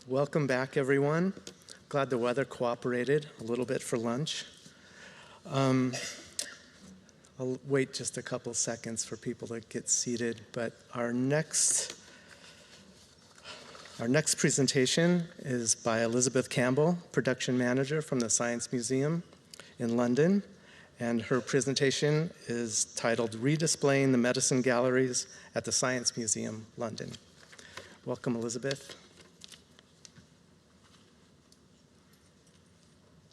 Welcome back, everyone. Glad the weather cooperated a little bit for lunch. I'll wait just a couple seconds for people to get seated, but our next presentation is by Elizabeth Campbell, production manager from the Science Museum in London, and her presentation is titled Redisplaying the Medicine Galleries at the Science Museum, London. Welcome, Elizabeth.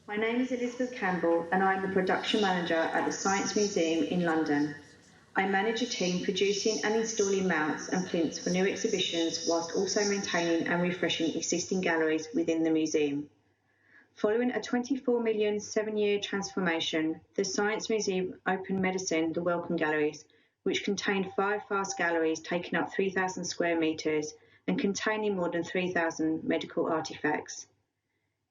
My name is Elizabeth Campbell and I am the production manager at the Science Museum in London. I manage a team producing and installing mounts and plinths for new exhibitions whilst also maintaining and refreshing existing galleries within the museum. Following a 24 million 7-year transformation, the Science Museum opened Medicine, the Wellcome Galleries, which contained 5 vast galleries taking up 3,000 square metres and containing more than 3,000 medical artefacts.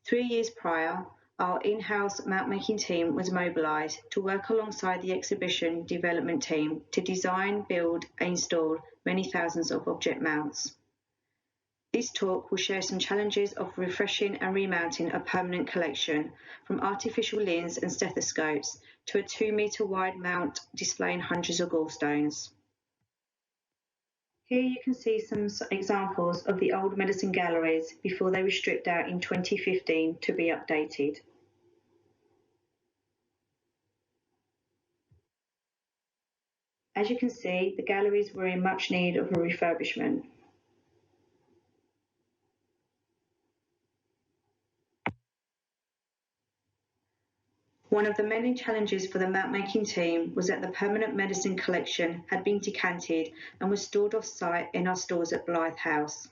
3 years prior, our in-house mount-making team was mobilised to work alongside the exhibition development team to design, build and install many thousands of object mounts. This talk will share some challenges of refreshing and remounting a permanent collection, from artificial limbs and stethoscopes to a 2-metre wide mount displaying hundreds of gallstones. Here you can see some examples of the old medicine galleries before they were stripped out in 2015 to be updated. As you can see, the galleries were in much need of a refurbishment. One of the many challenges for the mount-making team was that the permanent medicine collection had been decanted and was stored off-site in our stores at Blythe House.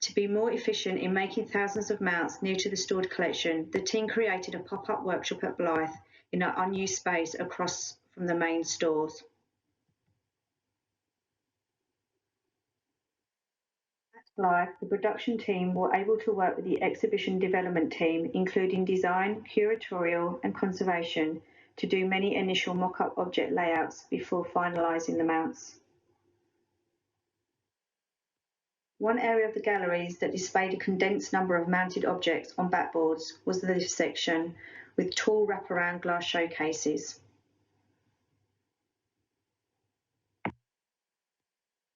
To be more efficient in making thousands of mounts near to the stored collection, the team created a pop-up workshop at Blythe in an unused space across from the main stores. Blythe, the production team were able to work with the exhibition development team, including design, curatorial and conservation, to do many initial mock-up object layouts before finalising the mounts. One area of the galleries that displayed a condensed number of mounted objects on backboards was the lift section, with tall wraparound glass showcases.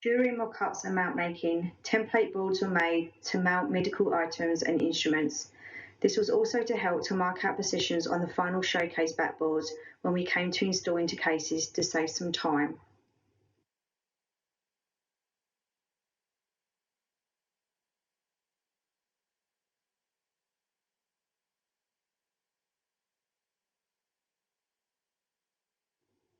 During mock-ups and mount making, template boards were made to mount medical items and instruments. This was also to help to mark out positions on the final showcase backboards when we came to install into cases to save some time.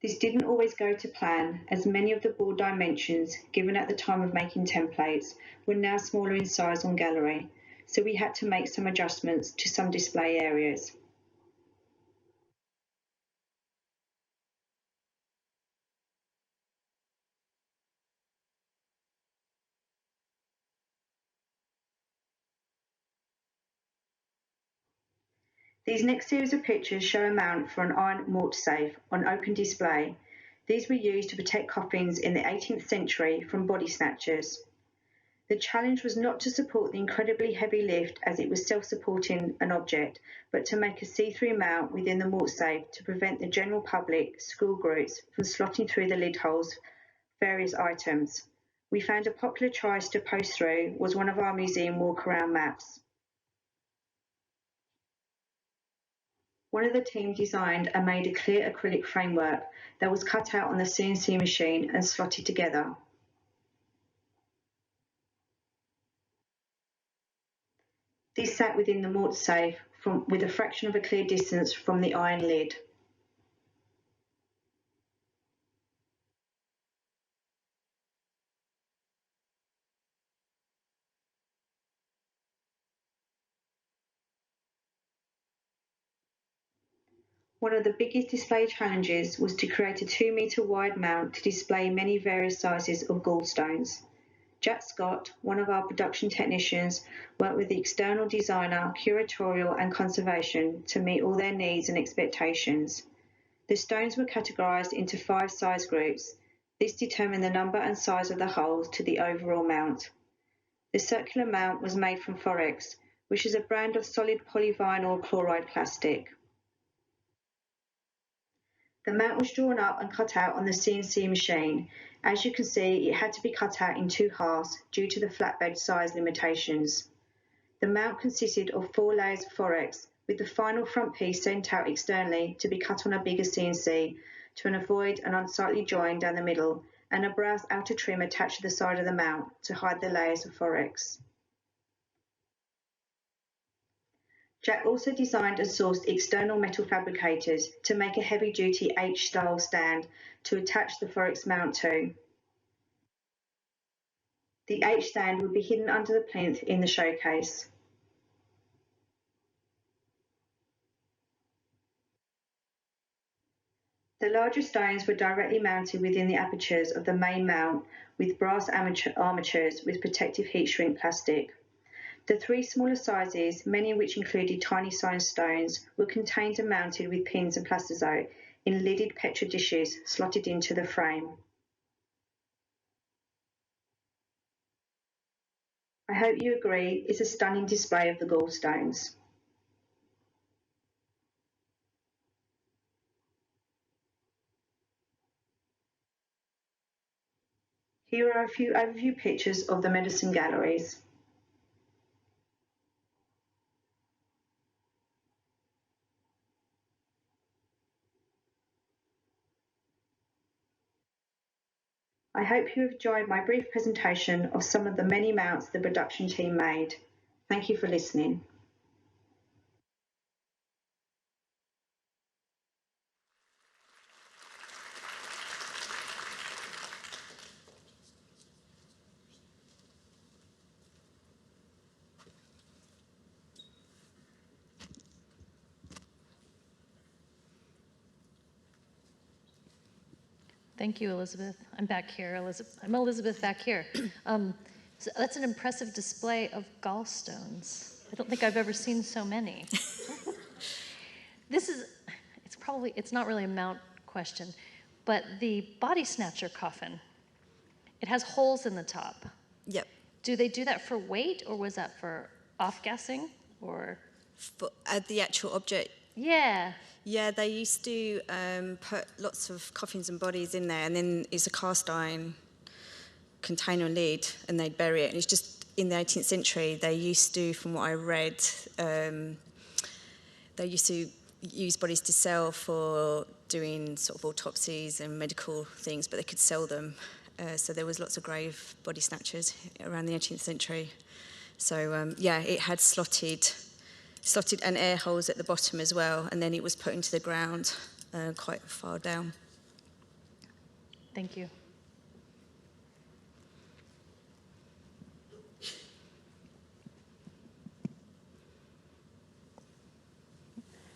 This didn't always go to plan, as many of the board dimensions given at the time of making templates were now smaller in size on gallery, so we had to make some adjustments to some display areas. These next series of pictures show a mount for an iron malt safe on open display. These were used to protect coffins in the 18th century from body snatchers. The challenge was not to support the incredibly heavy lift as it was self-supporting an object, but to make a see-through mount within the malt safe to prevent the general public, school groups, from slotting through the lid holes various items. We found a popular choice to post through was one of our museum walk-around maps. One of the team designed and made a clear acrylic framework that was cut out on the CNC machine and slotted together. This sat within the malt safe with a fraction of a clear distance from the iron lid. One of the biggest display challenges was to create a 2-metre wide mount to display many various sizes of gallstones. Jack Scott, one of our production technicians, worked with the external designer, curatorial and conservation to meet all their needs and expectations. The stones were categorised into 5 size groups. This determined the number and size of the holes to the overall mount. The circular mount was made from Forex, which is a brand of solid polyvinyl chloride plastic. The mount was drawn up and cut out on the CNC machine. As you can see, it had to be cut out in 2 halves due to the flatbed size limitations. The mount consisted of 4 layers of Forex, with the final front piece sent out externally to be cut on a bigger CNC to avoid an unsightly join down the middle, and a brass outer trim attached to the side of the mount to hide the layers of Forex. Jack also designed and sourced external metal fabricators to make a heavy-duty H-style stand to attach the Forex mount to. The H-stand would be hidden under the plinth in the showcase. The larger stones were directly mounted within the apertures of the main mount with brass armatures with protective heat shrink plastic. The 3 smaller sizes, many of which included tiny sized stones, were contained and mounted with pins and plastizote in lidded Petra dishes slotted into the frame. I hope you agree it's a stunning display of the gallstones. Here are a few overview pictures of the medicine galleries. I hope you have enjoyed my brief presentation of some of the many mounts the production team made. Thank you for listening. Thank you, Elizabeth. I'm back here. I'm Elizabeth back here. So that's an impressive display of gallstones. I don't think I've ever seen so many. It's not really a mount question, but the body snatcher coffin, it has holes in the top. Yep. Do they do that for weight, or was that for off-gassing, or? For the actual object. Yeah. Yeah, they used to put lots of coffins and bodies in there, and then it's a cast iron container lid, and they'd bury it. And it's just in the 18th century, they used to, from what I read, they used to use bodies to sell for doing sort of autopsies and medical things, but they could sell them. So there was lots of grave body snatchers around the 18th century. So yeah, it had slotted and air holes at the bottom as well, and then it was put into the ground quite far down. Thank you.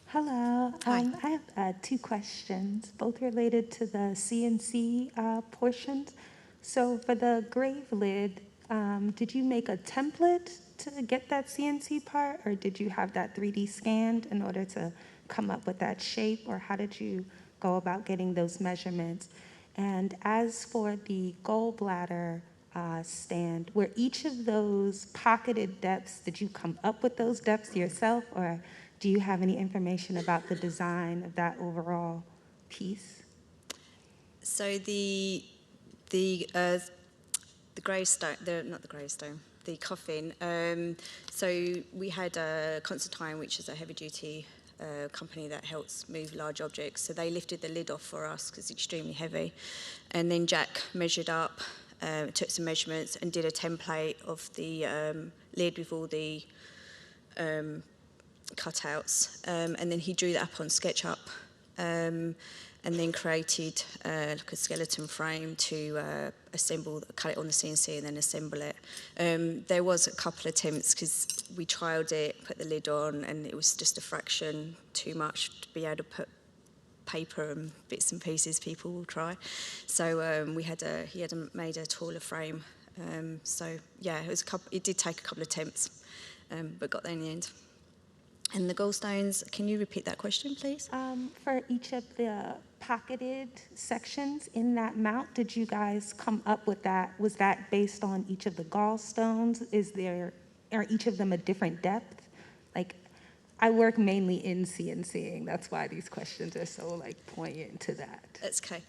Hello. Hi. I have 2 questions, both related to the CNC portions. So for the grave lid, did you make a template to get that CNC part, or did you have that 3D scanned in order to come up with that shape, or how did you go about getting those measurements? And as for the gallbladder stand, were each of those pocketed depths, did you come up with those depths yourself, or do you have any information about the design of that overall piece? So the gravestone, the coffin. So we had Constantine, which is a heavy-duty company that helps move large objects. So they lifted the lid off for us because it's extremely heavy, and then Jack measured up, took some measurements, and did a template of the lid with all the cutouts, and then he drew that up on SketchUp, and then created like a skeleton frame to cut it on the CNC and then assemble it. There was a couple of attempts because we trialed it, put the lid on, and it was just a fraction too much to be able to put paper and bits and pieces people will try. So he had made a taller frame. So yeah, it did take a couple of attempts, but got there in the end. And the gallstones, can you repeat that question, please? For each of the pocketed sections in that mount. Did you guys come up with that? Was that based on each of the gallstones? Are each of them a different depth? Like, I work mainly in CNCing. That's why these questions are so like poignant to that. That's okay.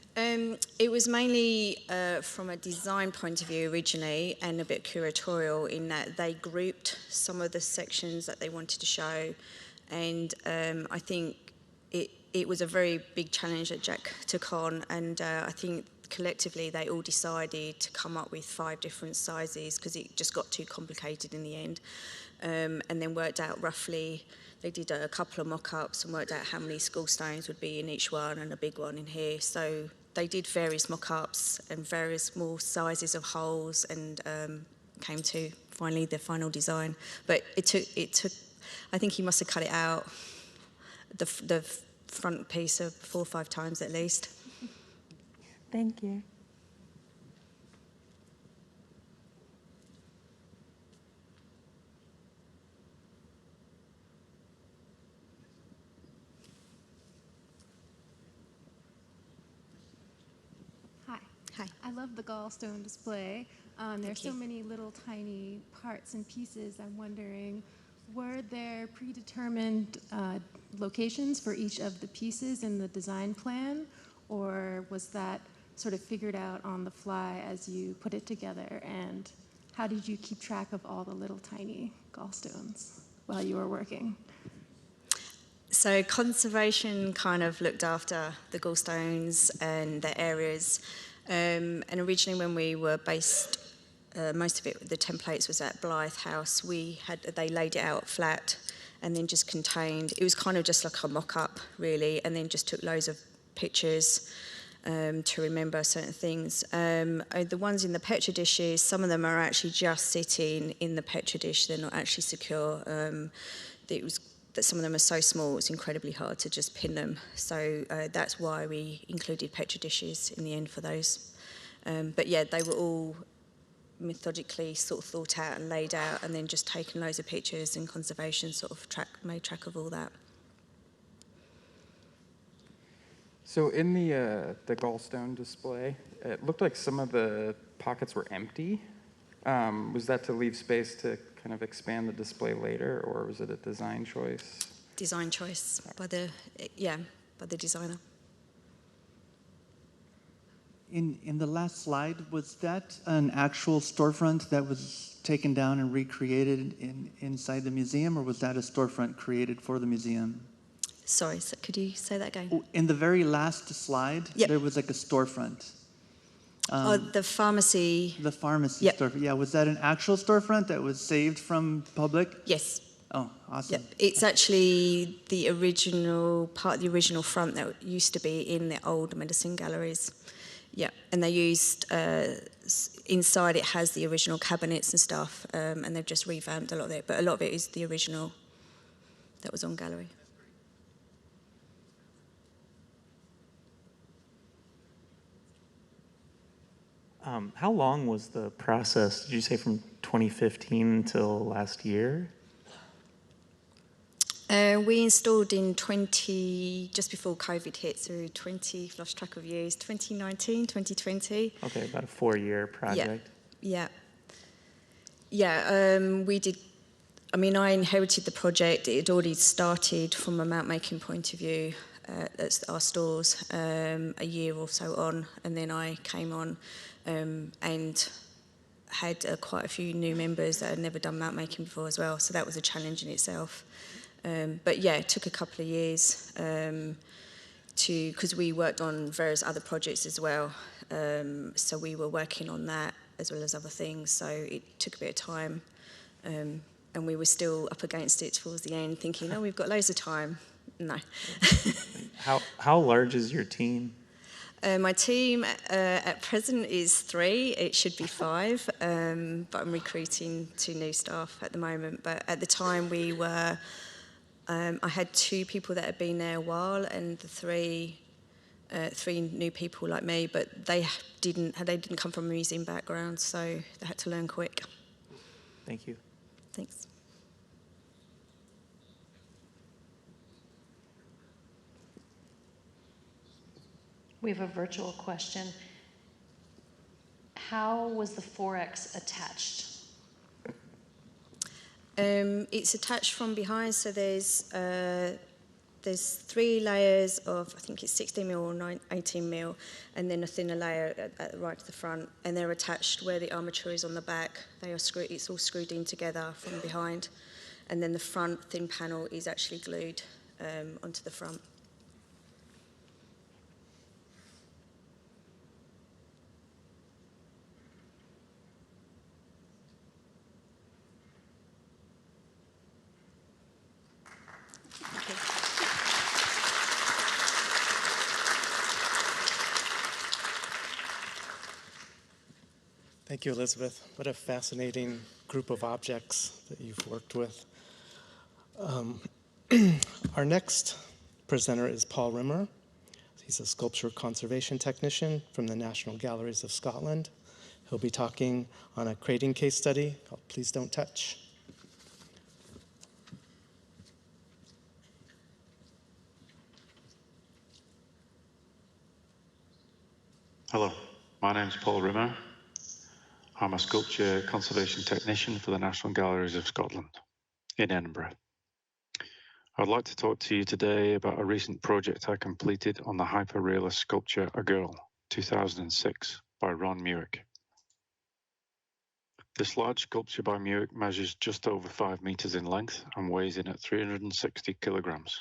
It was mainly from a design point of view originally, and a bit curatorial in that they grouped some of the sections that they wanted to show, and I think it was a very big challenge that Jack took on, and I think collectively they all decided to come up with 5 different sizes because it just got too complicated in the end, and then worked out roughly. They did a couple of mock-ups and worked out how many school stones would be in each one and a big one in here. So they did various mock-ups and various small sizes of holes and came to finally the final design. But it took. I think he must have cut it out, the front piece, of 4 or 5 times at least. Thank you. Hi. I love the gallstone display. There's so many little tiny parts and pieces. I'm wondering, were there predetermined locations for each of the pieces in the design plan, or was that sort of figured out on the fly as you put it together? And how did you keep track of all the little tiny gallstones while you were working? So conservation kind of looked after the gallstones and the areas. And originally when we were based, most of it, the templates was at Blythe House, they laid it out flat and then just contained, it was kind of just like a mock-up really, and then just took loads of pictures to remember certain things. The ones in the Petri dishes, some of them are actually just sitting in the Petri dish, they're not actually secure. That some of them are so small, it's incredibly hard to just pin them. So that's why we included Petri dishes in the end for those. But yeah, they were all methodically sort of thought out and laid out, and then just taken loads of pictures, and conservation sort of made track of all that. So in the gallstone display, it looked like some of the pockets were empty. Was that to leave space to kind of expand the display later, or was it a design choice? Design choice by the designer. In the last slide, was that an actual storefront that was taken down and recreated inside the museum, or was that a storefront created for the museum? Sorry, so could you say that again? In the very last slide, Yep. there was like a storefront. The pharmacy. The pharmacy Yep. storefront. Yeah, was that an actual storefront that was saved from public? Yes. Oh, awesome. Yep. It's actually the original part of the original front that used to be in the old medicine galleries. Yeah, and they used, inside it has the original cabinets and stuff, and they've just revamped a lot of it, but a lot of it is the original that was on gallery. How long was the process? Did you say from 2015 until last year? We installed in just before COVID hit, so I've lost track of years, 2019, 2020. Okay, about a 4-year project. Yeah, we did. I mean, I inherited the project. It had already started from a mount making point of view at our stores a year or so on, and then I came on and had quite a few new members that had never done mount making before as well, so that was a challenge in itself. But yeah, it took a couple of years because we worked on various other projects as well, so we were working on that as well as other things, so it took a bit of time, and we were still up against it towards the end, thinking, oh, we've got loads of time. No. How large is your team? My team at present is 3. It should be 5, but I'm recruiting 2 new staff at the moment. But at the time we were, I had 2 people that had been there a while, and the 3 new people like me, but they didn't come from a museum background, so they had to learn quick. Thank you. Thanks. We have a virtual question. How was the 4X attached? It's attached from behind, so there's 3 layers of, I think it's 16 mil or 18 mil, and then a thinner layer right at the front, and they're attached where the armature is on the back. It's all screwed in together from behind, and then the front thin panel is actually glued onto the front. Thank you, Elizabeth. What a fascinating group of objects that you've worked with. Our next presenter is Paul Rimmer. He's a sculpture conservation technician from the National Galleries of Scotland. He'll be talking on a crating case study called Please Don't Touch. Hello, my name's Paul Rimmer. I'm a sculpture conservation technician for the National Galleries of Scotland in Edinburgh. I'd like to talk to you today about a recent project I completed on the hyper-realist sculpture A Girl, 2006, by Ron Muick. This large sculpture by Muick measures just over 5 meters in length and weighs in at 360 kilograms.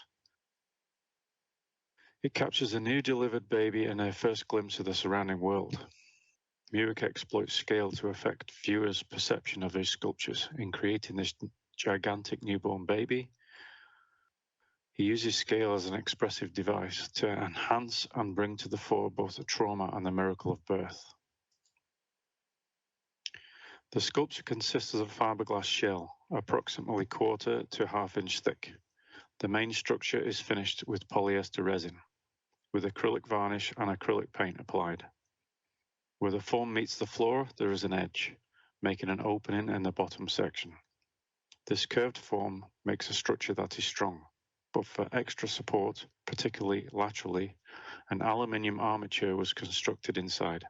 It captures a new delivered baby and her first glimpse of the surrounding world. Muick exploits scale to affect viewers' perception of his sculptures in creating this gigantic newborn baby. He uses scale as an expressive device to enhance and bring to the fore both the trauma and the miracle of birth. The sculpture consists of a fiberglass shell, approximately 1/4 to 1/2 inch thick. The main structure is finished with polyester resin, with acrylic varnish and acrylic paint applied. Where the foam meets the floor, there is an edge, making an opening in the bottom section. This curved form makes a structure that is strong, but for extra support, particularly laterally, an aluminium armature was constructed inside.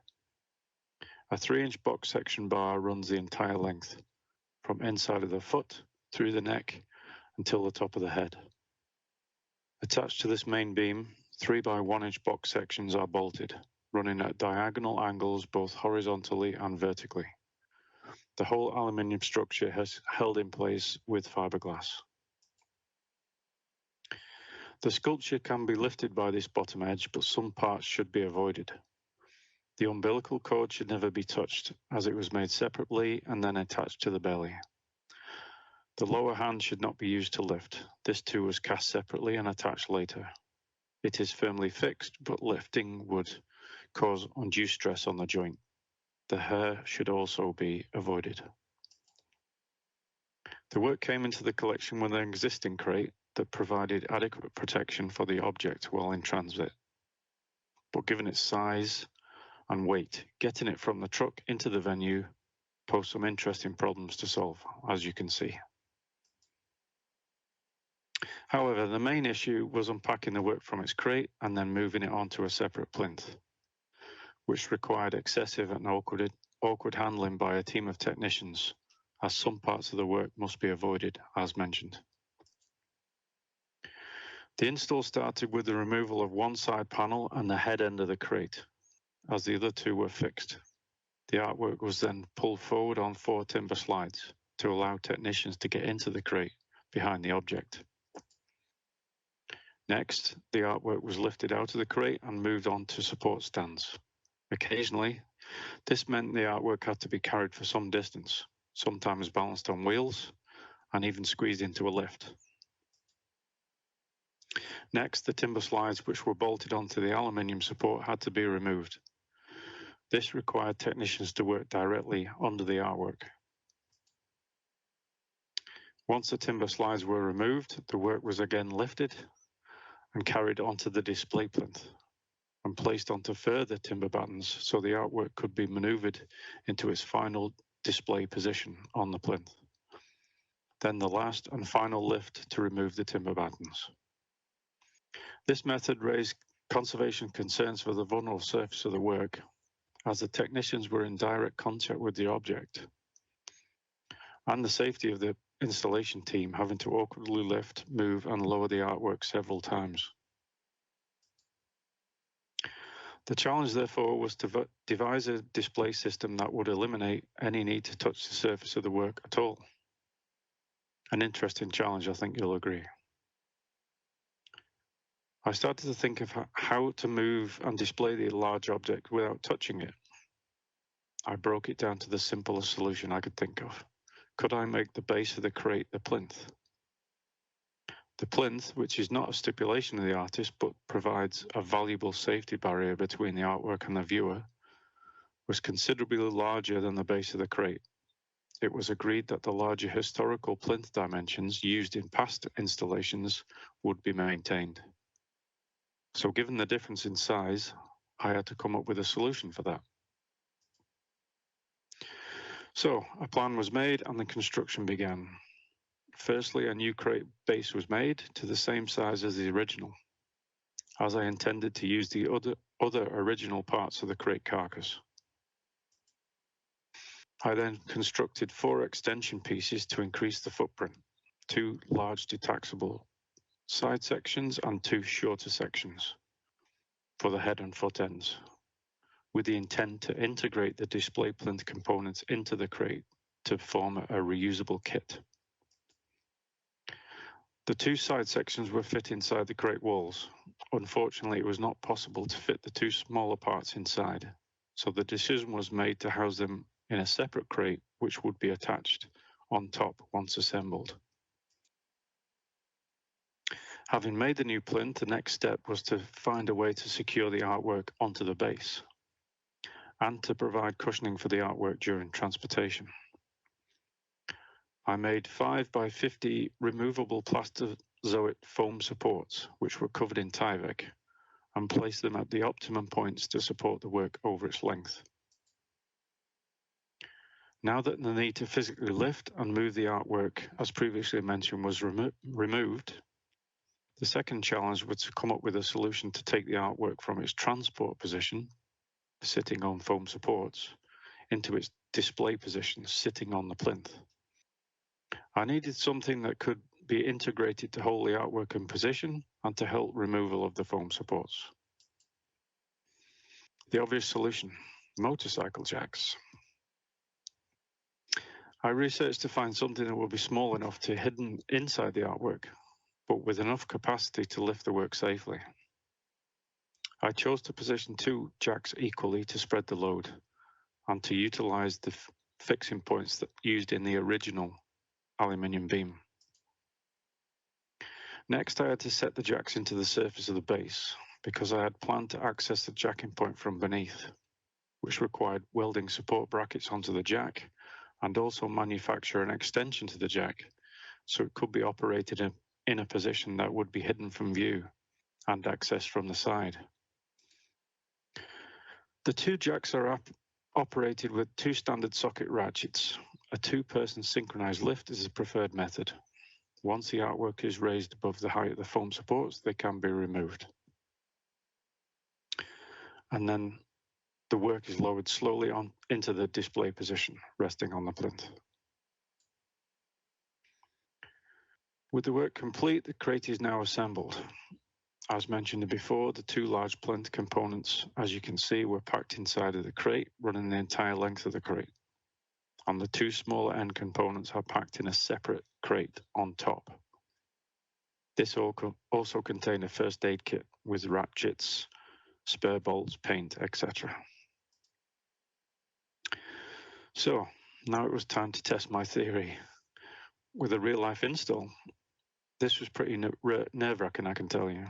A 3-inch box section bar runs the entire length, from inside of the foot, through the neck, until the top of the head. Attached to this main beam, 3 by 1-inch box sections are bolted, running at diagonal angles both horizontally and vertically. The whole aluminium structure has held in place with fiberglass. The sculpture can be lifted by this bottom edge, but some parts should be avoided. The umbilical cord should never be touched, as it was made separately and then attached to the belly. The lower hand should not be used to lift. This too was cast separately and attached later. It is firmly fixed, but lifting would cause undue stress on the joint. The hair should also be avoided. The work came into the collection with an existing crate that provided adequate protection for the object while in transit. But given its size and weight, getting it from the truck into the venue posed some interesting problems to solve, as you can see. However, the main issue was unpacking the work from its crate and then moving it onto a separate plinth, which required excessive and awkward handling by a team of technicians, as some parts of the work must be avoided, as mentioned. The install started with the removal of one side panel and the head end of the crate, as the other 2 were fixed. The artwork was then pulled forward on 4 timber slides to allow technicians to get into the crate behind the object. Next, the artwork was lifted out of the crate and moved on to support stands. Occasionally, this meant the artwork had to be carried for some distance, sometimes balanced on wheels, and even squeezed into a lift. Next, the timber slides which were bolted onto the aluminium support had to be removed. This required technicians to work directly under the artwork. Once the timber slides were removed, the work was again lifted and carried onto the display plinth and placed onto further timber battens so the artwork could be maneuvered into its final display position on the plinth. Then the last and final lift to remove the timber battens. This method raised conservation concerns for the vulnerable surface of the work, as the technicians were in direct contact with the object, and the safety of the installation team having to awkwardly lift, move, and lower the artwork several times. The challenge, therefore, was to devise a display system that would eliminate any need to touch the surface of the work at all. An interesting challenge, I think you'll agree. I started to think of how to move and display the large object without touching it. I broke it down to the simplest solution I could think of. Could I make the base of the crate the plinth? The plinth, which is not a stipulation of the artist but provides a valuable safety barrier between the artwork and the viewer, was considerably larger than the base of the crate. It was agreed that the larger historical plinth dimensions used in past installations would be maintained. So given the difference in size, I had to come up with a solution for that. So a plan was made and the construction began. Firstly, a new crate base was made to the same size as the original, as I intended to use the other original parts of the crate carcass. I then constructed 4 extension pieces to increase the footprint, 2 large detachable side sections and 2 shorter sections for the head and foot ends, with the intent to integrate the display plinth components into the crate to form a reusable kit. The 2 side sections were fit inside the crate walls. Unfortunately, it was not possible to fit the 2 smaller parts inside, so the decision was made to house them in a separate crate, which would be attached on top once assembled. Having made the new plinth, the next step was to find a way to secure the artwork onto the base and to provide cushioning for the artwork during transportation. I made 5 by 50 removable plastozoite foam supports, which were covered in Tyvek, and placed them at the optimum points to support the work over its length. Now that the need to physically lift and move the artwork, as previously mentioned, was removed, the second challenge was to come up with a solution to take the artwork from its transport position, sitting on foam supports, into its display position, sitting on the plinth. I needed something that could be integrated to hold the artwork in position and to help removal of the foam supports. The obvious solution, motorcycle jacks. I researched to find something that would be small enough to hidden inside the artwork, but with enough capacity to lift the work safely. I chose to position 2 jacks equally to spread the load and to utilize the fixing points that used in the original aluminium beam. Next, I had to set the jacks into the surface of the base because I had planned to access the jacking point from beneath, which required welding support brackets onto the jack and also manufacture an extension to the jack so it could be operated in a position that would be hidden from view and accessed from the side. The 2 jacks are operated with 2 standard socket ratchets. A 2-person synchronized lift is the preferred method. Once the artwork is raised above the height of the foam supports, they can be removed. And then the work is lowered slowly into the display position, resting on the plinth. With the work complete, the crate is now assembled. As mentioned before, the 2 large plinth components, as you can see, were packed inside of the crate, running the entire length of the crate. And the 2 smaller end components are packed in a separate crate on top. This also contained a first aid kit with ratchets, spare bolts, paint, etc. So now it was time to test my theory with a real-life install. This was pretty nerve-wracking, I can tell you.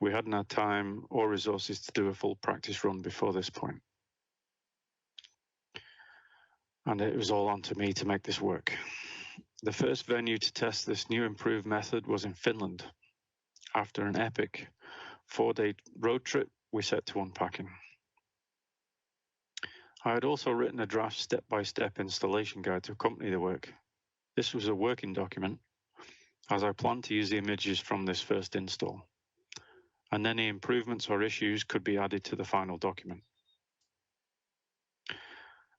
We hadn't had time or resources to do a full practice run before this point. And it was all on to me to make this work. The first venue to test this new improved method was in Finland. After an epic 4-day road trip, we set to unpacking. I had also written a draft step-by-step installation guide to accompany the work. This was a working document, as I planned to use the images from this first install. and any improvements or issues could be added to the final document.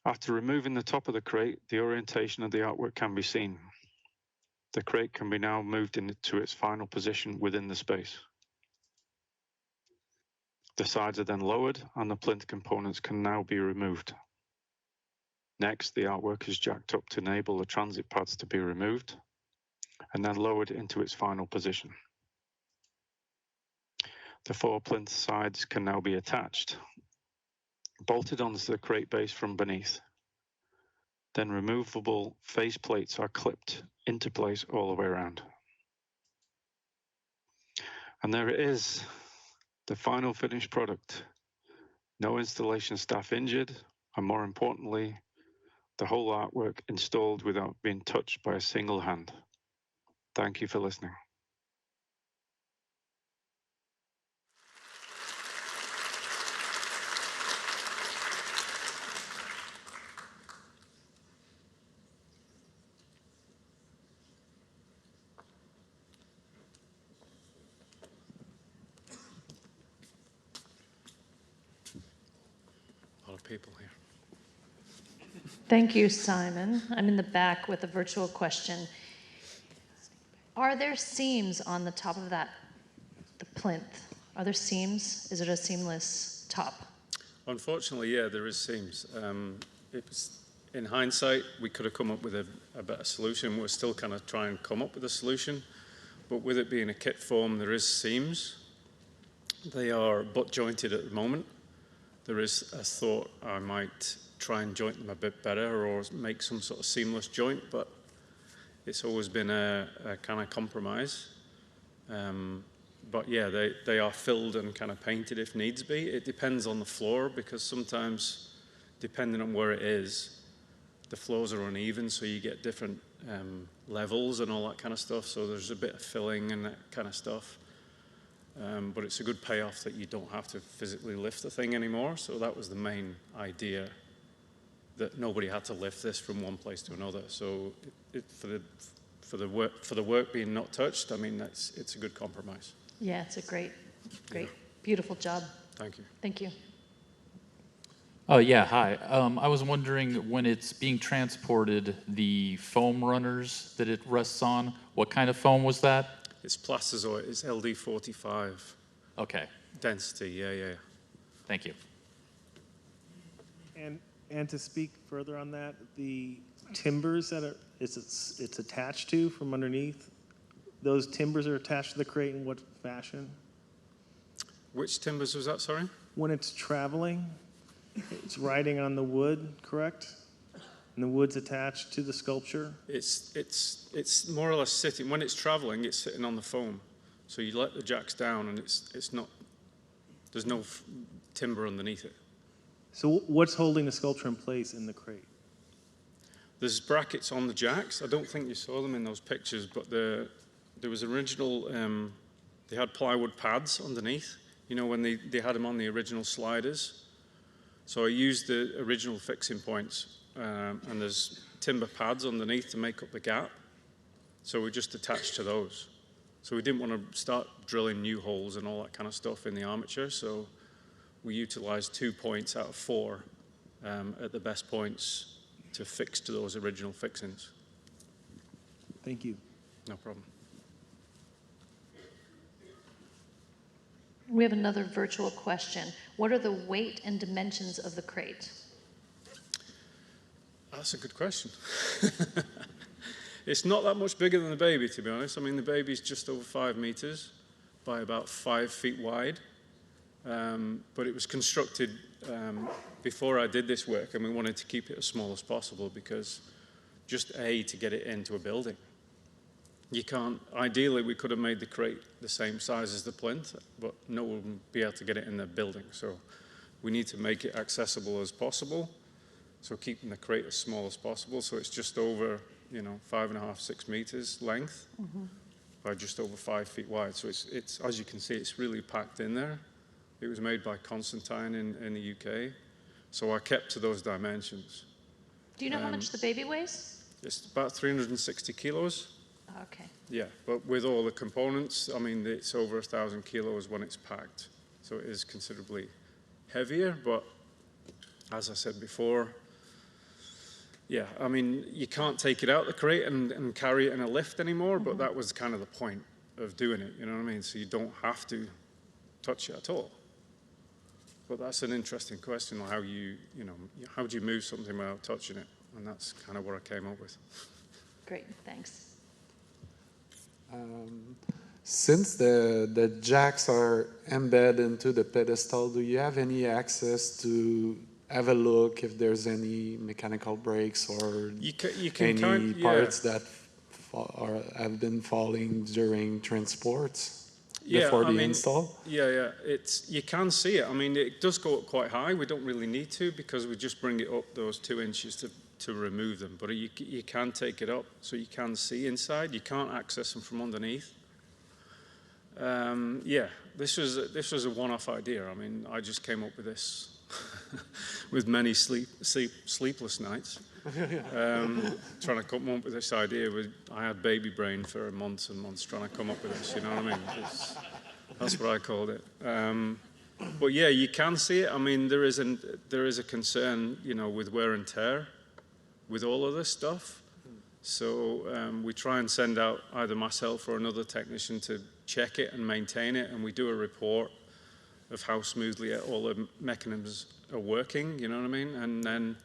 After removing the top of the crate, the orientation of the artwork can be seen. The crate can be now moved into its final position within the space. The sides are then lowered and the plinth components can now be removed. Next, the artwork is jacked up to enable the transit pads to be removed and then lowered into its final position. The 4 plinth sides can now be attached, bolted onto the crate base from beneath. Then removable face plates are clipped into place all the way around. And there it is, the final finished product. No installation staff injured, and more importantly, the whole artwork installed without being touched by a single hand. Thank you for listening. A lot of people here. Thank you, Simon. I'm in the back with a virtual question. Are there seams on the top of the plinth? Are there seams? Is it a seamless top? Unfortunately, yeah, there is seams. In hindsight, we could have come up with a better solution. We're still kind of trying to come up with a solution, but with it being a kit form, there is seams. They are butt jointed at the moment. There is a thought I might try and joint them a bit better or make some sort of seamless joint, but it's always been a kind of compromise. But yeah, they are filled and kind of painted if needs be. It depends on the floor because sometimes, depending on where it is, the floors are uneven, so you get different levels and all that kind of stuff. So there's a bit of filling and that kind of stuff. But it's a good payoff that you don't have to physically lift the thing anymore. So that was the main idea, that nobody had to lift this from one place to another. So for the work being not touched, I mean, it's a good compromise. Yeah, it's a great, beautiful job. Thank you. Thank you. Oh, yeah, hi. I was wondering, when it's being transported, the foam runners that it rests on, what kind of foam was that? It's Plastizoid. It's LD45. Okay. Density, yeah. Thank you. And to speak further on that, the timbers that it's attached to from underneath, those timbers are attached to the crate in what fashion? Which timbers was that, sorry? When it's traveling, it's riding on the wood, correct? And the wood's attached to the sculpture? It's more or less sitting. When it's traveling, it's sitting on the foam. So you let the jacks down, and it's not. There's no timber underneath it. So what's holding the sculpture in place in the crate? There's brackets on the jacks. I don't think you saw them in those pictures, but there was original. They had plywood pads underneath. You know, when they had them on the original sliders. So I used the original fixing points, and there's timber pads underneath to make up the gap. So we just attached to those. So we didn't want to start drilling new holes and all that kind of stuff in the armature. So we utilized 2 points out of 4 at the best points to fix to those original fixings. Thank you. No problem. We have another virtual question. What are the weight and dimensions of the crate? That's a good question. It's not that much bigger than the baby, to be honest. I mean, the baby's just over 5 meters by about 5 feet wide. But it was constructed before I did this work, and we wanted to keep it as small as possible because just to get it into a building. You can't, ideally we could have made the crate the same size as the plinth, but no one would be able to get it in the building. So we need to make it accessible as possible. So keeping the crate as small as possible. So it's just over, 5.5, 6 meters length by just over 5 feet wide. So it's as you can see, it's really packed in there. It was made by Constantine in the UK. So I kept to those dimensions. Do you know how much the baby weighs? It's about 360 kilos. Okay. Yeah, but with all the components, I mean, it's over 1,000 kilos when it's packed. So it is considerably heavier, but as I said before, yeah, I mean, you can't take it out the crate and carry it in a lift anymore, but that was kind of the point of doing it, you know what I mean? So you don't have to touch it at all. But that's an interesting question, how how do you move something without touching it? And that's kind of what I came up with. Great, thanks. Since the jacks are embedded into the pedestal, do you have any access to have a look if there's any mechanical breaks or any parts that have been falling during transports before the install? Yeah, you can see it. I mean, it does go up quite high. We don't really need to because we just bring it up those 2 inches to remove them. But you can take it up so you can see inside. You can't access them from underneath. Yeah, this was a one-off idea. I mean, I just came up with this with many sleepless nights, trying to come up with this idea. I had baby brain for months and months trying to come up with this. You know what I mean? That's what I called it. But yeah, you can see it. I mean, there is a concern, with wear and tear, with all of this stuff. So we try and send out either myself or another technician to check it and maintain it, and we do a report of how smoothly all the mechanisms are working, you know what I mean? And then,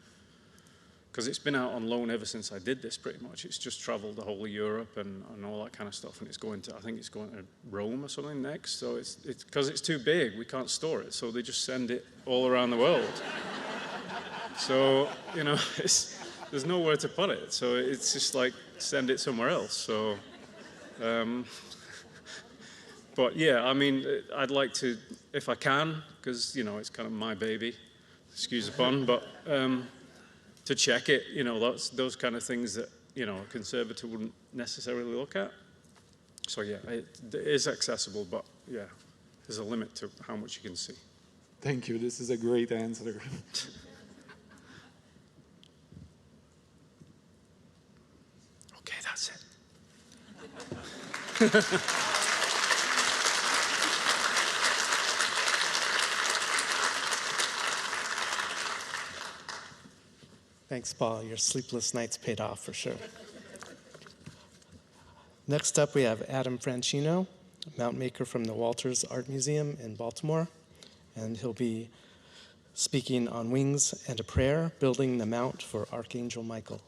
because it's been out on loan ever since I did this pretty much, it's just traveled the whole of Europe and all that kind of stuff, and I think it's going to Rome or something next, so it's because it's too big, we can't store it, so they just send it all around the world. So, there's nowhere to put it, so it's just like, send it somewhere else, so... But yeah, I mean, I'd like to, if I can, because, it's kind of my baby, excuse the pun, but to check it, those kind of things that, a conservator wouldn't necessarily look at. So yeah, it is accessible, but yeah, there's a limit to how much you can see. Thank you, this is a great answer. Okay, that's it. Thanks, Paul. Your sleepless nights paid off for sure. Next up, we have Adam Franchino, Mountmaker from the Walters Art Museum in Baltimore, and he'll be speaking on Wings and a Prayer, building the mount for Archangel Michael.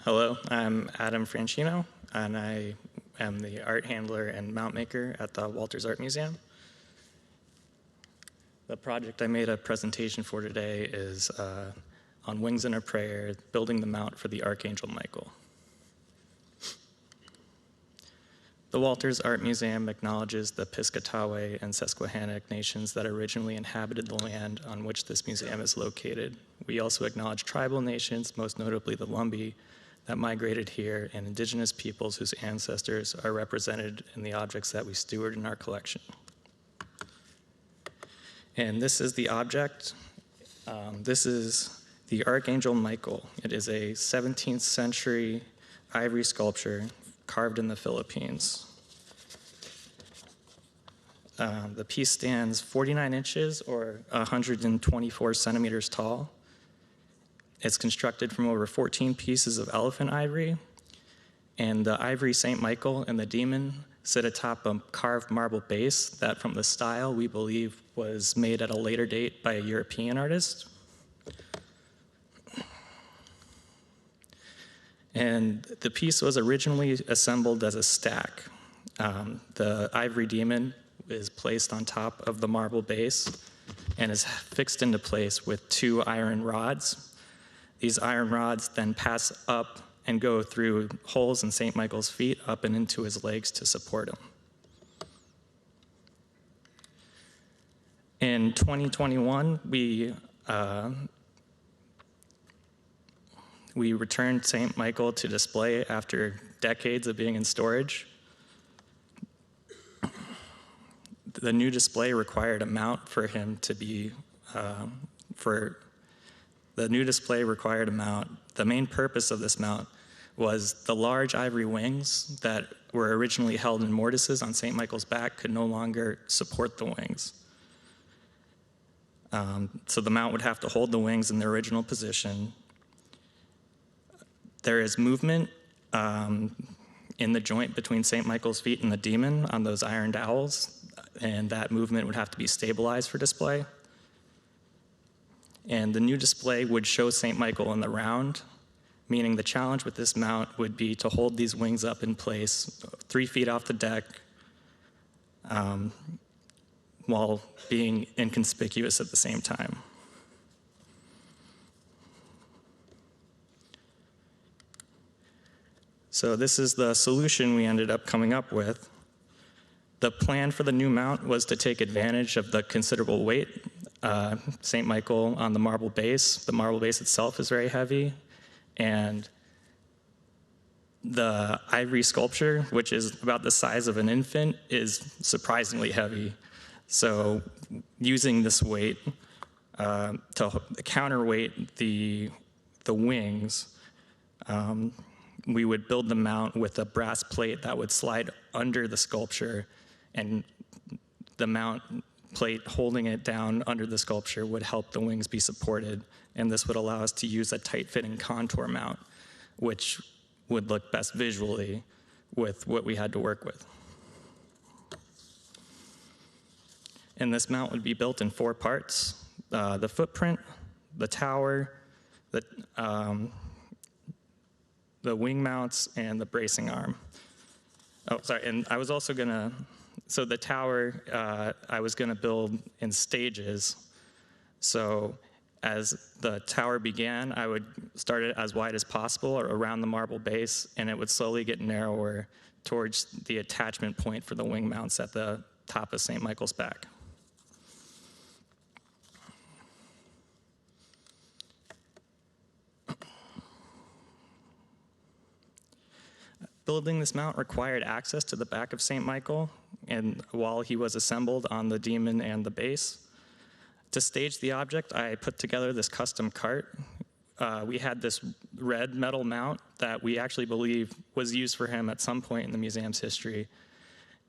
Hello, I'm Adam Franchino, and I am the art handler and mount maker at the Walters Art Museum. The project I made a presentation for today is on Wings and a Prayer, building the mount for the Archangel Michael. The Walters Art Museum acknowledges the Piscataway and Susquehannock nations that originally inhabited the land on which this museum is located. We also acknowledge tribal nations, most notably the Lumbee, that migrated here, and indigenous peoples whose ancestors are represented in the objects that we steward in our collection. And this is the object. This is the Archangel Michael. It is a 17th century ivory sculpture carved in the Philippines. The piece stands 49 inches or 124 centimeters tall. It's constructed from over 14 pieces of elephant ivory, and the ivory Saint Michael and the demon sit atop a carved marble base that, from the style, we believe was made at a later date by a European artist. And the piece was originally assembled as a stack. The ivory demon is placed on top of the marble base and is fixed into place with 2 iron rods. These iron rods then pass up and go through holes in St. Michael's feet up and into his legs to support him. In 2021, we returned St. Michael to display after decades of being in storage. the new display required a mount for him to be, the new display required a mount. The main purpose of this mount was the large ivory wings that were originally held in mortises on St. Michael's back could no longer support the wings. So the mount would have to hold the wings in their original position. There is movement in the joint between St. Michael's feet and the demon on those iron dowels, and that movement would have to be stabilized for display. And the new display would show St. Michael in the round, meaning the challenge with this mount would be to hold these wings up in place 3 feet off the deck while being inconspicuous at the same time. So this is the solution we ended up coming up with. The plan for the new mount was to take advantage of the considerable weight. St. Michael on the marble base. The marble base itself is very heavy, and the ivory sculpture, which is about the size of an infant, is surprisingly heavy. So using this weight to counterweight the wings, we would build the mount with a brass plate that would slide under the sculpture, and the mount plate holding it down under the sculpture would help the wings be supported, and this would allow us to use a tight-fitting contour mount, which would look best visually with what we had to work with. And this mount would be built in 4 parts: the footprint, the tower, the wing mounts, and the bracing arm. Oh, sorry, and I was also gonna, so the tower I was gonna build in stages. So as the tower began, I would start it as wide as possible or around the marble base, and it would slowly get narrower towards the attachment point for the wing mounts at the top of St. Michael's back. Building this mount required access to the back of St. Michael, and while he was assembled on the demon and the base. To stage the object, I put together this custom cart. We had this red metal mount that we actually believe was used for him at some point in the museum's history.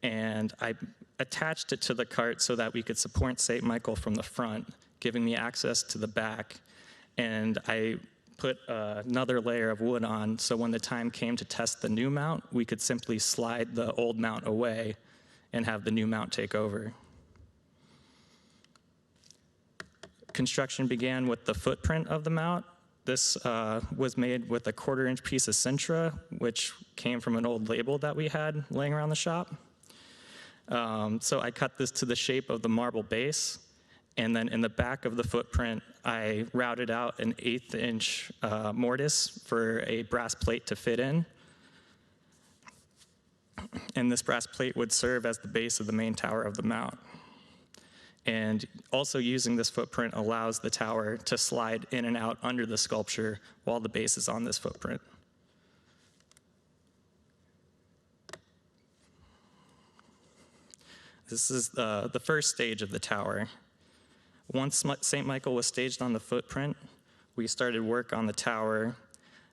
And I attached it to the cart so that we could support St. Michael from the front, giving me access to the back. And I put another layer of wood on, so when the time came to test the new mount, we could simply slide the old mount away and have the new mount take over. Construction began with the footprint of the mount. This was made with a 1/4-inch piece of Sintra, which came from an old label that we had laying around the shop. So I cut this to the shape of the marble base, and then in the back of the footprint, I routed out an 1/8-inch mortise for a brass plate to fit in. And this brass plate would serve as the base of the main tower of the mount. And also using this footprint allows the tower to slide in and out under the sculpture while the base is on this footprint. This is the first stage of the tower. Once St. Michael was staged on the footprint, we started work on the tower.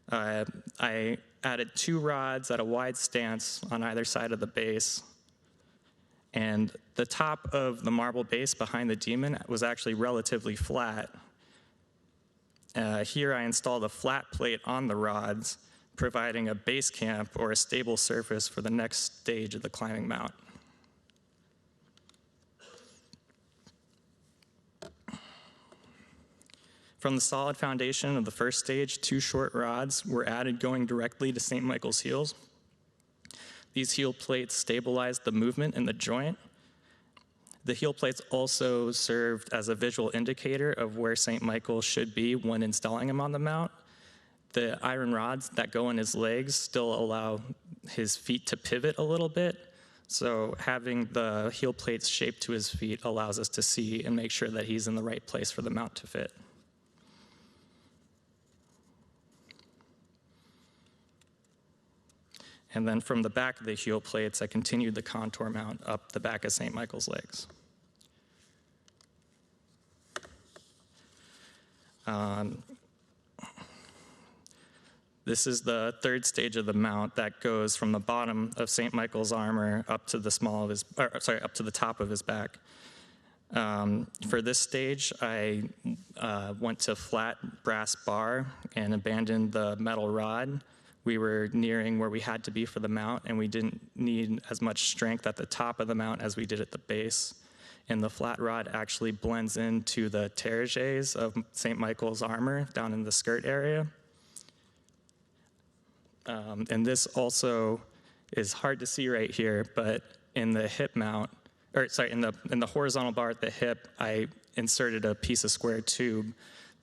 I added 2 rods at a wide stance on either side of the base. And the top of the marble base behind the demon was actually relatively flat. Here I installed a flat plate on the rods, providing a base camp or a stable surface for the next stage of the climbing mount. From the solid foundation of the first stage, 2 short rods were added going directly to St. Michael's heels. These heel plates stabilized the movement in the joint. The heel plates also served as a visual indicator of where St. Michael should be when installing him on the mount. The iron rods that go in his legs still allow his feet to pivot a little bit. So having the heel plates shaped to his feet allows us to see and make sure that he's in the right place for the mount to fit. And then from the back of the heel plates, I continued the contour mount up the back of St. Michael's legs. This is the third stage of the mount that goes from the bottom of St. Michael's armor up to the up to the top of his back. For this stage, I went to flat brass bar and abandoned the metal rod. We were nearing where we had to be for the mount, and we didn't need as much strength at the top of the mount as we did at the base. And the flat rod actually blends into the terrages of St. Michael's armor down in the skirt area. And this also is hard to see right here, but in the hip mount, in the horizontal bar at the hip, I inserted a piece of square tube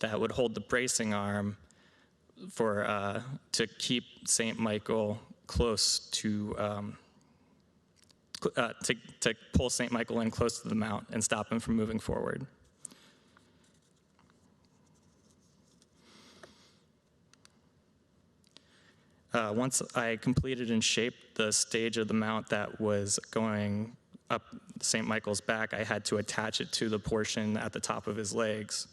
that would hold the bracing arm for to keep St. Michael close to pull St. Michael in close to the mount and stop him from moving forward. Once I completed and shaped the stage of the mount that was going up St. Michael's back, I had to attach it to the portion at the top of his legs.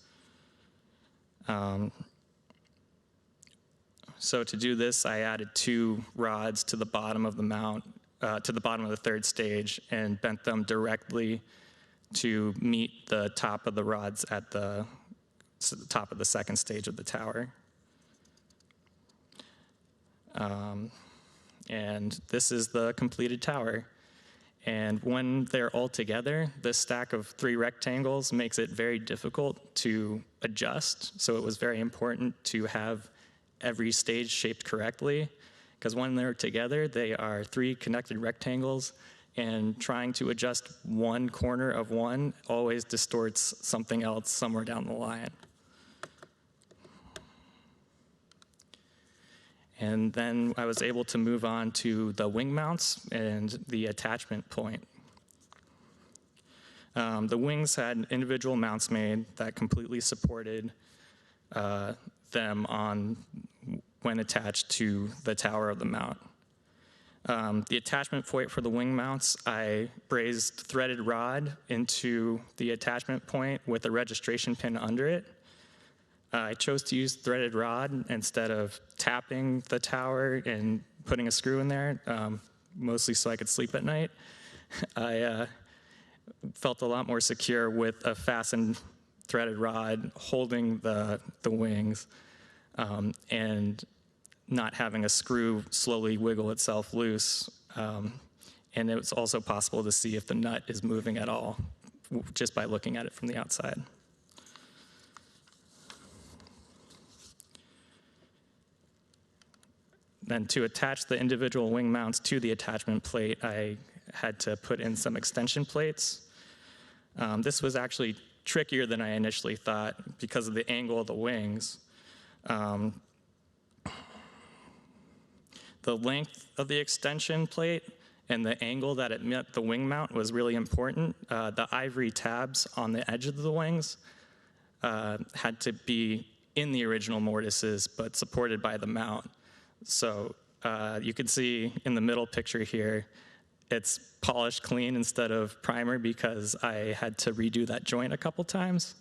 So to do this, I added 2 rods to the bottom of the mount, to the bottom of the third stage, and bent them directly to meet the top of the rods at the top of the second stage of the tower. And this is the completed tower. And when they're all together, this stack of 3 rectangles makes it very difficult to adjust. So it was very important to have every stage shaped correctly, because when they're together, they are 3 connected rectangles, and trying to adjust one corner of one always distorts something else somewhere down the line. And then I was able to move on to the wing mounts and the attachment point. The wings had individual mounts made that completely supported them when attached to the tower of the mount. The attachment point for the wing mounts, I brazed threaded rod into the attachment point with a registration pin under it. I chose to use threaded rod instead of tapping the tower and putting a screw in there, mostly so I could sleep at night. I felt a lot more secure with a fastened threaded rod holding the wings and not having a screw slowly wiggle itself loose. And it was also possible to see if the nut is moving at all just by looking at it from the outside. Then to attach the individual wing mounts to the attachment plate, I had to put in some extension plates. This was actually trickier than I initially thought because of the angle of the wings. The length of the extension plate and the angle that it met the wing mount was really important. The ivory tabs on the edge of the wings had to be in the original mortises, but supported by the mount. So you can see in the middle picture here, it's polished clean instead of primer because I had to redo that joint a couple times.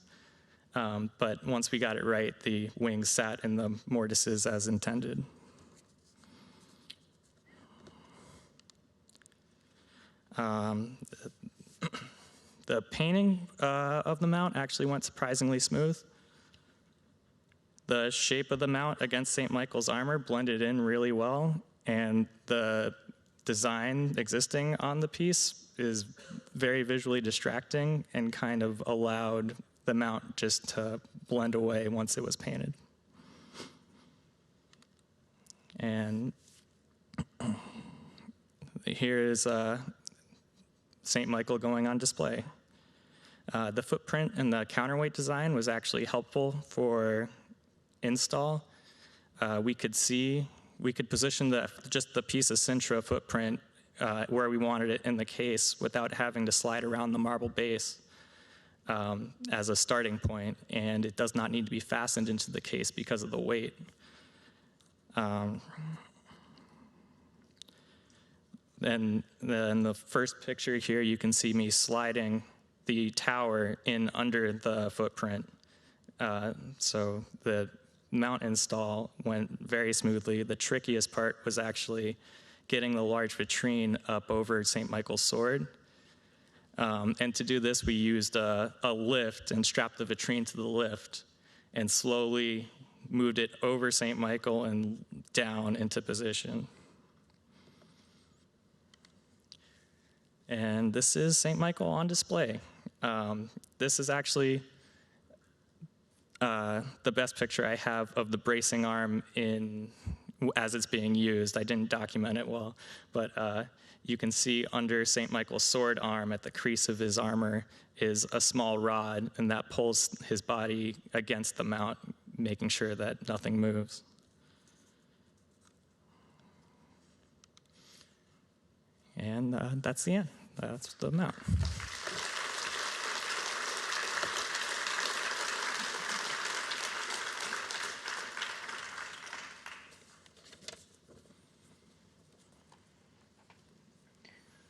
But once we got it right, the wings sat in the mortises as intended. The painting of the mount actually went surprisingly smooth. The shape of the mount against St. Michael's armor blended in really well, and the design existing on the piece is very visually distracting and kind of allowed the mount just to blend away once it was painted. And here is St. Michael going on display. The footprint and the counterweight design was actually helpful for install. We could position just the piece of Sintra footprint where we wanted it in the case without having to slide around the marble base as a starting point, and it does not need to be fastened into the case because of the weight. and in the first picture here, you can see me sliding the tower in under the footprint. So the mount install went very smoothly. The trickiest part was actually getting the large vitrine up over St. Michael's sword. And to do this, we used a lift and strapped the vitrine to the lift and slowly moved it over St. Michael and down into position. And this is St. Michael on display. This is actually the best picture I have of the bracing arm as it's being used. I didn't document it well, but you can see under St. Michael's sword arm at the crease of his armor is a small rod, and that pulls his body against the mount, making sure that nothing moves. And that's the end. That's the mount.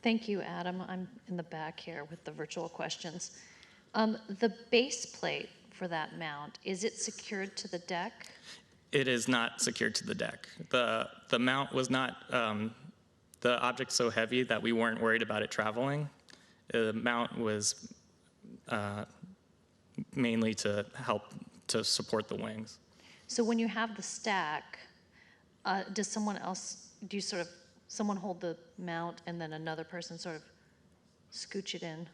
Thank you, Adam. I'm in the back here with the virtual questions. The base plate for that mount, is it secured to the deck? It is not secured to the deck. The mount was not, the object's so heavy that we weren't worried about it traveling. The mount was mainly to help to support the wings. So when you have the stack, does someone else, do you sort of, someone hold the mount and then another person sort of scooch it in?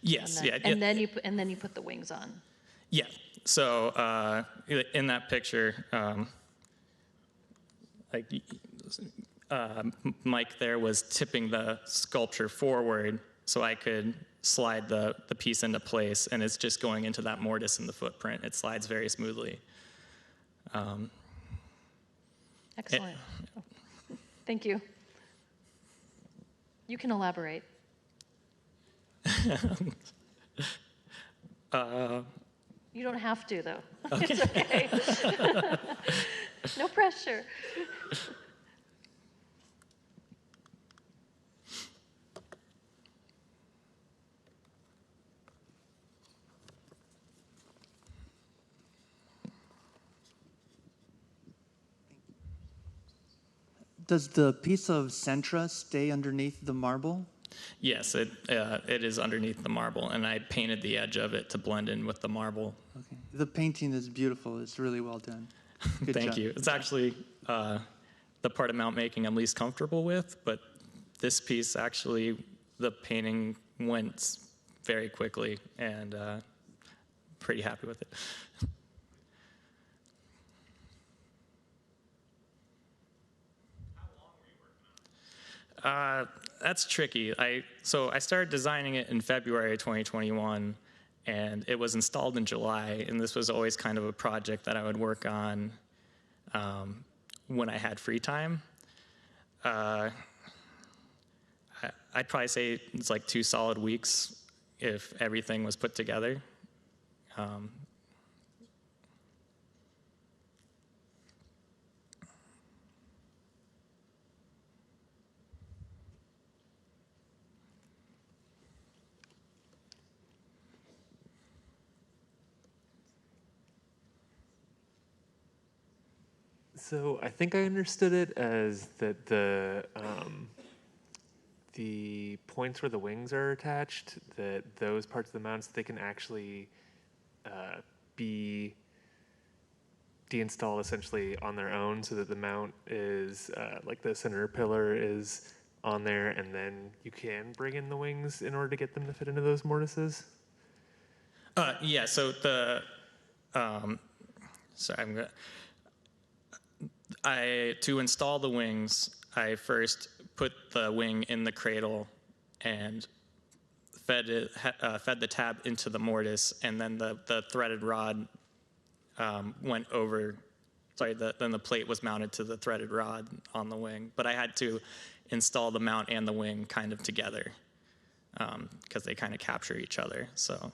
Yes, and then you put the wings on. Yeah. So in that picture, Mike there was tipping the sculpture forward so I could slide the piece into place, and it's just going into that mortise in the footprint. It slides very smoothly. Excellent. Thank you. You can elaborate. You don't have to, though. Okay. It's okay. No pressure. Does the piece of Sentra stay underneath the marble? Yes, it is underneath the marble, and I painted the edge of it to blend in with the marble. Okay. The painting is beautiful. It's really well done. Good Thank job. you. It's actually the part of mount making I'm least comfortable with, but this piece actually, the painting went very quickly, and pretty happy with it. That's tricky. So I started designing it in February 2021, and it was installed in July, and this was always kind of a project that I would work on when I had free time. I'd probably say it's like 2 solid weeks if everything was put together. So I think I understood it as that the points where the wings are attached, that those parts of the mounts, they can actually be deinstalled essentially on their own, so that the mount is like the center pillar is on there, and then you can bring in the wings in order to get them to fit into those mortises? Yeah, so sorry, to install the wings, I first put the wing in the cradle and fed the tab into the mortise, and then the threaded rod went over. Then the plate was mounted to the threaded rod on the wing. But I had to install the mount and the wing kind of together because they kind of capture each other. So.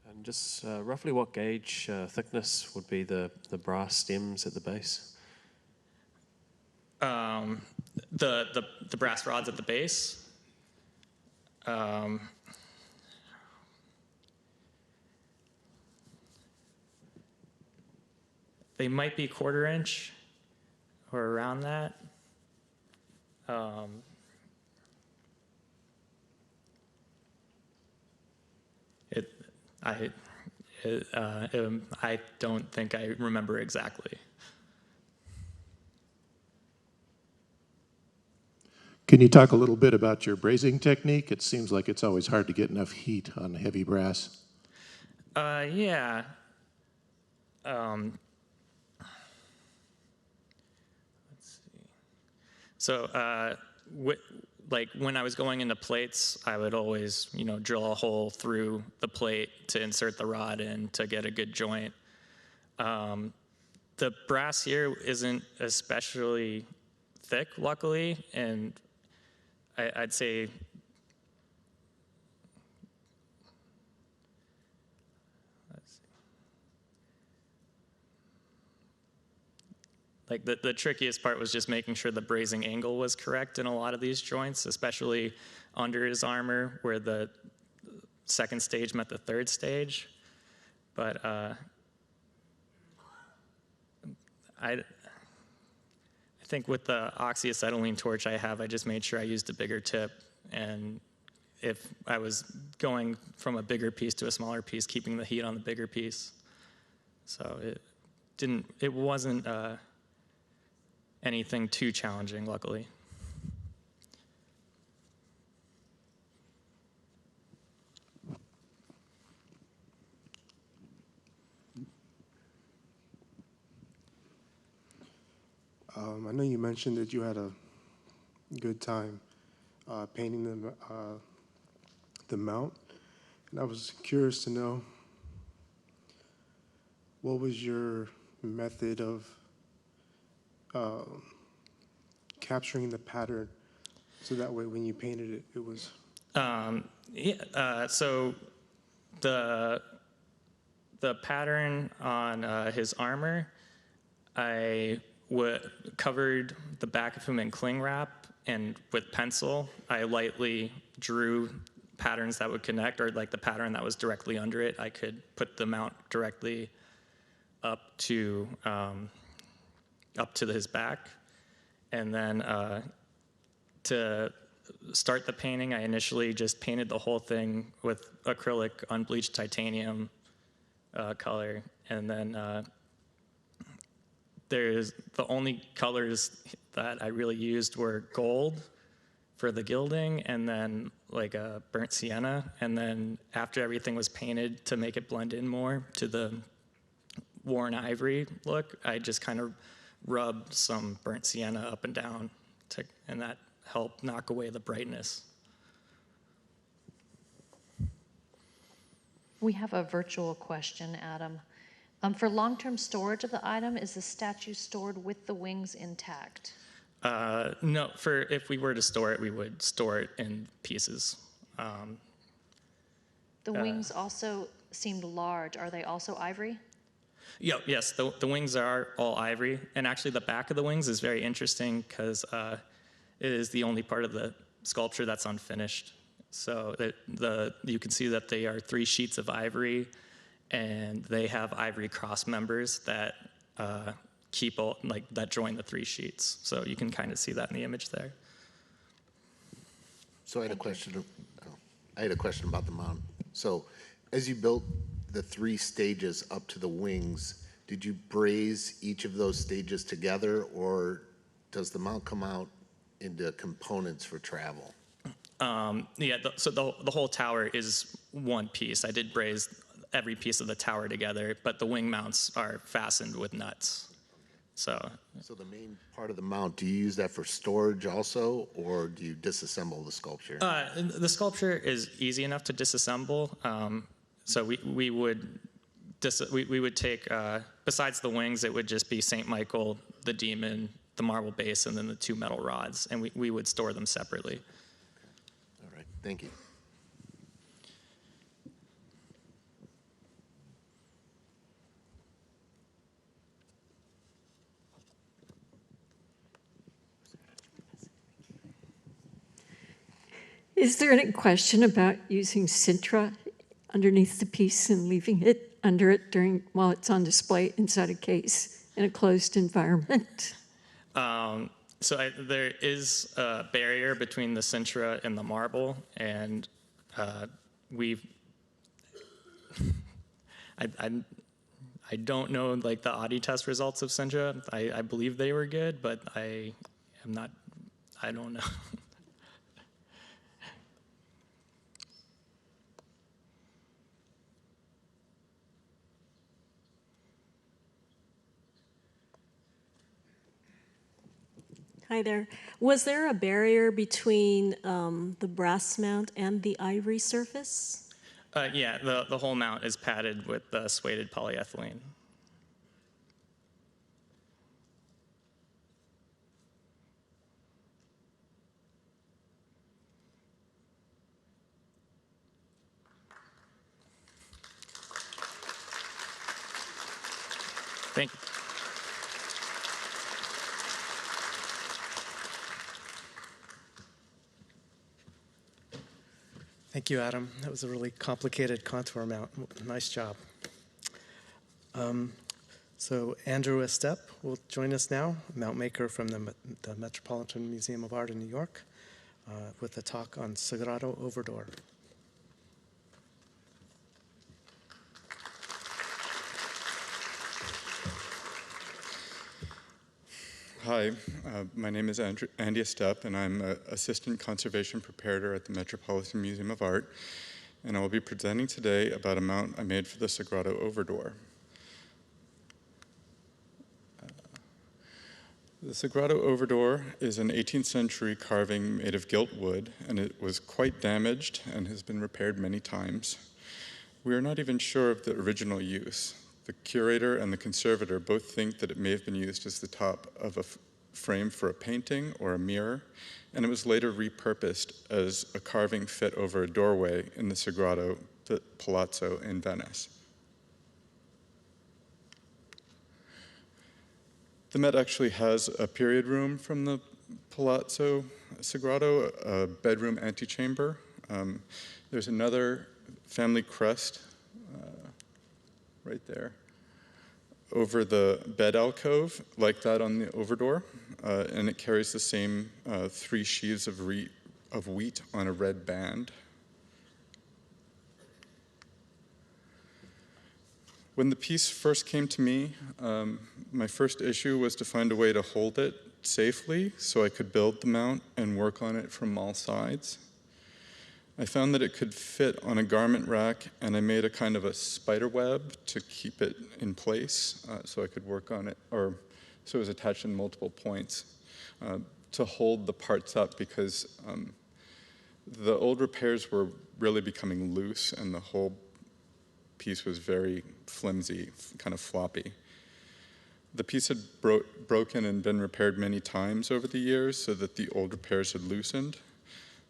And just roughly what gauge thickness would be the brass stems at the base? The brass rods at the base. They might be 1/4 inch or around that. I don't think I remember exactly. Can you talk a little bit about your brazing technique? It seems like it's always hard to get enough heat on heavy brass. Yeah. Let's see. So, like when I was going into plates, I would always, drill a hole through the plate to insert the rod in to get a good joint. The brass here isn't especially thick, luckily, and I'd say like the trickiest part was just making sure the brazing angle was correct in a lot of these joints, especially under his armor where the second stage met the third stage. But I think with the oxyacetylene torch I have, I just made sure I used a bigger tip. And if I was going from a bigger piece to a smaller piece, keeping the heat on the bigger piece. So it wasn't anything too challenging, luckily. I know you mentioned that you had a good time painting the mount, and I was curious to know what was your method of capturing the pattern, so that way when you painted it, it was. So the pattern on his armor, I covered the back of him in cling wrap, and with pencil, I lightly drew patterns that would connect, or like the pattern that was directly under it. I could put the mount directly up to his back, and then to start the painting, I initially just painted the whole thing with acrylic unbleached titanium color, and then the only colors that I really used were gold for the gilding, and then like a burnt sienna, and then after everything was painted to make it blend in more to the worn ivory look, I just kind of rubbed some burnt sienna up and down, and that helped knock away the brightness. We have a virtual question, Adam. For long-term storage of the item, is the statue stored with the wings intact? No, if we were to store it, we would store it in pieces. The wings also seemed large. Are they also ivory? Yes, the wings are all ivory, and actually the back of the wings is very interesting because it is the only part of the sculpture that's unfinished. So you can see that they are 3 sheets of ivory, and they have ivory cross members that that join the 3 sheets. So you can kind of see that in the image there. So I had a question. I had a question about the mount. So as you built the 3 stages up to the wings, did you braze each of those stages together, or does the mount come out into components for travel? So the whole tower is one piece. I did braze every piece of the tower together, but the wing mounts are fastened with nuts. So the main part of the mount, do you use that for storage also, or do you disassemble the sculpture? The sculpture is easy enough to disassemble. So we would take, besides the wings, it would just be St. Michael, the demon, the marble base, and then the 2 metal rods, and we would store them separately. All right, thank you. Is there any question about using Sintra underneath the piece and leaving it under it while it's on display inside a case in a closed environment? There is a barrier between the Sintra and the marble, and I don't know like the Audi test results of Sintra. I believe they were good, but I don't know. Hi there. Was there a barrier between the brass mount and the ivory surface? Yeah, the whole mount is padded with suede polyethylene. Thank you. Thank you, Adam. That was a really complicated contour mount. Nice job. So Andrew Estep will join us now, mount maker from the Metropolitan Museum of Art in New York, with a talk on Sagrado Overdor. Hi, my name is Andy Estep, and I'm an Assistant Conservation Preparator at the Metropolitan Museum of Art, and I will be presenting today about a mount I made for the Sagrado Overdor. The Sagrado Overdor is an 18th century carving made of gilt wood, and it was quite damaged and has been repaired many times. We are not even sure of the original use. The curator and the conservator both think that it may have been used as the top of a frame for a painting or a mirror, and it was later repurposed as a carving fit over a doorway in the Sagrado Palazzo in Venice. The Met actually has a period room from the Palazzo Sagrado, a bedroom antechamber. There's another family crest right there over the bed alcove, like that on the Overdor, and it carries the same 3 sheaves of wheat on a red band. When the piece first came to me, my first issue was to find a way to hold it safely so I could build the mount and work on it from all sides. I found that it could fit on a garment rack, and I made a kind of a spider web to keep it in place so I could work on it, or so it was attached in multiple points to hold the parts up, because the old repairs were really becoming loose and the whole piece was very flimsy, kind of floppy. The piece had broken and been repaired many times over the years so that the old repairs had loosened.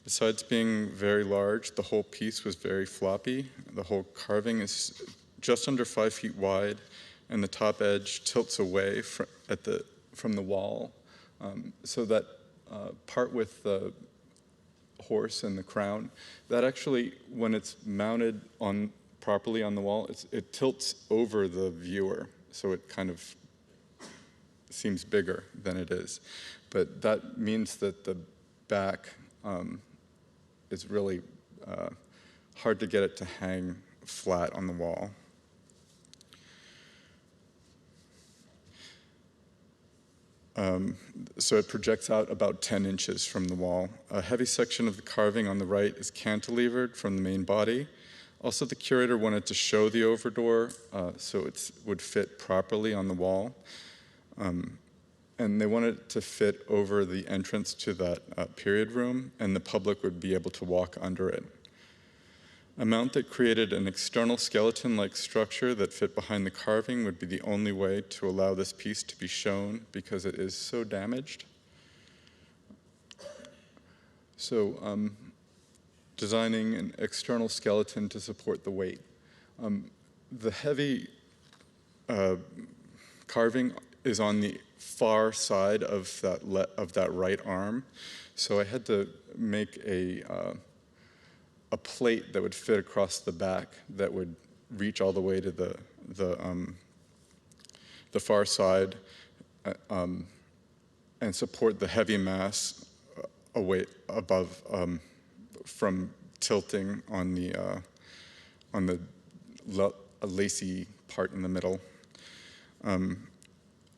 Besides being very large, the whole piece was very floppy. The whole carving is just under 5 feet wide, and the top edge tilts away from the wall. So that part with the horse and the crown, that actually, when it's mounted properly on the wall, it tilts over the viewer, so it kind of seems bigger than it is. But that means that the back is really hard to get it to hang flat on the wall. So it projects out about 10 inches from the wall. A heavy section of the carving on the right is cantilevered from the main body. Also, the curator wanted to show the Overdor so it would fit properly on the wall. And they wanted it to fit over the entrance to that period room, and the public would be able to walk under it. A mount that created an external skeleton-like structure that fit behind the carving would be the only way to allow this piece to be shown because it is so damaged. So designing an external skeleton to support the weight. The heavy carving is on the far side of that right arm, so I had to make a a plate that would fit across the back that would reach all the way to the far side and support the heavy mass away above from tilting on the lacy part in the middle.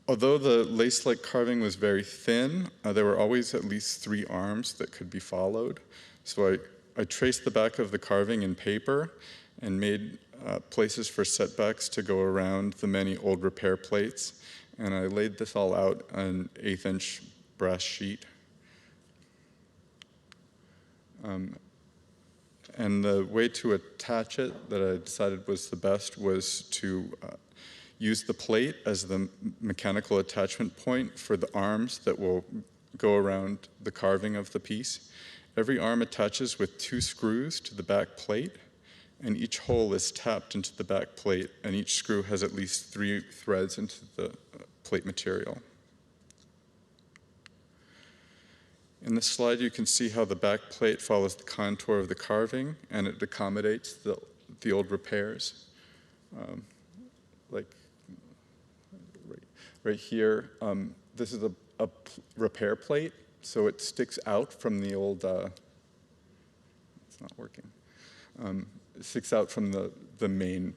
Although the lace-like carving was very thin, there were always at least 3 arms that could be followed. So I traced the back of the carving in paper and made places for setbacks to go around the many old repair plates. And I laid this all out on an 1/8-inch brass sheet. And the way to attach it that I decided was the best was to use the plate as the mechanical attachment point for the arms that will go around the carving of the piece. Every arm attaches with 2 screws to the back plate, and each hole is tapped into the back plate, and each screw has at least 3 threads into the plate material. In this slide, you can see how the back plate follows the contour of the carving, and it accommodates the old repairs. Like right here, this is a repair plate, so it sticks out from the old, it's not working. It sticks out from the main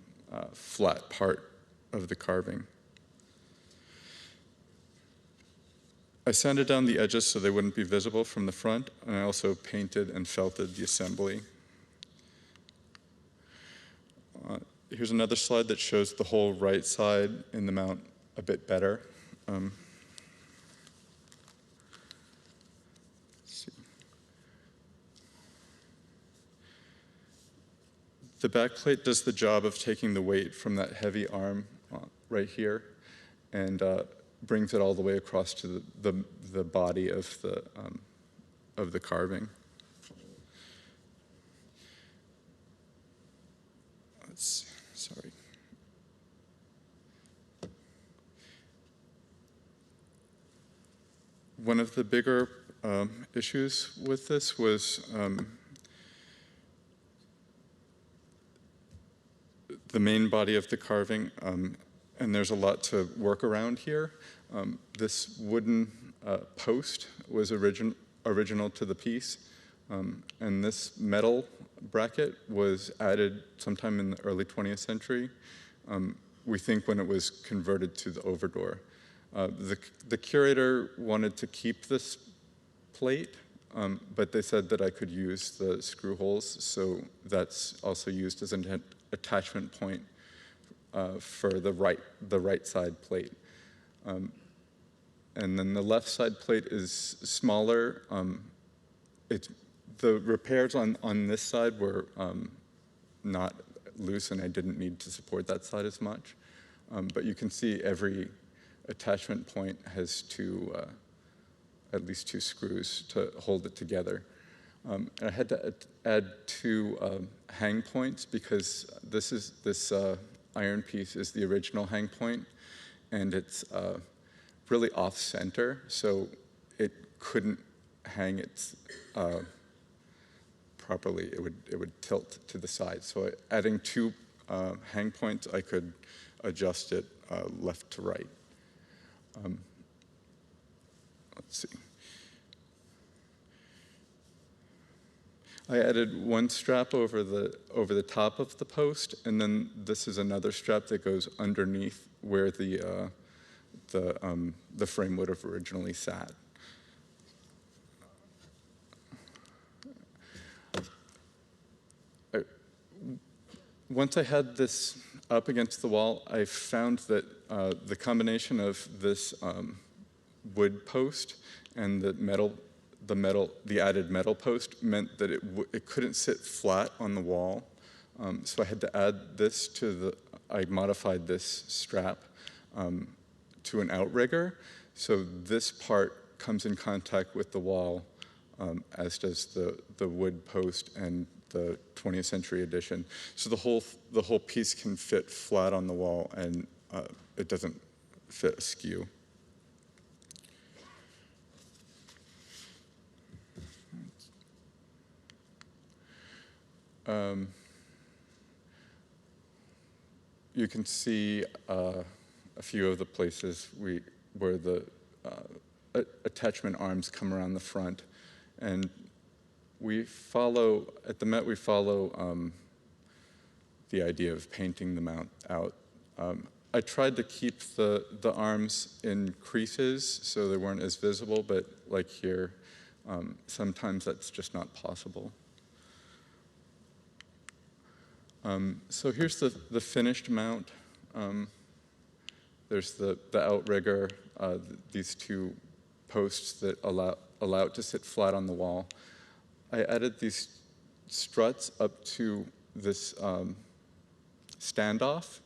flat part of the carving. I sanded down the edges so they wouldn't be visible from the front, and I also painted and felted the assembly. Here's another slide that shows the whole right side in the mount a bit better. Let's see. The back plate does the job of taking the weight from that heavy arm right here and brings it all the way across to the body of the carving. Sorry. One of the bigger issues with this was the main body of the carving, and there's a lot to work around here. This wooden post was original to the piece, and this metal bracket was added sometime in the early 20th century, we think when it was converted to the overdoor. The curator wanted to keep this plate, but they said that I could use the screw holes, so that's also used as an attachment point for the right side plate. And then the left side plate is smaller. The repairs on this side were not loose, and I didn't need to support that side as much. But you can see every attachment point has at least 2 screws to hold it together. And I had to add 2 hang points because this iron piece is the original hang point, and it's really off-center, so it couldn't hang it properly. It would tilt to the side. So adding 2 hang points, I could adjust it left to right. Let's see. I added 1 strap over the top of the post, and then this is another strap that goes underneath where the frame would have originally sat. Once I had this up against the wall, I found that the combination of this wood post and the added metal post meant that it couldn't sit flat on the wall. So I had to add this I modified this strap to an outrigger. So this part comes in contact with the wall, as does the wood post and the 20th century edition. So the whole piece can fit flat on the wall, and it doesn't fit askew. You can see a few of the places where the attachment arms come around the front. And we follow, at the Met, we follow the idea of painting the mount out. I tried to keep the arms in creases so they weren't as visible, but like here, sometimes that's just not possible. So here's the finished mount. There's the outrigger, these two posts that allow it to sit flat on the wall. I added these struts up to this standoff.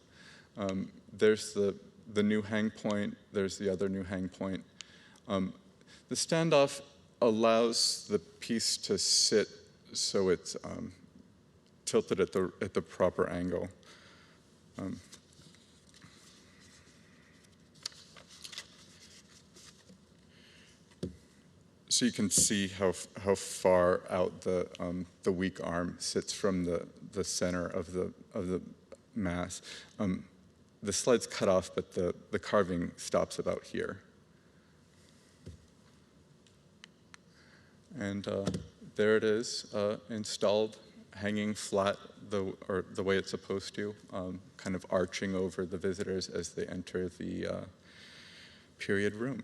There's the new hang point. There's the other new hang point. The standoff allows the piece to sit so it's tilted at the proper angle. So you can see how far out the weak arm sits from the center of the mass. The slide's cut off, but the carving stops about here. And there it is, installed, hanging flat the way it's supposed to, kind of arching over the visitors as they enter the period room.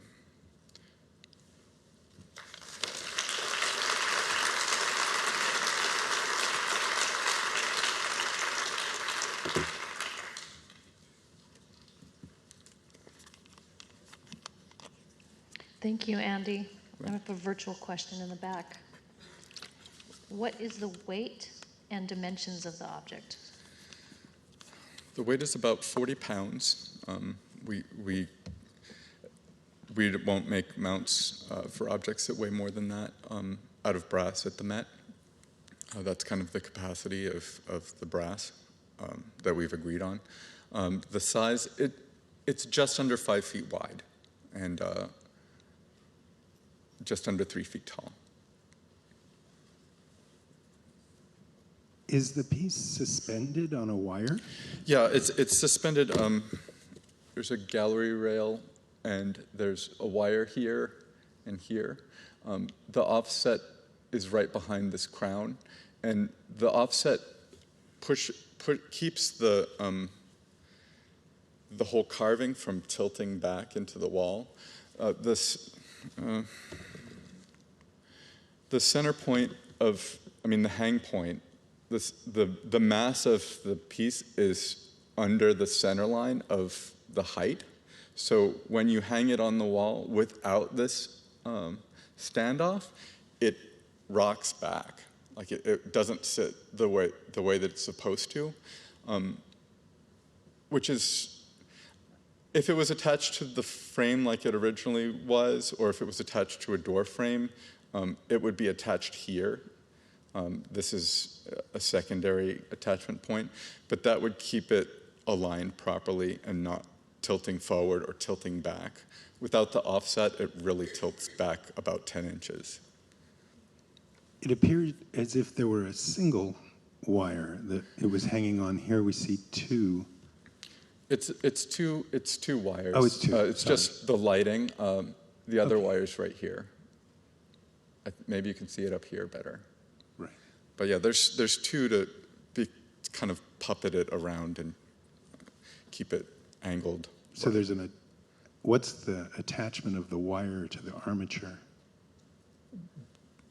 Thank you, Andy. I have a virtual question in the back. What is the weight and dimensions of the object? The weight is about 40 pounds. We won't make mounts for objects that weigh more than that out of brass at the Met. That's kind of the capacity of the brass that we've agreed on. The size, it's just under 5 feet wide and just under 3 feet tall. Is the piece suspended on a wire? Yeah, it's suspended. There's a gallery rail, and there's a wire here and here. The offset is right behind this crown, and the offset keeps the whole carving from tilting back into the wall. The center point the hang point, the mass of the piece is under the center line of the height. So when you hang it on the wall without this standoff, it rocks back. Like it doesn't sit the way that it's supposed to, which is, if it was attached to the frame like it originally was, or if it was attached to a door frame, it would be attached here. This is a secondary attachment point, but that would keep it aligned properly and not tilting forward or tilting back. Without the offset, it really tilts back about 10 inches. It appeared as if there were a single wire that it was hanging on. Here we see two. It's two wires. Oh, it's two. It's just the lighting. The other wire's right here. Maybe you can see it up here better. Right. But yeah, there's two to be kind of puppeted around and keep it angled. So there's what's the attachment of the wire to the armature?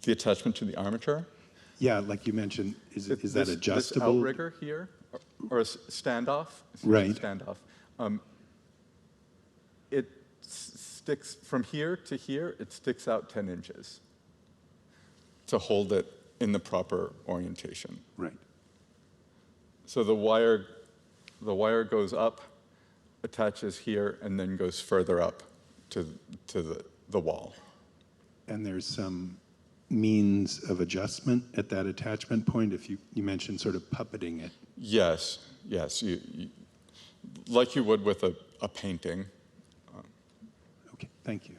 The attachment to the armature? Yeah, like you mentioned, is that adjustable? This outrigger here, or a standoff? Right. Standoff. It sticks from here to here. It sticks out 10 inches to hold it in the proper orientation. Right. So the wire goes up, attaches here, and then goes further up to the wall. And there's some means of adjustment at that attachment point, if you mentioned sort of puppeting it. Yes, you like you would with a painting. Okay, thank you.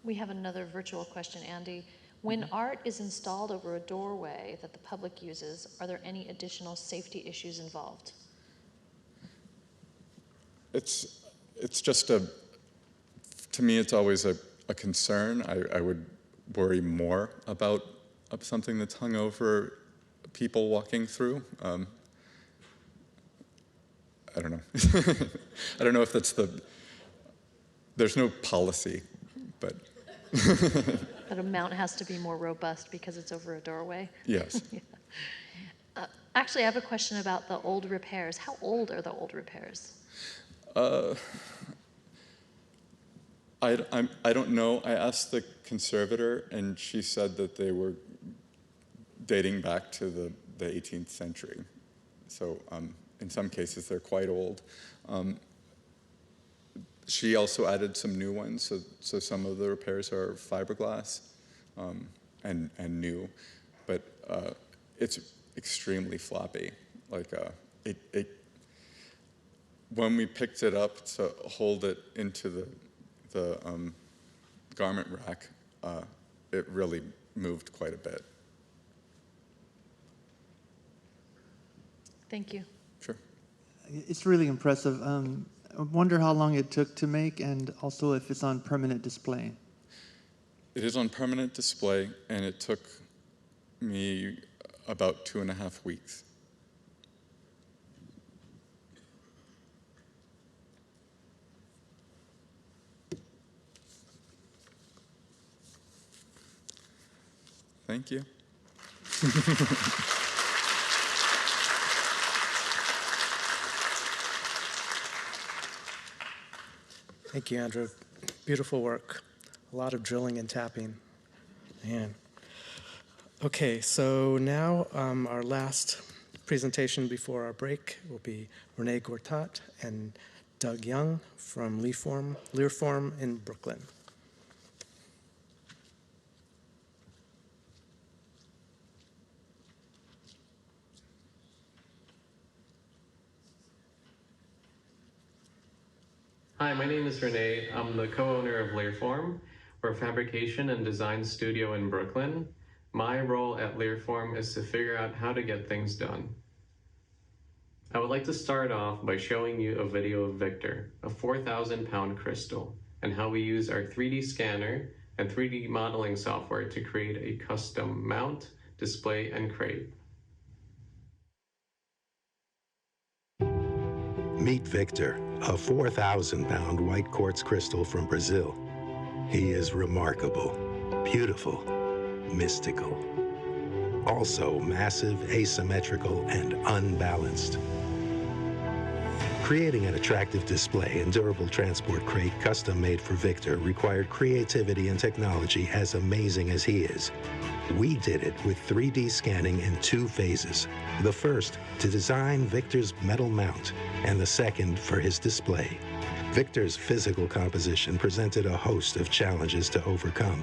We have another virtual question, Andy. When art is installed over a doorway that the public uses, are there any additional safety issues involved? It's just to me, it's always a concern. I would worry more about something that's hung over people walking through. I don't know. I don't know if that's there's no policy, but. That a mount has to be more robust because it's over a doorway? Yes. Yeah. Actually, I have a question about the old repairs. How old are the old repairs? I don't know. I asked the conservator, and she said that they were dating back to the 18th century. So in some cases, they're quite old. She also added some new ones, so some of the repairs are fiberglass and new, but it's extremely floppy. Like when we picked it up to hold it into the garment rack, it really moved quite a bit. Thank you. Sure. It's really impressive. I wonder how long it took to make, and also if it's on permanent display. It is on permanent display, and it took me about 2.5 weeks. Thank you. Thank you, Andrew. Beautiful work. A lot of drilling and tapping. Man. Okay, so now our last presentation before our break will be Renee Gortat and Doug Young from Learform in Brooklyn. Hi, my name is Renee. I'm the co-owner of Learform. We're a fabrication and design studio in Brooklyn. My role at Learform is to figure out how to get things done. I would like to start off by showing you a video of Victor, a 4,000-pound crystal, and how we use our 3D scanner and 3D modeling software to create a custom mount, display, and crate. Meet Victor, a 4,000-pound white quartz crystal from Brazil. He is remarkable, beautiful, mystical. Also massive, asymmetrical, and unbalanced. Creating an attractive display and durable transport crate custom-made for Victor required creativity and technology as amazing as he is. We did it with 3D scanning in 2 phases. The first, to design Victor's metal mount, and the second for his display. Victor's physical composition presented a host of challenges to overcome.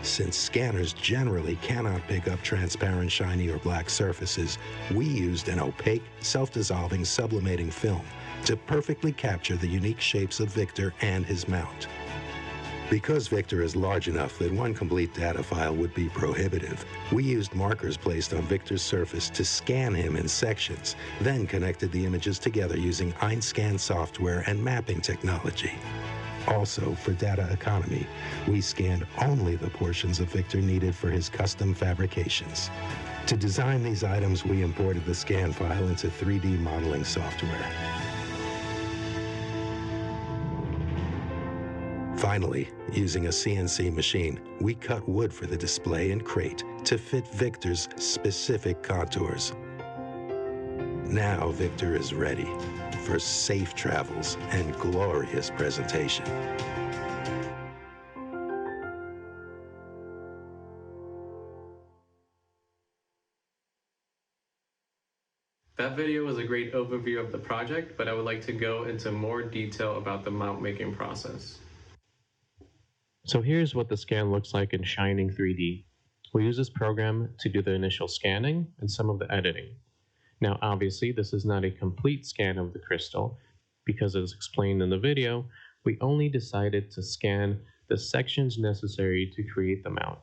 Since scanners generally cannot pick up transparent, shiny, or black surfaces, we used an opaque, self-dissolving sublimating film to perfectly capture the unique shapes of Victor and his mount. Because Victor is large enough that one complete data file would be prohibitive, we used markers placed on Victor's surface to scan him in sections, then connected the images together using Einscan software and mapping technology. Also, for data economy, we scanned only the portions of Victor needed for his custom fabrications. To design these items, we imported the scan file into 3D modeling software. Finally, using a CNC machine, we cut wood for the display and crate to fit Victor's specific contours. Now Victor is ready for safe travels and glorious presentation. That video was a great overview of the project, but I would like to go into more detail about the mount making process. So here's what the scan looks like in Shining 3D. We use this program to do the initial scanning and some of the editing. Now obviously this is not a complete scan of the crystal, because as explained in the video, we only decided to scan the sections necessary to create the mount.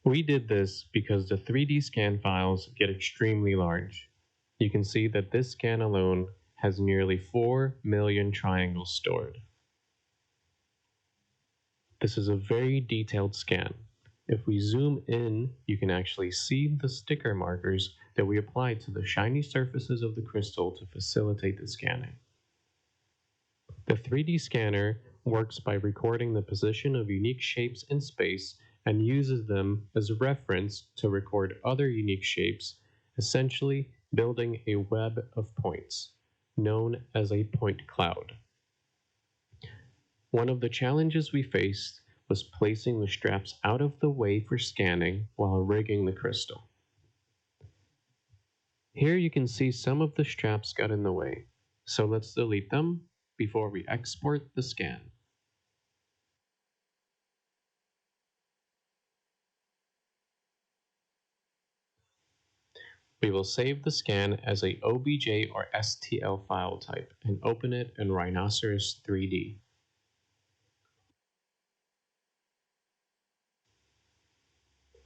We did this because the 3D scan files get extremely large. You can see that this scan alone has nearly 4 million triangles stored. This is a very detailed scan. If we zoom in, you can actually see the sticker markers that we applied to the shiny surfaces of the crystal to facilitate the scanning. The 3D scanner works by recording the position of unique shapes in space and uses them as a reference to record other unique shapes, essentially building a web of points, known as a point cloud. One of the challenges we faced was placing the straps out of the way for scanning while rigging the crystal. Here you can see some of the straps got in the way, so let's delete them before we export the scan. We will save the scan as a OBJ or STL file type and open it in Rhinoceros 3D.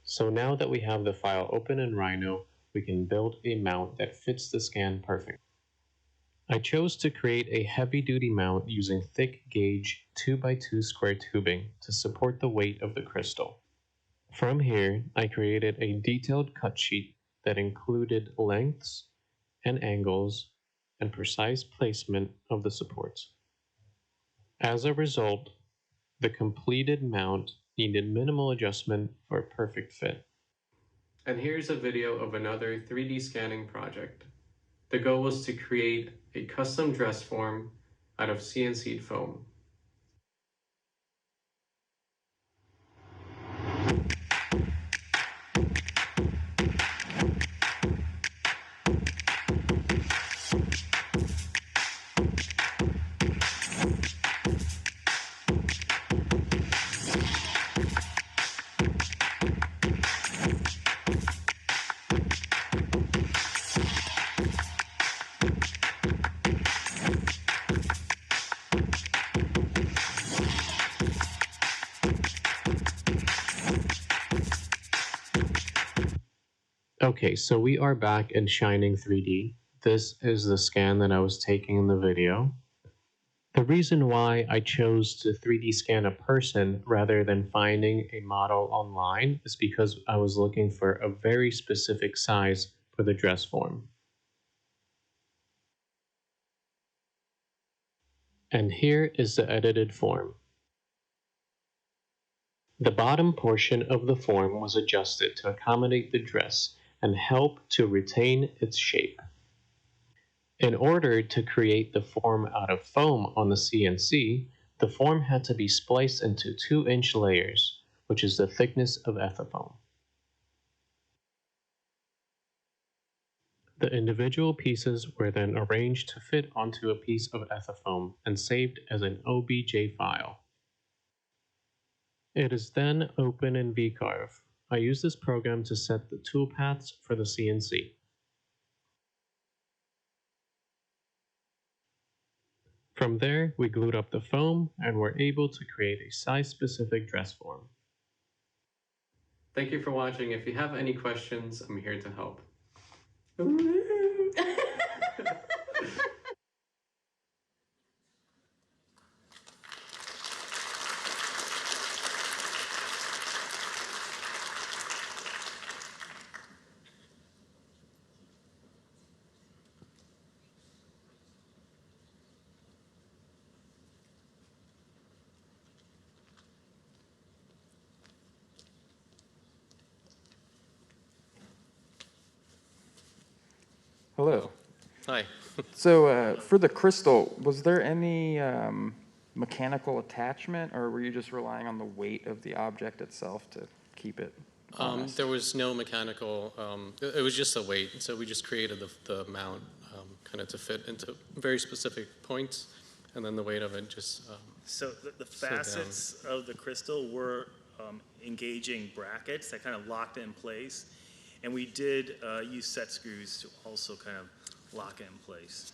So now that we have the file open in Rhino, we can build a mount that fits the scan perfectly. I chose to create a heavy-duty mount using thick gauge 2x2 square tubing to support the weight of the crystal. From here, I created a detailed cut sheet that included lengths and angles and precise placement of the supports. As a result, the completed mount needed minimal adjustment for a perfect fit. And here's a video of another 3D scanning project. The goal was to create a custom dress form out of CNC'd foam. Okay, so we are back in Shining 3D. This is the scan that I was taking in the video. The reason why I chose to 3D scan a person rather than finding a model online is because I was looking for a very specific size for the dress form. And here is the edited form. The bottom portion of the form was adjusted to accommodate the dress and help to retain its shape. In order to create the form out of foam on the CNC, the form had to be spliced into 2-inch layers, which is the thickness of ethafoam. The individual pieces were then arranged to fit onto a piece of ethafoam and saved as an OBJ file. It is then open in VCarve. I use this program to set the toolpaths for the CNC. From there, we glued up the foam and were able to create a size-specific dress form. Thank you for watching. If you have any questions, I'm here to help. Hello. Hi. So for the crystal, was there any mechanical attachment, or were you just relying on the weight of the object itself to keep it honest? There was no mechanical, it was just a weight, so we just created the mount kind of to fit into very specific points, and then the weight of it just So the facets of the crystal were engaging brackets that kind of locked it in place, and we did use set screws to also kind of lock it in place.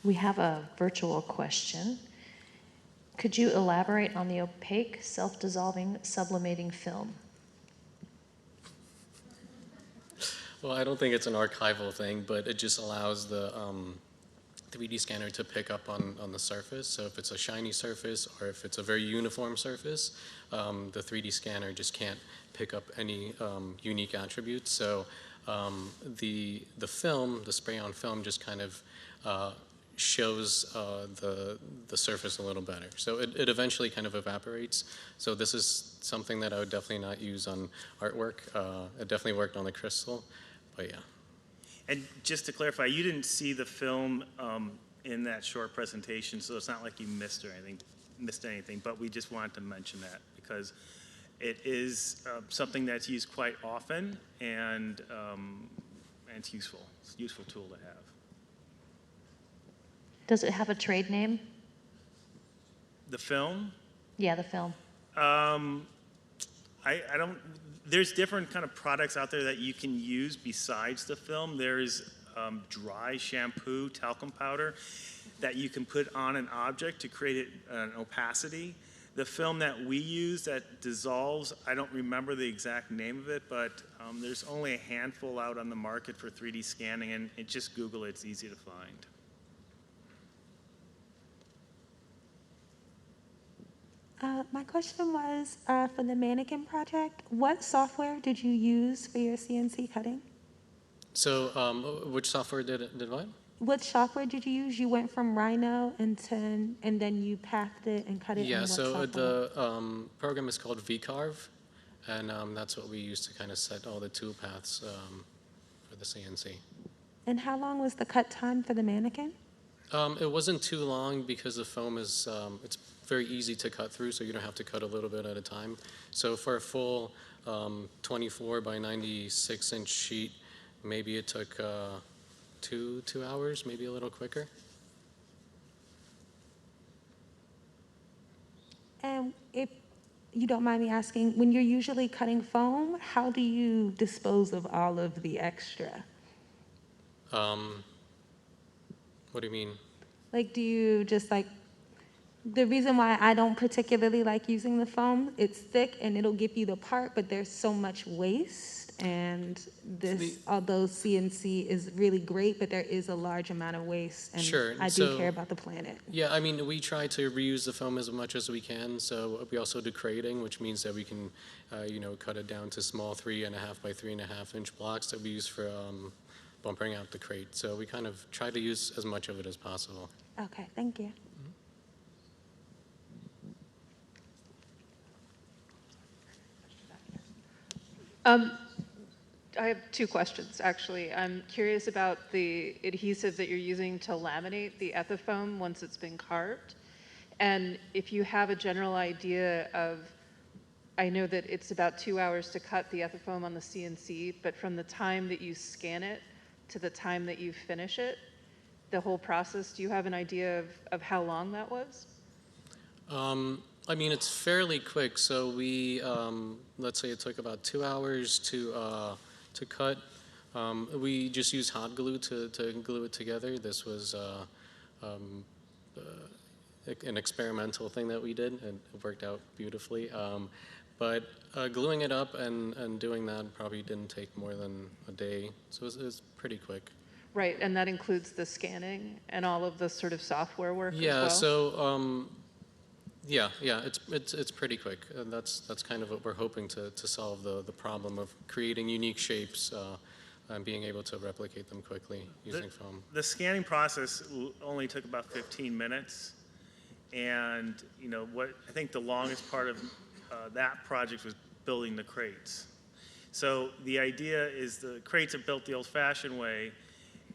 We have a virtual question. Could you elaborate on the opaque, self-dissolving, sublimating film? Well, I don't think it's an archival thing, but it just allows the 3D scanner to pick up on the surface. So if it's a shiny surface or if it's a very uniform surface, the 3D scanner just can't pick up any unique attributes. So the film, the spray-on film, just kind of shows the surface a little better. So it eventually kind of evaporates. So this is something that I would definitely not use on artwork. It definitely worked on the crystal, but yeah. And just to clarify, you didn't see the film in that short presentation, so it's not like you missed anything, but we just wanted to mention that because it is something that's used quite often, and it's useful. It's a useful tool to have. Does it have a trade name? The film? Yeah, the film. I don't, there's different kind of products out there that you can use besides the film. There's dry shampoo, talcum powder that you can put on an object to create an opacity. The film that we use that dissolves, I don't remember the exact name of it, but there's only a handful out on the market for 3D scanning, and just Google it, it's easy to find. My question was, for the mannequin project, what software did you use for your CNC cutting? So which software did what? What software did you use? You went from Rhino and then you pathed it and cut it in Yeah, what so software? the program is called VCarve, and that's what we use to kind of set all the tool paths for the CNC. And how long was the cut time for the mannequin? It wasn't too long because the foam is, it's very easy to cut through, so you don't have to cut a little bit at a time. So for a full 24 by 96 inch sheet, maybe it took 2 hours, maybe a little quicker. And if you don't mind me asking, when you're usually cutting foam, how do you dispose of all of the extra? What do you mean? Like, do you just like, the reason why I don't particularly like using the foam, it's thick and it'll give you the part, but there's so much waste. And this, although CNC is really great, but there is a large amount of waste. And Sure. I do care about the planet. Yeah, I mean, we try to reuse the foam as much as we can. So we also do crating, which means that we can, cut it down to small 3.5 by 3.5 inch blocks that we use for bumpering out the crate. So we kind of try to use as much of it as possible. Okay, thank you. I have 2 questions, actually. I'm curious about the adhesive that you're using to laminate the ethifoam once it's been carved. And if you have a general idea of, I know that it's about 2 hours to cut the ethifoam on the CNC, but from the time that you scan it to the time that you finish it, the whole process, do you have an idea of how long that was? I mean, it's fairly quick. So we, let's say it took about 2 hours to cut. We just used hot glue to glue it together. This was an experimental thing that we did, and it worked out beautifully. But gluing it up and doing that probably didn't take more than a day, so it was pretty quick. Right, and that includes the scanning and all of the sort of software work as well? Yeah, so yeah, it's pretty quick. And that's kind of what we're hoping to solve the problem of creating unique shapes and being able to replicate them quickly using foam. The scanning process only took about 15 minutes, and what I think the longest part of that project was building the crates. So the idea is the crates are built the old-fashioned way,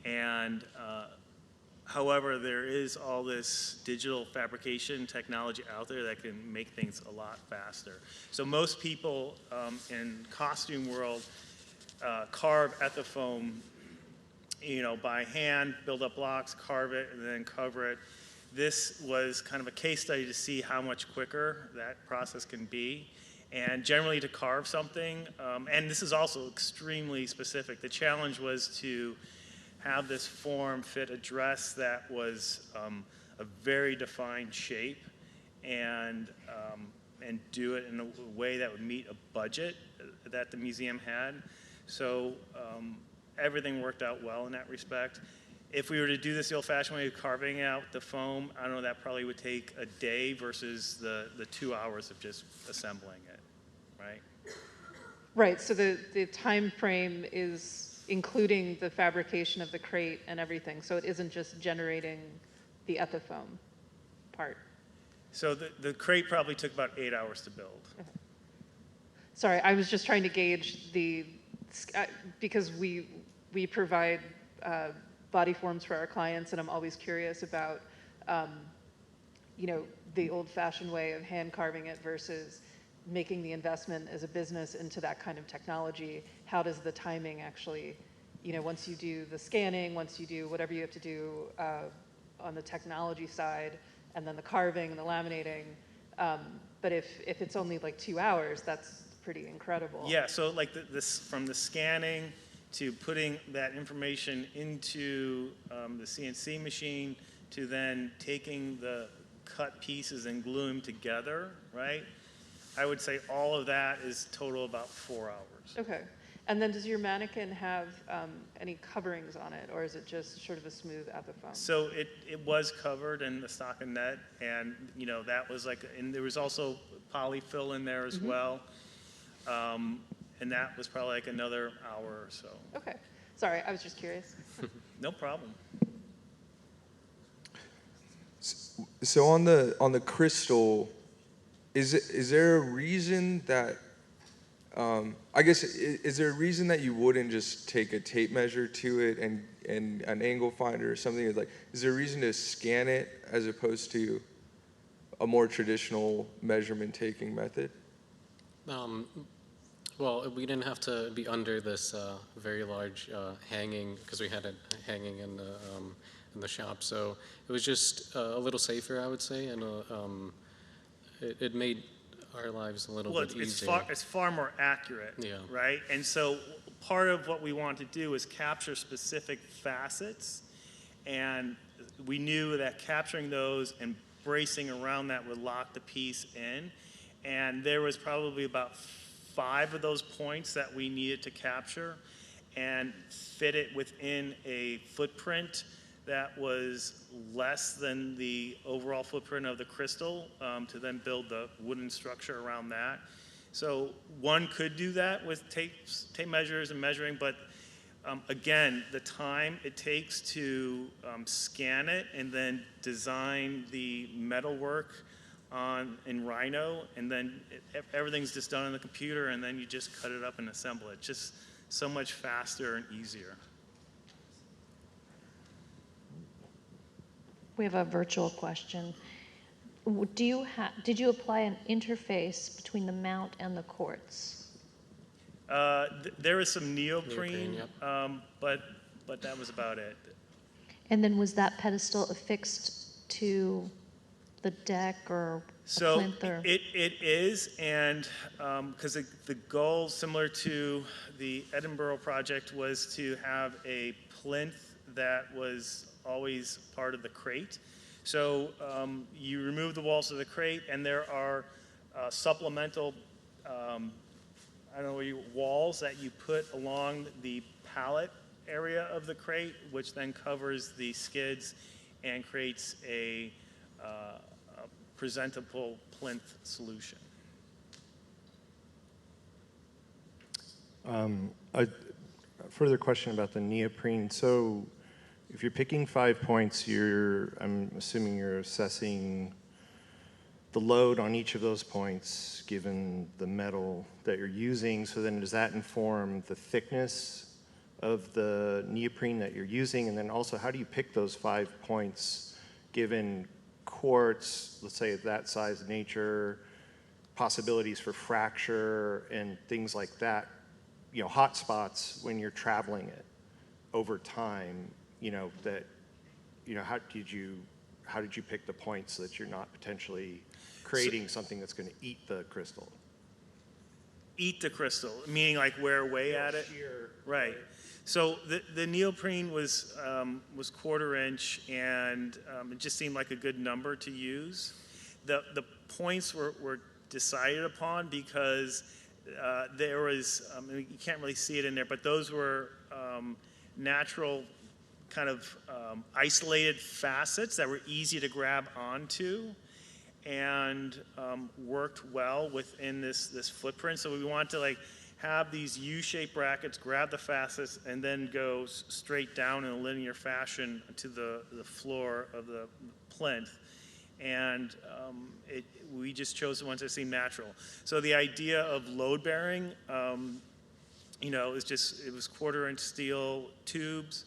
and however, there is all this digital fabrication technology out there that can make things a lot faster. So most people in costume world carve ethifoam, by hand, build up blocks, carve it, and then cover it. This was kind of a case study to see how much quicker that process can be. And generally to carve something, and this is also extremely specific, the challenge was to have this form fit a dress that was a very defined shape, and do it in a way that would meet a budget that the museum had. So everything worked out well in that respect. If we were to do this the old-fashioned way of carving out the foam, I don't know, that probably would take a day versus the 2 hours of just assembling it, right? Right, so the time frame is including the fabrication of the crate and everything, so it isn't just generating the ethafoam part. So the crate probably took about 8 hours to build. Okay. Sorry, I was just trying to gauge because we provide body forms for our clients, and I'm always curious about, the old-fashioned way of hand carving it versus making the investment as a business into that kind of technology. How does the timing actually, once you do the scanning, once you do whatever you have to do on the technology side, and then the carving and the laminating, but if it's only like 2 hours, that's pretty incredible. Yeah, so like this from the scanning to putting that information into the CNC machine to then taking the cut pieces and glue them together, right? I would say all of that is total about 4 hours. Okay. And then does your mannequin have any coverings on it, or is it just sort of a smooth ethafoam? So it was covered in the stockinette, and that was and there was also polyfill in there as well. And that was probably like another hour or so. Okay. Sorry, I was just curious. No problem. So on the crystal, is there a reason that is there a reason that you wouldn't just take a tape measure to it and an angle finder or something? Like, is there a reason to scan it as opposed to a more traditional measurement taking method? Well, we didn't have to be under this very large hanging, because we had it hanging in the shop. So it was just a little safer, I would say, and it made our lives a little bit easier. It's far more accurate, right? And so part of what we want to do is capture specific facets, and we knew that capturing those and bracing around that would lock the piece in. And there was probably about 5 of those points that we needed to capture and fit it within a footprint that was less than the overall footprint of the crystal to then build the wooden structure around that. So one could do that with tape measures and measuring, but again, the time it takes to scan it and then design the metalwork in Rhino, and then everything's just done on the computer, and then you just cut it up and assemble it. Just so much faster and easier. We have a virtual question. Did you apply an interface between the mount and the quartz? There is some neoprene, but that was about it. And then was that pedestal affixed to the deck or a plinth? Or? It is, and because the goal, similar to the Edinburgh project, was to have a plinth that was always part of the crate. So you remove the walls of the crate, and there are supplemental walls that you put along the pallet area of the crate, which then covers the skids and creates a presentable plinth solution. A further question about the neoprene. So if you're picking 5 points, I'm assuming you're assessing the load on each of those points given the metal that you're using. So then does that inform the thickness of the neoprene that you're using? And then also, how do you pick those 5 points given quartz, let's say that size, nature, possibilities for fracture and things like that, hot spots when you're traveling it over time, how did you pick the points so that you're not potentially creating something that's going to eat the crystal? Eat the crystal, meaning like wear away at it? Right. So the neoprene was 1/4 inch, and it just seemed like a good number to use. The points were decided upon because there was, you can't really see it in there, but those were natural kind of isolated facets that were easy to grab onto and worked well within this footprint. So we want to like have these U-shaped brackets, grab the facets, and then go straight down in a linear fashion to the floor of the plinth. And we just chose the ones that seem natural. So the idea of load bearing, you know, it was 1/4-inch steel tubes.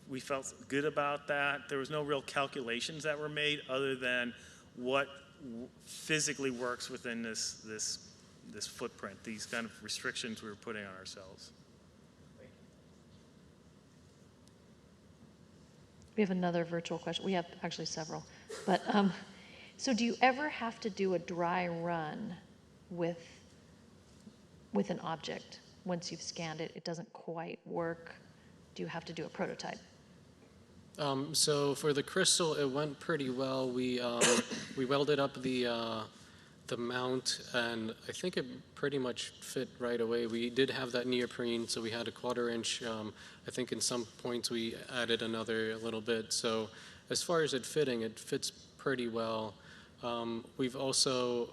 We felt good about that. There was no real calculations that were made other than what physically works within this footprint, these kind of restrictions we were putting on ourselves. We have another virtual question. We have actually several. But so do you ever have to do a dry run with an object? Once you've scanned it, it doesn't quite work. Do you have to do a prototype? So for the crystal, it went pretty well. We welded up the mount, and I think it pretty much fit right away. We did have that neoprene, so we had a 1/4-inch. I think in some points we added another little bit. So as far as it fitting, it fits pretty well. We've also,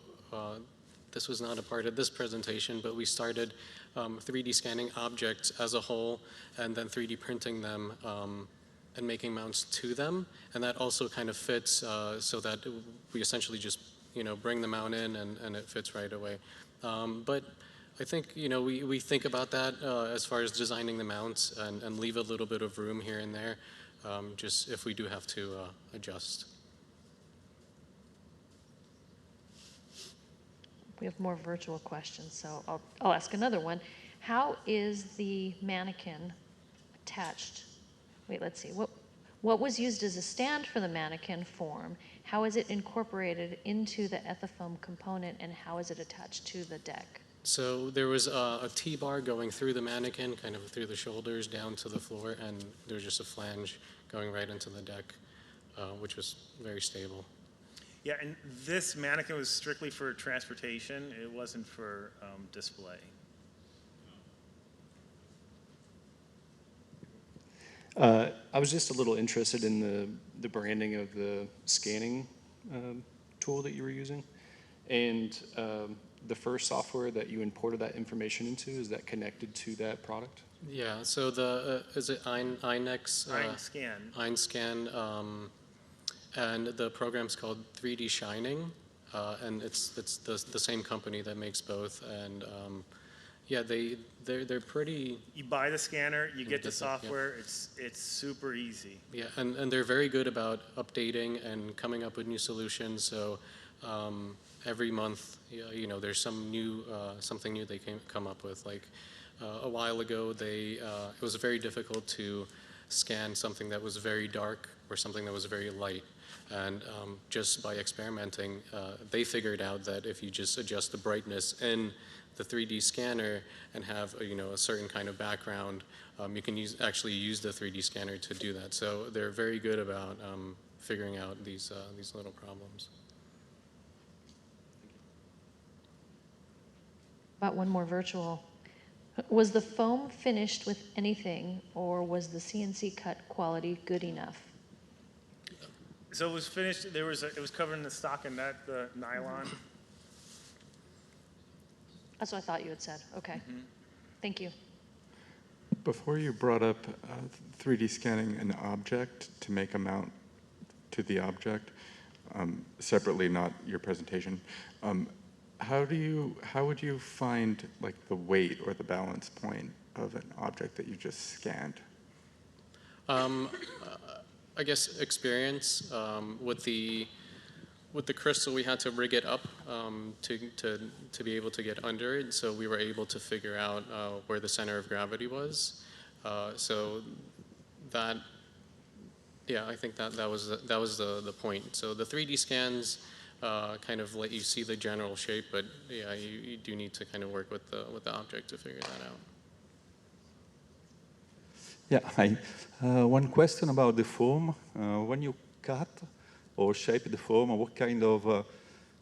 this was not a part of this presentation, but we started 3D scanning objects as a whole and then 3D printing them and making mounts to them. And that also kind of fits so that we essentially just, you know, bring the mount in and it fits right away. But I think, you know, we think about that as far as designing the mounts and leave a little bit of room here and there, just if we do have to adjust. We have more virtual questions, so I'll ask another one. How is the mannequin attached? Wait, let's see. What was used as a stand for the mannequin form? How is it incorporated into the Ethafoam component, and how is it attached to the deck? So there was a T-bar going through the mannequin, kind of through the shoulders down to the floor, and there's just a flange going right into the deck, which was very stable. Yeah, and this mannequin was strictly for transportation. It wasn't for display. I was just a little interested in the branding of the scanning tool that you were using. And the first software that you imported that information into, is that connected to that product? Yeah, so is it INEX? INSCAN. INSCAN, and the program's called 3D Shining, and it's the same company that makes both. And yeah, they're pretty. You buy the scanner, you get the software. Yeah. It's super easy. Yeah, and they're very good about updating and coming up with new solutions. So every month, you know, there's something new they can come up with. Like a while ago, it was very difficult to scan something that was very dark or something that was very light. And just by experimenting, they figured out that if you just adjust the brightness in the 3D scanner and have a certain kind of background, you can actually use the 3D scanner to do that. So they're very good about figuring out these little problems. About one more virtual. Was the foam finished with anything, or was the CNC cut quality good enough? So it was finished. It was covered in the stockinette, the nylon. That's what I thought you had said. Okay. Mm-hmm. Thank you. Before you brought up 3D scanning an object to make a mount to the object, separately, not your presentation, how would you find like the weight or the balance point of an object that you just scanned? I guess experience with the crystal. We had to rig it up to be able to get under it, so we were able to figure out where the center of gravity was. So that, yeah, I think that was the point. So the 3D scans kind of let you see the general shape, but yeah, you do need to kind of work with the object to figure that out. Yeah, hi. One question about the foam. When you cut or shape the foam, what kind of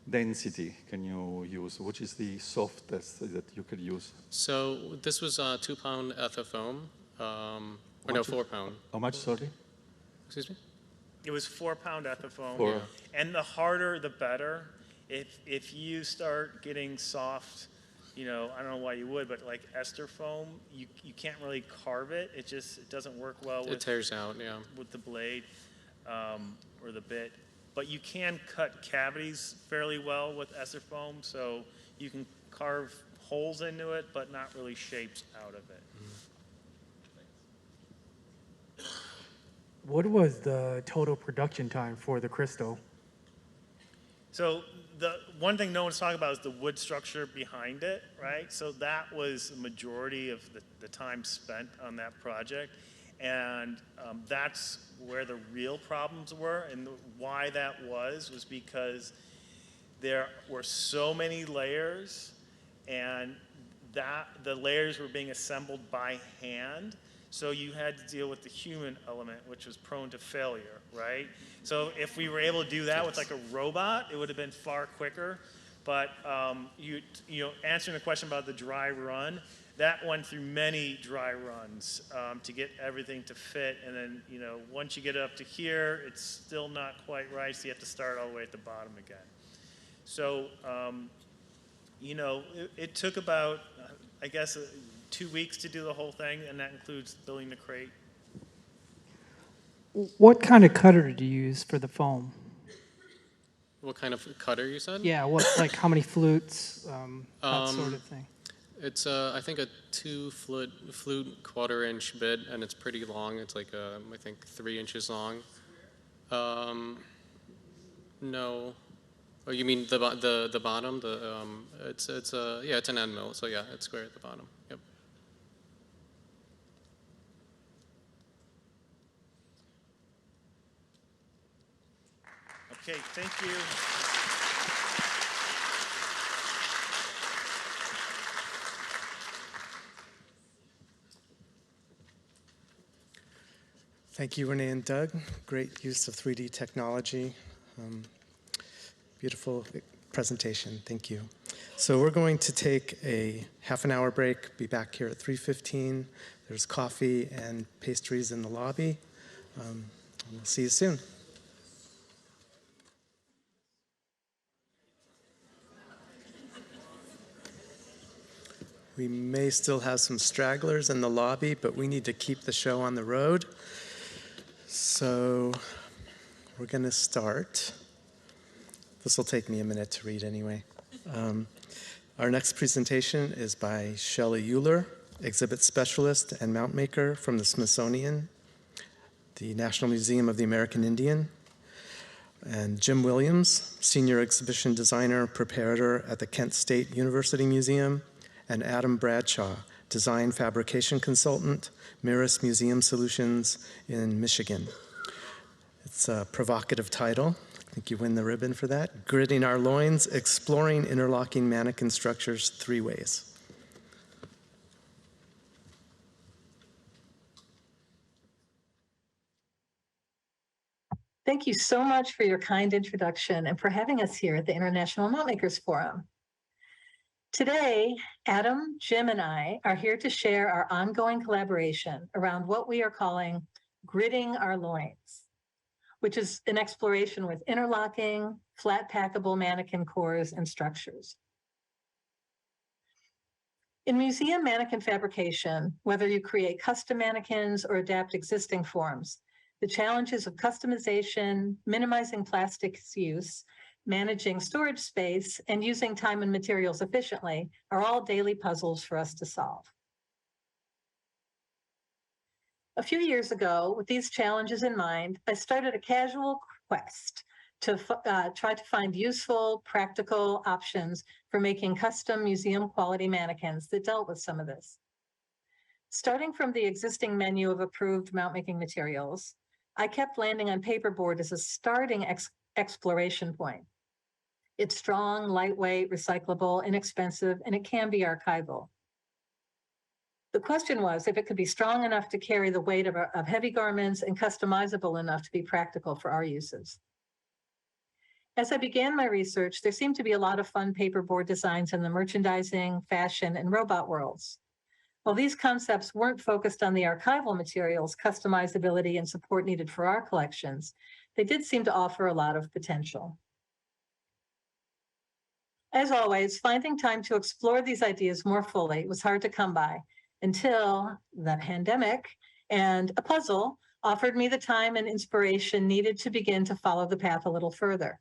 density can you use? Which is the softest that you could use? So this was 2-pound ethafoam, or no, 4-pound. How much, sorry? Excuse me? It was 4-pound ethafoam, Four. and the harder the better. If you start getting soft, you know, I don't know why you would, but like ester foam, you can't really carve it. It doesn't work well with It tears out, yeah. with the blade or the bit. But you can cut cavities fairly well with ester foam, so you can carve holes into it, but not really shapes out of it. What was the total production time for the crystal? So the one thing no one's talking about is the wood structure behind it, right? So that was the majority of the time spent on that project. And that's where the real problems were. And why that was because there were so many layers, and the layers were being assembled by hand. So you had to deal with the human element, which was prone to failure, right? So if we were able to do that with like a robot, it would have been far quicker. But you know, answering the question about the dry run, that went through many dry runs to get everything to fit. And then, you know, once you get it up to here, it's still not quite right, so you have to start all the way at the bottom again. So, you know, it took about, I guess, 2 weeks to do the whole thing, and that includes building the crate. What kind of cutter did you use for the foam? What kind of cutter you said? Yeah, what, like how many flutes, that sort of thing? It's I think a 2-flute 1/4-inch bit, and it's pretty long. It's like I think 3 inches long. No. Oh, you mean the bottom? It's yeah, it's an end mill. So yeah, it's square at the bottom. Yep. Okay, thank you. Thank you, Renee and Doug. Great use of 3D technology. Beautiful presentation. Thank you. So we're going to take a half-an-hour break, be back here at 3:15. There's coffee and pastries in the lobby. We'll see you soon. We may still have some stragglers in the lobby, but we need to keep the show on the road. So we're going to start. This will take me a minute to read anyway. Our next presentation is by Shelley Euler, exhibit specialist and mount maker from the Smithsonian, the National Museum of the American Indian, and Jim Williams, senior exhibition designer, preparator at the Kent State University Museum, and Adam Bradshaw, design fabrication consultant, Mirus Museum Solutions in Michigan. It's a provocative title. I think you win the ribbon for that. Gridding Our Loins, Exploring Interlocking Mannequin Structures 3 Ways. Thank you so much for your kind introduction and for having us here at the International Mountmakers Forum. Today, Adam, Jim, and I are here to share our ongoing collaboration around what we are calling Gridding Our Loins, which is an exploration with interlocking, flat packable mannequin cores and structures. In museum mannequin fabrication, whether you create custom mannequins or adapt existing forms, the challenges of customization, minimizing plastics use, managing storage space, and using time and materials efficiently are all daily puzzles for us to solve. A few years ago, with these challenges in mind, I started a casual quest to try to find useful, practical options for making custom museum quality mannequins that dealt with some of this. Starting from the existing menu of approved mount making materials, I kept landing on paperboard as a starting exploration point. It's strong, lightweight, recyclable, inexpensive, and it can be archival. The question was if it could be strong enough to carry the weight of heavy garments and customizable enough to be practical for our uses. As I began my research, there seemed to be a lot of fun paperboard designs in the merchandising, fashion, and robot worlds. While these concepts weren't focused on the archival materials, customizability, and support needed for our collections, they did seem to offer a lot of potential. As always, finding time to explore these ideas more fully was hard to come by until the pandemic and a puzzle offered me the time and inspiration needed to begin to follow the path a little further.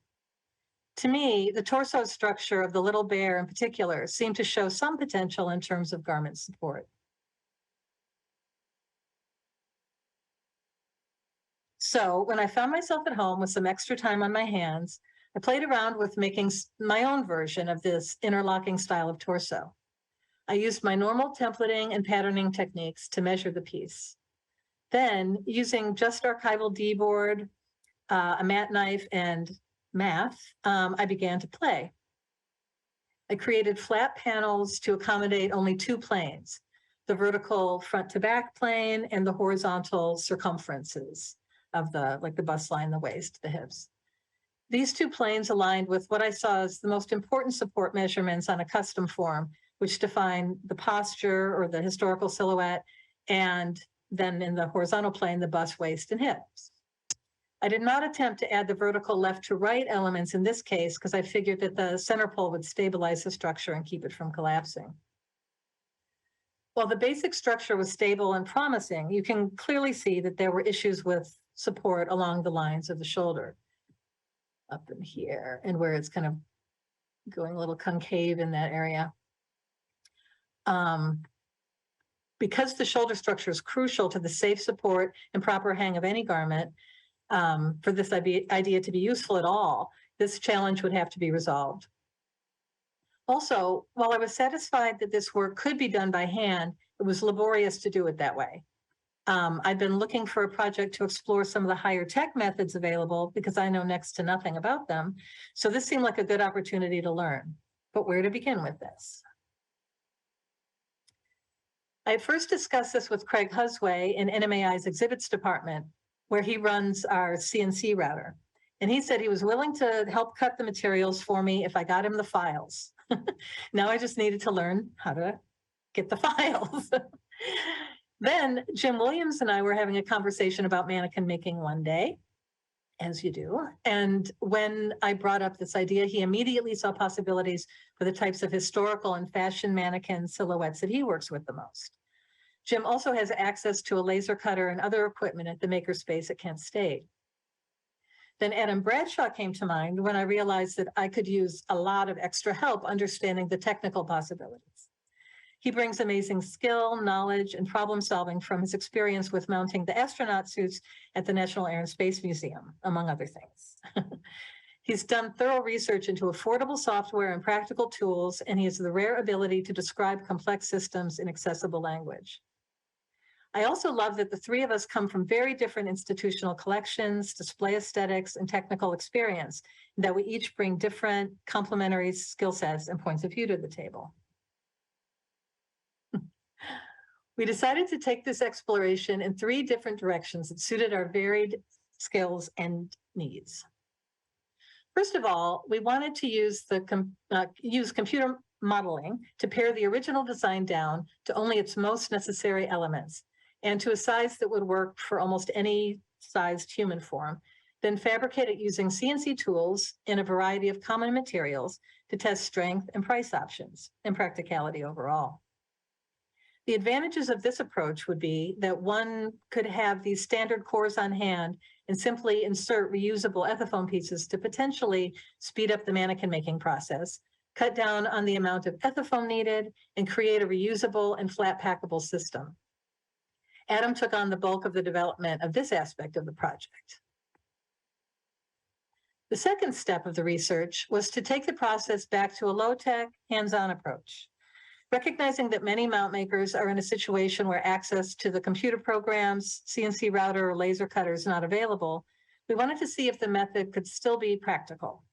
To me, the torso structure of the little bear in particular seemed to show some potential in terms of garment support. So when I found myself at home with some extra time on my hands, I played around with making my own version of this interlocking style of torso. I used my normal templating and patterning techniques to measure the piece. Then, using just archival D-board, a mat knife, and math, I began to play. I created flat panels to accommodate only two planes, the vertical front to back plane and the horizontal circumferences of the bust line, the waist, the hips. These two planes aligned with what I saw as the most important support measurements on a custom form, which define the posture or the historical silhouette, and then in the horizontal plane, the bust, waist, and hips. I did not attempt to add the vertical left to right elements in this case because I figured that the center pole would stabilize the structure and keep it from collapsing. While the basic structure was stable and promising, you can clearly see that there were issues with support along the lines of the shoulder, up in here, and where it's kind of going a little concave in that area. Because the shoulder structure is crucial to the safe support and proper hang of any garment, for this idea to be useful at all, this challenge would have to be resolved. Also, while I was satisfied that this work could be done by hand, it was laborious to do it that way. I've been looking for a project to explore some of the higher tech methods available because I know next to nothing about them. So this seemed like a good opportunity to learn. But where to begin with this? I first discussed this with Craig Husway in NMAI's exhibits department, where he runs our CNC router. And he said he was willing to help cut the materials for me if I got him the files. Now I just needed to learn how to get the files. Then Jim Williams and I were having a conversation about mannequin making one day, as you do. And when I brought up this idea, he immediately saw possibilities for the types of historical and fashion mannequin silhouettes that he works with the most. Jim also has access to a laser cutter and other equipment at the makerspace at Kent State. Then Adam Bradshaw came to mind when I realized that I could use a lot of extra help understanding the technical possibilities. He brings amazing skill, knowledge, and problem solving from his experience with mounting the astronaut suits at the National Air and Space Museum, among other things. He's done thorough research into affordable software and practical tools, and he has the rare ability to describe complex systems in accessible language. I also love that the three of us come from very different institutional collections, display aesthetics, and technical experience, and that we each bring different complementary skill sets and points of view to the table. We decided to take this exploration in three different directions that suited our varied skills and needs. First of all, we wanted to use computer modeling to pare the original design down to only its most necessary elements and to a size that would work for almost any sized human form, then fabricate it using CNC tools in a variety of common materials to test strength and price options and practicality overall. The advantages of this approach would be that one could have these standard cores on hand and simply insert reusable Ethafoam pieces to potentially speed up the mannequin making process, cut down on the amount of Ethafoam needed, and create a reusable and flat packable system. Adam took on the bulk of the development of this aspect of the project. The second step of the research was to take the process back to a low-tech, hands-on approach. Recognizing that many mount makers are in a situation where access to the computer programs, CNC router, or laser cutter is not available, we wanted to see if the method could still be practical.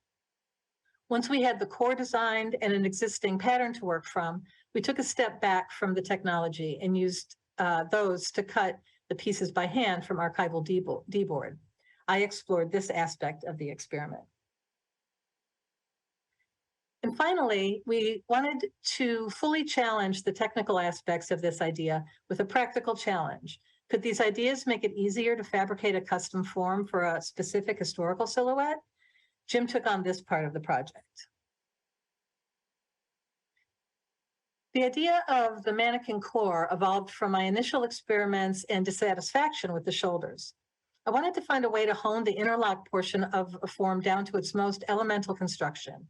Once we had the core designed and an existing pattern to work from, we took a step back from the technology and used those to cut the pieces by hand from archival D-board. I explored this aspect of the experiment. And finally, we wanted to fully challenge the technical aspects of this idea with a practical challenge. Could these ideas make it easier to fabricate a custom form for a specific historical silhouette? Jim took on this part of the project. The idea of the mannequin core evolved from my initial experiments and dissatisfaction with the shoulders. I wanted to find a way to hone the interlock portion of a form down to its most elemental construction.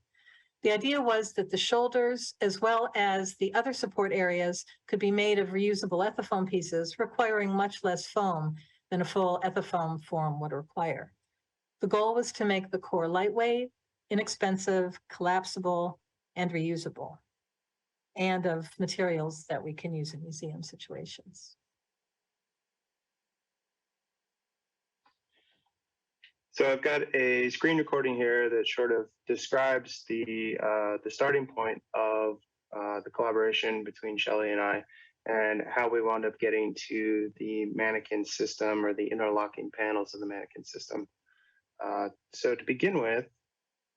The idea was that the shoulders, as well as the other support areas, could be made of reusable ethafoam pieces, requiring much less foam than a full ethafoam form would require. The goal was to make the core lightweight, inexpensive, collapsible, and reusable, and of materials that we can use in museum situations. So I've got a screen recording here that sort of describes the starting point of the collaboration between Shelley and I, and how we wound up getting to the mannequin system, or the interlocking panels of the mannequin system. So to begin with,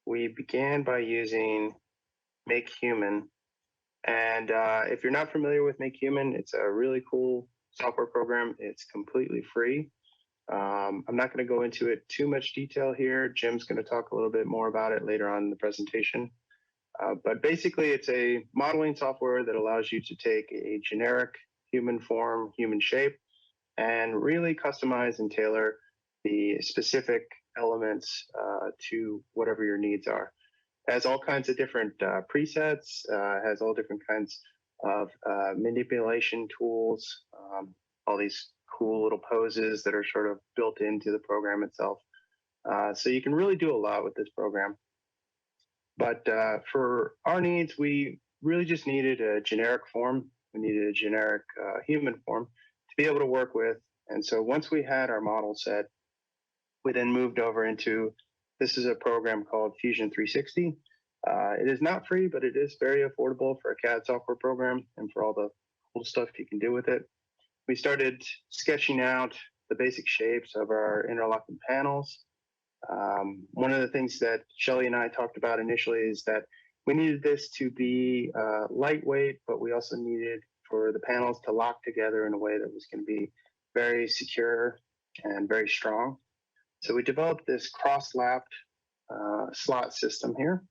we began by using Make Human. And if you're not familiar with Make Human, it's a really cool software program. It's completely free. I'm not going to go into it too much detail here. Jim's going to talk a little bit more about it later on in the presentation. But basically, it's a modeling software that allows you to take a generic human form, human shape, and really customize and tailor the specific elements to whatever your needs are. It has all kinds of different presets, has all different kinds of manipulation tools, all these cool little poses that are sort of built into the program itself. So you can really do a lot with this program. But for our needs, we really just needed a generic form. We needed a generic human form to be able to work with. And so once we had our model set, we then moved over into, this is a program called Fusion 360. It is not free, but it is very affordable for a CAD software program and for all the cool stuff you can do with it. We started sketching out the basic shapes of our interlocking panels. One of the things that Shelley and I talked about initially is that we needed this to be lightweight, but we also needed for the panels to lock together in a way that was going to be very secure and very strong. So we developed this cross-lapped slot system here,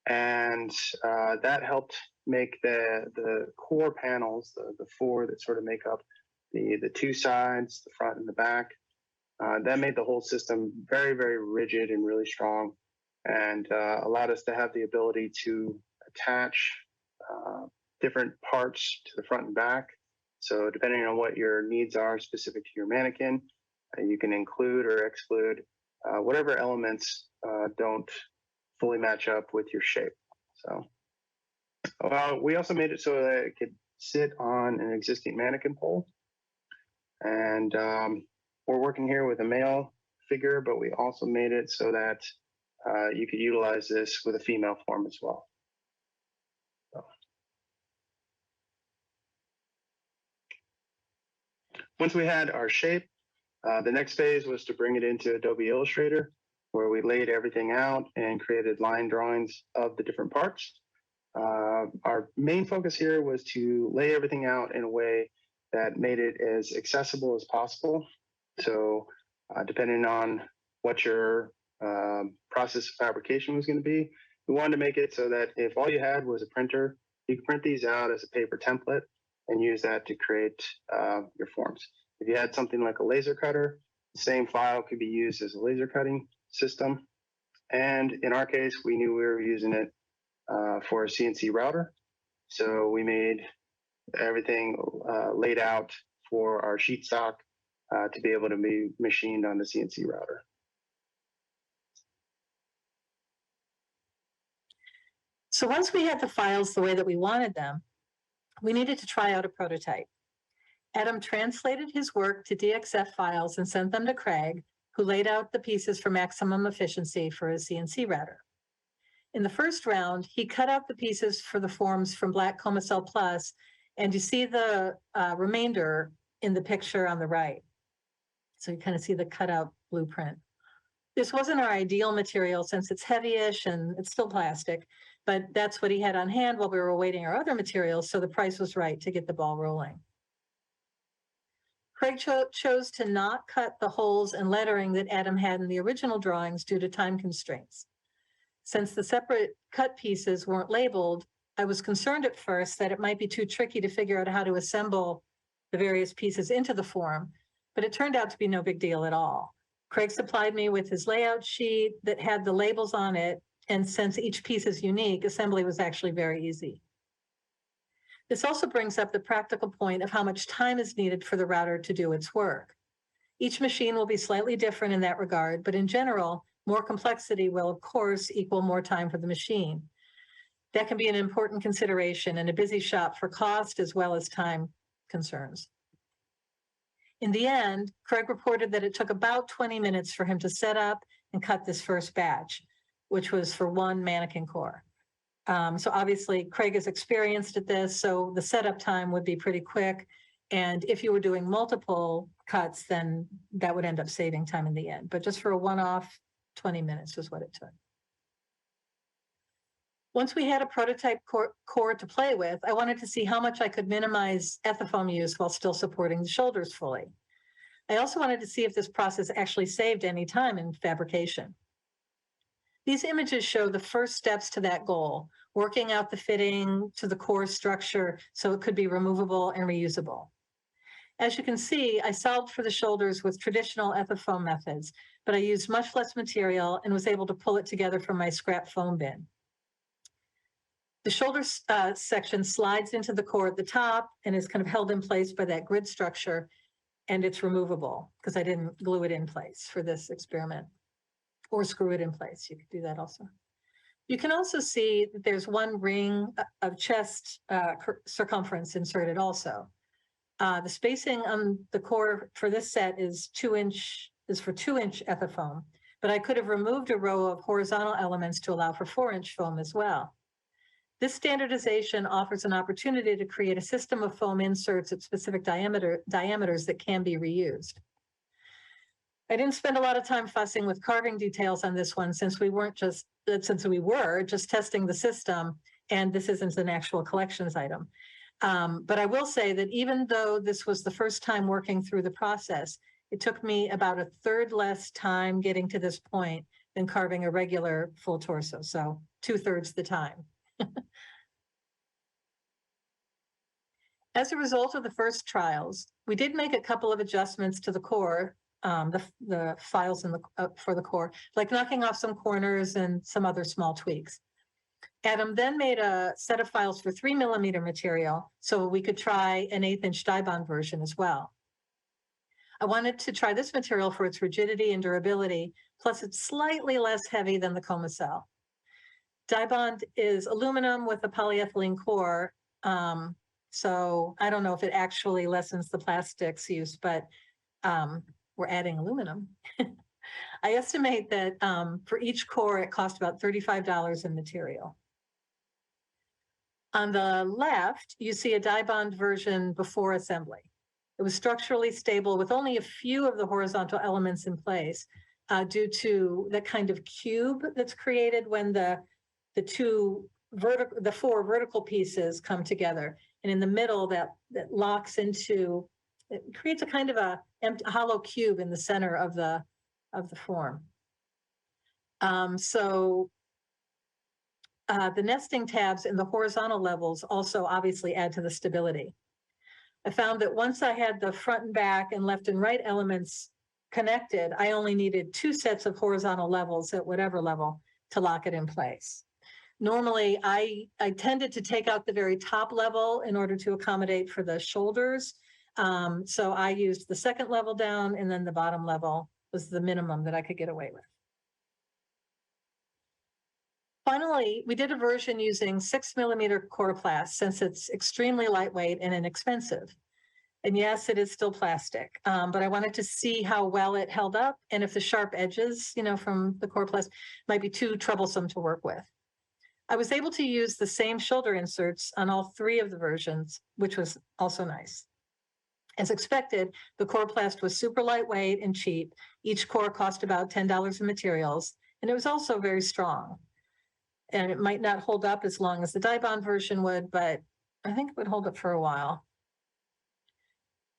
and that helped make the core panels, the four that sort of make up the two sides, the front and the back. That made the whole system very, very rigid and really strong, and allowed us to have the ability to attach different parts to the front and back. So depending on what your needs are specific to your mannequin, you can include or exclude whatever elements don't fully match up with your shape. So we also made it so that it could sit on an existing mannequin pole. And we're working here with a male figure, but we also made it so that you could utilize this with a female form as well. So. Once we had our shape, the next phase was to bring it into Adobe Illustrator, where we laid everything out and created line drawings of the different parts. Our main focus here was to lay everything out in a way that made it as accessible as possible. So depending on what your process of fabrication was going to be, we wanted to make it so that if all you had was a printer, you could print these out as a paper template and use that to create your forms. If you had something like a laser cutter, the same file could be used as a laser cutting system. And in our case, we knew we were using it for a CNC router. So we made everything laid out for our sheet stock to be able to be machined on the CNC router. So once we had the files the way that we wanted them, we needed to try out a prototype. Adam translated his work to DXF files and sent them to Craig, who laid out the pieces for maximum efficiency for his CNC router. In the first round, he cut out the pieces for the forms from Black Comacell Plus, and you see the remainder in the picture on the right. So you kind of see the cutout blueprint. This wasn't our ideal material since it's heavyish and it's still plastic, but that's what he had on hand while we were awaiting our other materials, so the price was right to get the ball rolling. Craig chose to not cut the holes and lettering that Adam had in the original drawings due to time constraints. Since the separate cut pieces weren't labeled, I was concerned at first that it might be too tricky to figure out how to assemble the various pieces into the form, but it turned out to be no big deal at all. Craig supplied me with his layout sheet that had the labels on it, and since each piece is unique, assembly was actually very easy. This also brings up the practical point of how much time is needed for the router to do its work. Each machine will be slightly different in that regard, but in general, more complexity will, of course, equal more time for the machine. That can be an important consideration in a busy shop for cost as well as time concerns. In the end, Craig reported that it took about 20 minutes for him to set up and cut this first batch, which was for one mannequin core. So obviously, Craig is experienced at this, so the setup time would be pretty quick. And if you were doing multiple cuts, then that would end up saving time in the end. But just for a one-off, 20 minutes was what it took. Once we had a prototype core to play with, I wanted to see how much I could minimize ethafoam use while still supporting the shoulders fully. I also wanted to see if this process actually saved any time in fabrication. These images show the first steps to that goal, working out the fitting to the core structure so it could be removable and reusable. As you can see, I solved for the shoulders with traditional ethafoam methods, but I used much less material and was able to pull it together from my scrap foam bin. The shoulder section slides into the core at the top and is kind of held in place by that grid structure, and it's removable because I didn't glue it in place for this experiment. Or screw it in place. You could do that also. You can also see that there's one ring of chest circumference inserted also. The spacing on the core for this set is for 2-inch ethafoam, but I could have removed a row of horizontal elements to allow for 4-inch foam as well. This standardization offers an opportunity to create a system of foam inserts at specific diameters that can be reused. I didn't spend a lot of time fussing with carving details on this one since we were just testing the system, and this isn't an actual collections item. But I will say that even though this was the first time working through the process, it took me about a third less time getting to this point than carving a regular full torso, so 2/3 the time. As a result of the first trials, we did make a couple of adjustments to the core, the files for the core, like knocking off some corners and some other small tweaks. Adam then made a set of files for 3mm material so we could try an 1/8-inch die bond version as well. I wanted to try this material for its rigidity and durability, plus it's slightly less heavy than the coma cell. Die bond is aluminum with a polyethylene core, so I don't know if it actually lessens the plastics use, but we're adding aluminum. I estimate that for each core, it cost about $35 in material. On the left, you see a die bond version before assembly. It was structurally stable with only a few of the horizontal elements in place due to the kind of cube that's created when the four vertical pieces come together. And in the middle, that locks into, it creates a kind of a hollow cube in the center of the form. The nesting tabs in the horizontal levels also obviously add to the stability. I found that once I had the front and back and left and right elements connected, I only needed 2 sets of horizontal levels at whatever level to lock it in place. Normally, I tended to take out the very top level in order to accommodate for the shoulders. So I used the second level down, and then the bottom level was the minimum that I could get away with. Finally, we did a version using 6mm coroplast since it's extremely lightweight and inexpensive. And yes, it is still plastic, but I wanted to see how well it held up and if the sharp edges, from the coroplast might be too troublesome to work with. I was able to use the same shoulder inserts on all 3 of the versions, which was also nice. As expected, the coroplast was super lightweight and cheap. Each core cost about $10 in materials, and it was also very strong. and it might not hold up as long as the dye bond version would, but I think it would hold up for a while.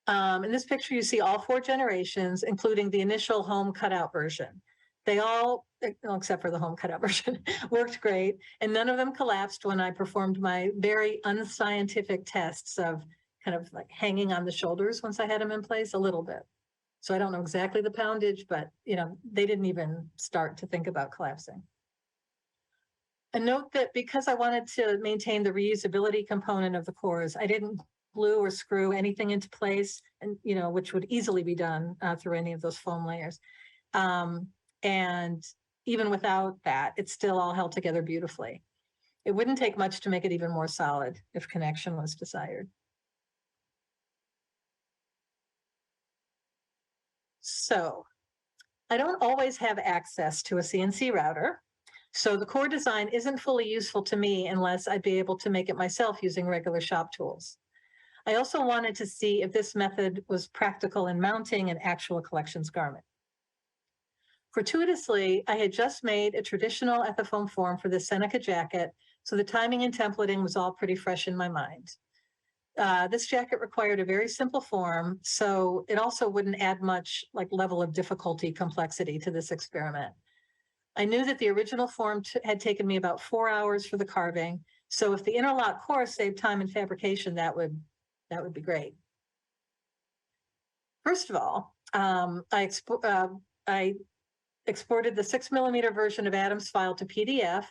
In this picture, you see all 4 generations, including the initial home cutout version. They all, except for the home cutout version, worked great, and none of them collapsed when I performed my very unscientific tests of kind of like hanging on the shoulders once I had them in place a little bit. So I don't know exactly the poundage, but they didn't even start to think about collapsing. And note that because I wanted to maintain the reusability component of the cores, I didn't glue or screw anything into place, and which would easily be done through any of those foam layers. And even without that, it still all held together beautifully. It wouldn't take much to make it even more solid if connection was desired. So I don't always have access to a CNC router, so the core design isn't fully useful to me unless I'd be able to make it myself using regular shop tools. I also wanted to see if this method was practical in mounting an actual collections garment. Fortuitously, I had just made a traditional Ethafoam form for the Seneca jacket, so the timing and templating was all pretty fresh in my mind. This jacket required a very simple form, so it also wouldn't add much level of difficulty, complexity to this experiment. I knew that the original form had taken me about 4 hours for the carving, so if the interlock core saved time in fabrication, that would be great. First of all, I exported the 6mm version of Adam's file to PDF,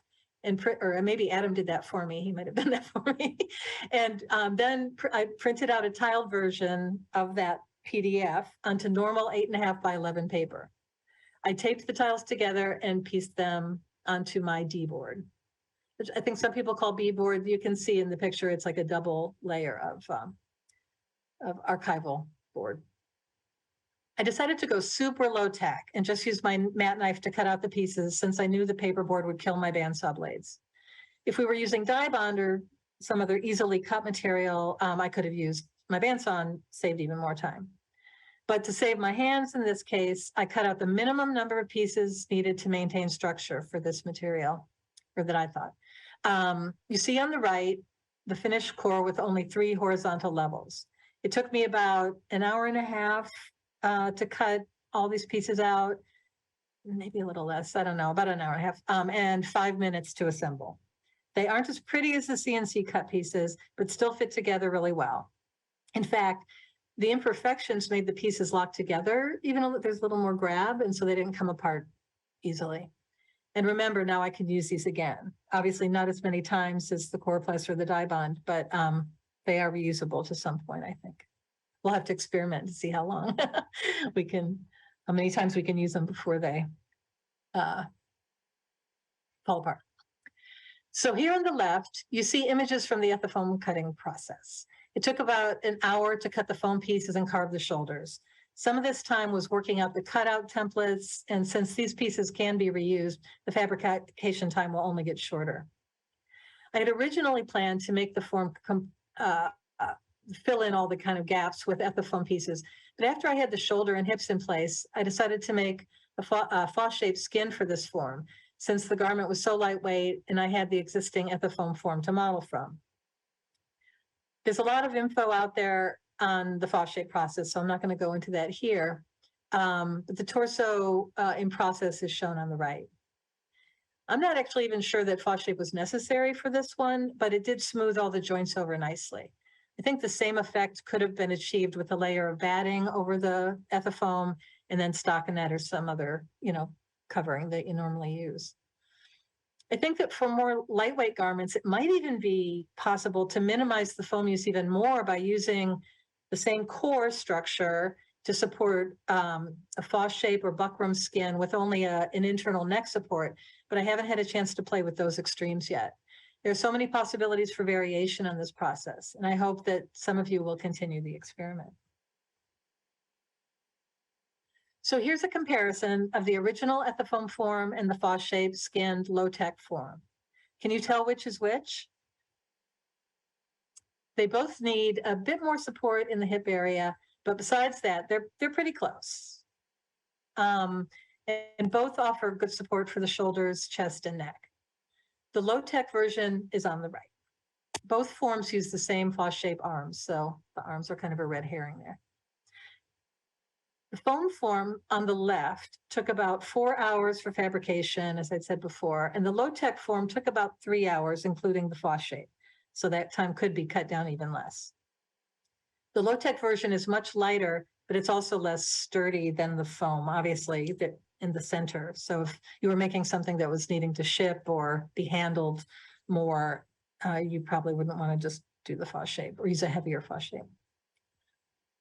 or maybe Adam did that for me. He might have done that for me. And then I printed out a tiled version of that PDF onto normal 8.5 by 11 paper. I taped the tiles together and pieced them onto my D board, which I think some people call B board. You can see in the picture, it's like a double layer of archival board. I decided to go super low tech and just use my mat knife to cut out the pieces since I knew the paperboard would kill my bandsaw blades. If we were using dye bond or some other easily cut material, I could have used my bandsaw and saved even more time. But to save my hands in this case, I cut out the minimum number of pieces needed to maintain structure for this material, or that I thought. You see on the right, the finished core with only 3 horizontal levels. It took me about an hour and a half to cut all these pieces out, maybe a little less, I don't know, about an hour and a half, and 5 minutes to assemble. They aren't as pretty as the CNC cut pieces, but still fit together really well. In fact, the imperfections made the pieces lock together, even though there's a little more grab, and so they didn't come apart easily. And remember, now I can use these again. Obviously not as many times as the Coroplast or the dye bond, but they are reusable to some point, I think. We'll have to experiment to see how long how many times we can use them before they fall apart. So here on the left, you see images from the Ethafoam cutting process. It took about an hour to cut the foam pieces and carve the shoulders. Some of this time was working out the cutout templates, and since these pieces can be reused, the fabrication time will only get shorter. I had originally planned to make the form fill in all the kind of gaps with Ethafoam pieces. But after I had the shoulder and hips in place, I decided to make a foss-shaped skin for this form, since the garment was so lightweight and I had the existing Ethafoam form to model from. There's a lot of info out there on the foss-shape process, so I'm not going to go into that here. But the torso in process is shown on the right. I'm not actually even sure that foss-shape was necessary for this one, but it did smooth all the joints over nicely. I think the same effect could have been achieved with a layer of batting over the Ethafoam and then stockinette or some other, covering that you normally use. I think that for more lightweight garments, it might even be possible to minimize the foam use even more by using the same core structure to support a foss-shape or buckram skin with only an internal neck support, but I haven't had a chance to play with those extremes yet. There are so many possibilities for variation on this process, and I hope that some of you will continue the experiment. So here's a comparison of the original Ethafoam form and the foss-shape skinned low-tech form. Can you tell which is which? They both need a bit more support in the hip area, but besides that, they're pretty close. And both offer good support for the shoulders, chest, and neck. The low-tech version is on the right. Both forms use the same floss-shaped arms, so the arms are kind of a red herring there. The foam form on the left took about 4 hours for fabrication, as I'd said before, and the low-tech form took about 3 hours, including the floss shape. So that time could be cut down even less. The low-tech version is much lighter, but it's also less sturdy than the foam, obviously, that in the center. So if you were making something that was needing to ship or be handled more, you probably wouldn't want to just do the floss shape or use a heavier floss shape.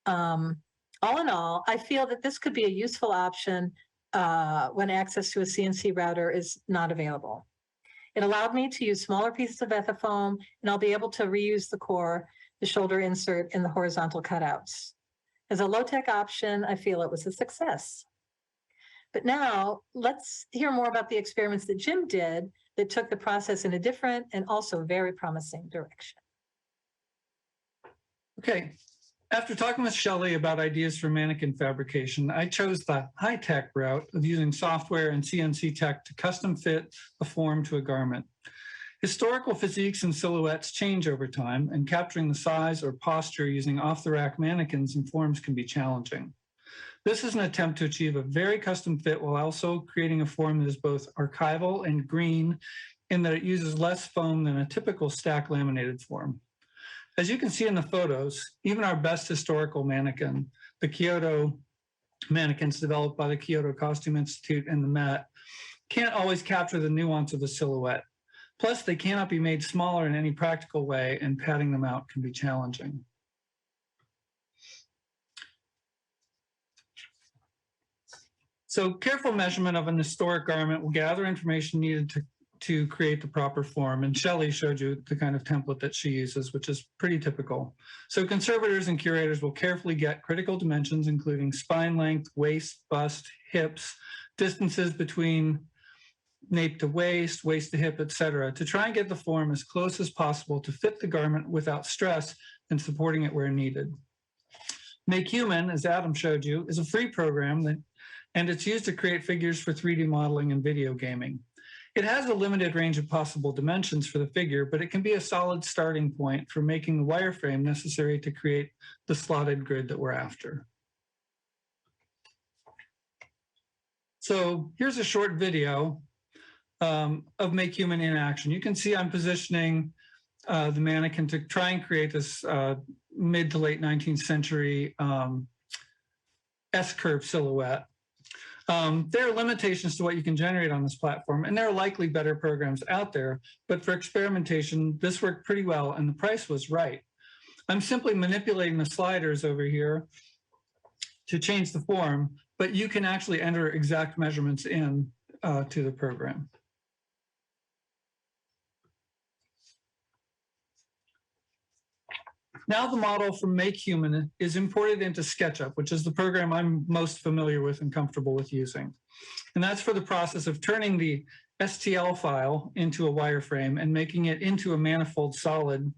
All in all, I feel that this could be a useful option when access to a CNC router is not available. It allowed me to use smaller pieces of ethafoam, and I'll be able to reuse the core, the shoulder insert, and the horizontal cutouts. As a low-tech option, I feel it was a success. But now let's hear more about the experiments that Jim did that took the process in a different and also very promising direction. Okay. After talking with Shelley about ideas for mannequin fabrication, I chose the high-tech route of using software and CNC tech to custom fit a form to a garment. Historical physiques and silhouettes change over time, and capturing the size or posture using off-the-rack mannequins and forms can be challenging. This is an attempt to achieve a very custom fit while also creating a form that is both archival and green in that it uses less foam than a typical stack laminated form. As you can see in the photos, even our best historical mannequin, the Kyoto mannequins developed by the Kyoto Costume Institute and the Met, can't always capture the nuance of the silhouette. Plus, they cannot be made smaller in any practical way, and padding them out can be challenging. So careful measurement of an historic garment will gather information needed to create the proper form. And Shelley showed you the kind of template that she uses, which is pretty typical. So conservators and curators will carefully get critical dimensions, including spine length, waist, bust, hips, distances between nape to waist, waist to hip, etc., to try and get the form as close as possible to fit the garment without stress and supporting it where needed. Make Human, as Adam showed you, is a free program and it's used to create figures for 3D modeling and video gaming. It has a limited range of possible dimensions for the figure, but it can be a solid starting point for making the wireframe necessary to create the slotted grid that we're after. So here's a short video of Make Human in action. You can see I'm positioning the mannequin to try and create this mid to late 19th century S-curve silhouette. There are limitations to what you can generate on this platform, and there are likely better programs out there, but for experimentation, this worked pretty well, and the price was right. I'm simply manipulating the sliders over here to change the form, but you can actually enter exact measurements in to the program. Now the model from Make Human is imported into SketchUp, which is the program I'm most familiar with and comfortable with using. And that's for the process of turning the STL file into a wireframe and making it into a manifold solid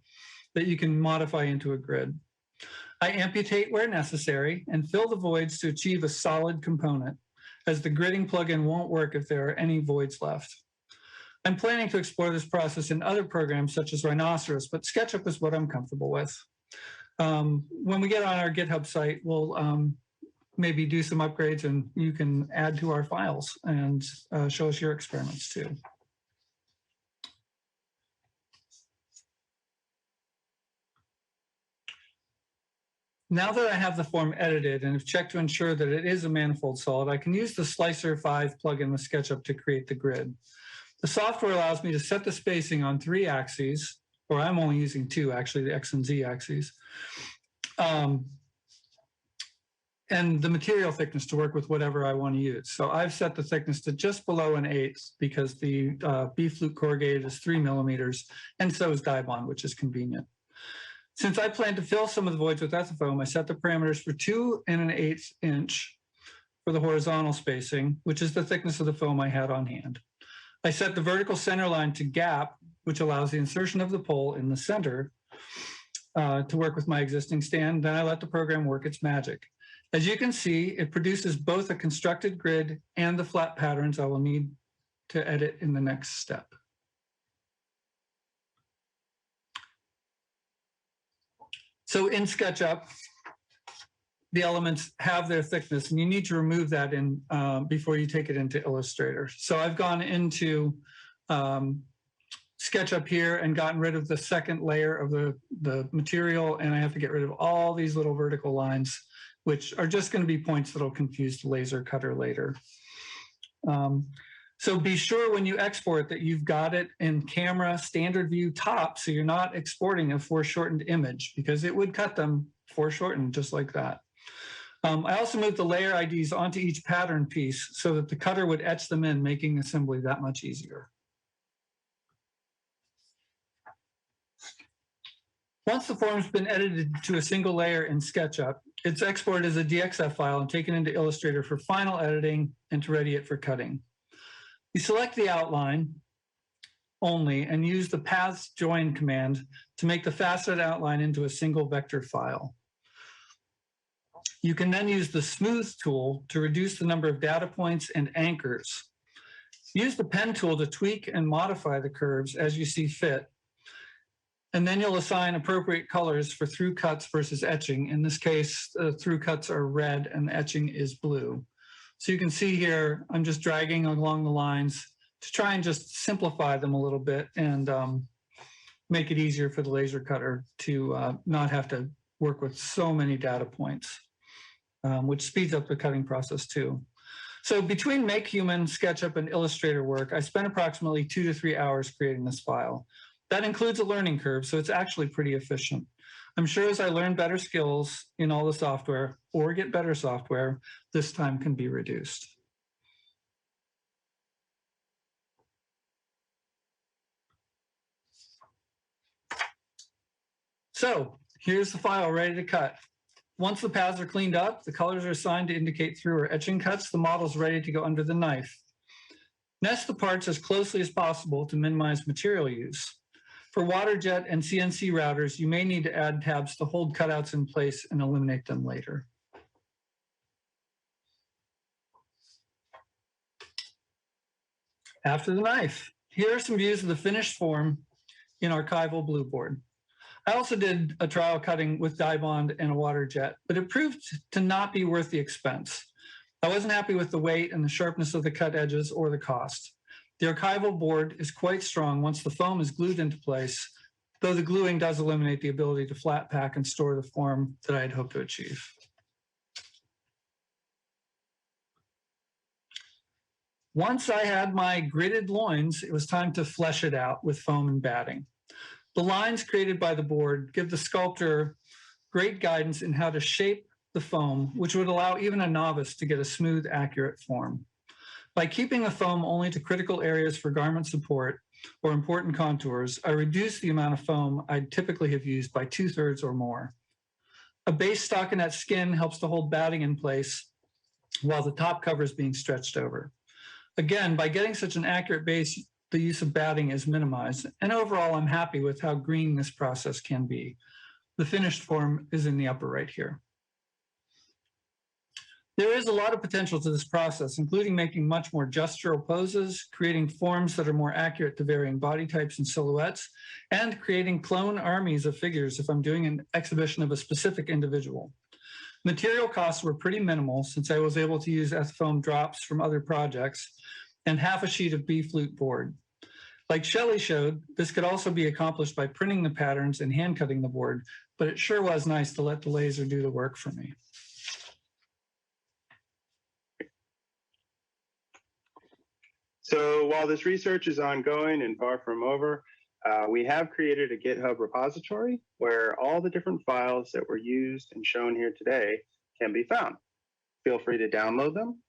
that you can modify into a grid. I amputate where necessary and fill the voids to achieve a solid component, as the gridding plugin won't work if there are any voids left. I'm planning to explore this process in other programs such as Rhinoceros, but SketchUp is what I'm comfortable with. When we get on our GitHub site, we'll maybe do some upgrades and you can add to our files and show us your experiments too. Now that I have the form edited and have checked to ensure that it is a manifold solid, I can use the Slicer 5 plugin with SketchUp to create the grid. The software allows me to set the spacing on 3 axes, or I'm only using 2 actually, the X and Z axes, and the material thickness to work with whatever I want to use. So I've set the thickness to just below 1/8 because the B-flute corrugated is 3 millimeters, and so is Dibond, which is convenient. Since I plan to fill some of the voids with ethafoam, I set the parameters for 2 1/8 inch for the horizontal spacing, which is the thickness of the foam I had on hand. I set the vertical center line to gap, which allows the insertion of the pole in the center to work with my existing stand. Then I let the program work its magic. As you can see, it produces both a constructed grid and the flat patterns I will need to edit in the next step. So in SketchUp, the elements have their thickness, and you need to remove that in before you take it into Illustrator. So I've gone into SketchUp here and gotten rid of the second layer of the material, and I have to get rid of all these little vertical lines, which are just going to be points that'll confuse the laser cutter later. So be sure when you export that you've got it in camera standard view top, so you're not exporting a foreshortened image, because it would cut them foreshortened just like that. I also moved the layer IDs onto each pattern piece so that the cutter would etch them in, making assembly that much easier. Once the form's been edited to a single layer in SketchUp, it's exported as a DXF file and taken into Illustrator for final editing and to ready it for cutting. You select the outline only and use the paths join command to make the faceted outline into a single vector file. You can then use the smooth tool to reduce the number of data points and anchors. Use the pen tool to tweak and modify the curves as you see fit. And then you'll assign appropriate colors for through cuts versus etching. In this case, through cuts are red and etching is blue. So you can see here, I'm just dragging along the lines to try and just simplify them a little bit and make it easier for the laser cutter to not have to work with so many data points, which speeds up the cutting process too. So between Make Human, SketchUp, and Illustrator work, I spent approximately 2 to 3 hours creating this file. That includes a learning curve, so it's actually pretty efficient. I'm sure as I learn better skills in all the software or get better software, this time can be reduced. So here's the file ready to cut. Once the paths are cleaned up, the colors are assigned to indicate through or etching cuts, the model's ready to go under the knife. Nest the parts as closely as possible to minimize material use. For water jet and CNC routers, you may need to add tabs to hold cutouts in place and eliminate them later. After the knife, here are some views of the finished form in archival Blue Board. I also did a trial cutting with dye bond and a water jet, but it proved to not be worth the expense. I wasn't happy with the weight and the sharpness of the cut edges or the cost. The archival board is quite strong once the foam is glued into place, though the gluing does eliminate the ability to flat pack and store the form that I had hoped to achieve. Once I had my gridded loins, it was time to flesh it out with foam and batting. The lines created by the board give the sculptor great guidance in how to shape the foam, which would allow even a novice to get a smooth, accurate form. By keeping the foam only to critical areas for garment support or important contours, I reduced the amount of foam I'd typically have used by 2/3 or more. A base stockinette skin helps to hold batting in place while the top cover is being stretched over. Again, by getting such an accurate base, the use of batting is minimized, and overall I'm happy with how green this process can be. The finished form is in the upper right here. There is a lot of potential to this process, including making much more gestural poses, creating forms that are more accurate to varying body types and silhouettes, and creating clone armies of figures if I'm doing an exhibition of a specific individual. Material costs were pretty minimal since I was able to use foam drops from other projects and half a sheet of B-flute board. Like Shelley showed, this could also be accomplished by printing the patterns and hand cutting the board, but it sure was nice to let the laser do the work for me. So while this research is ongoing and far from over, we have created a GitHub repository where all the different files that were used and shown here today can be found. Feel free to download them,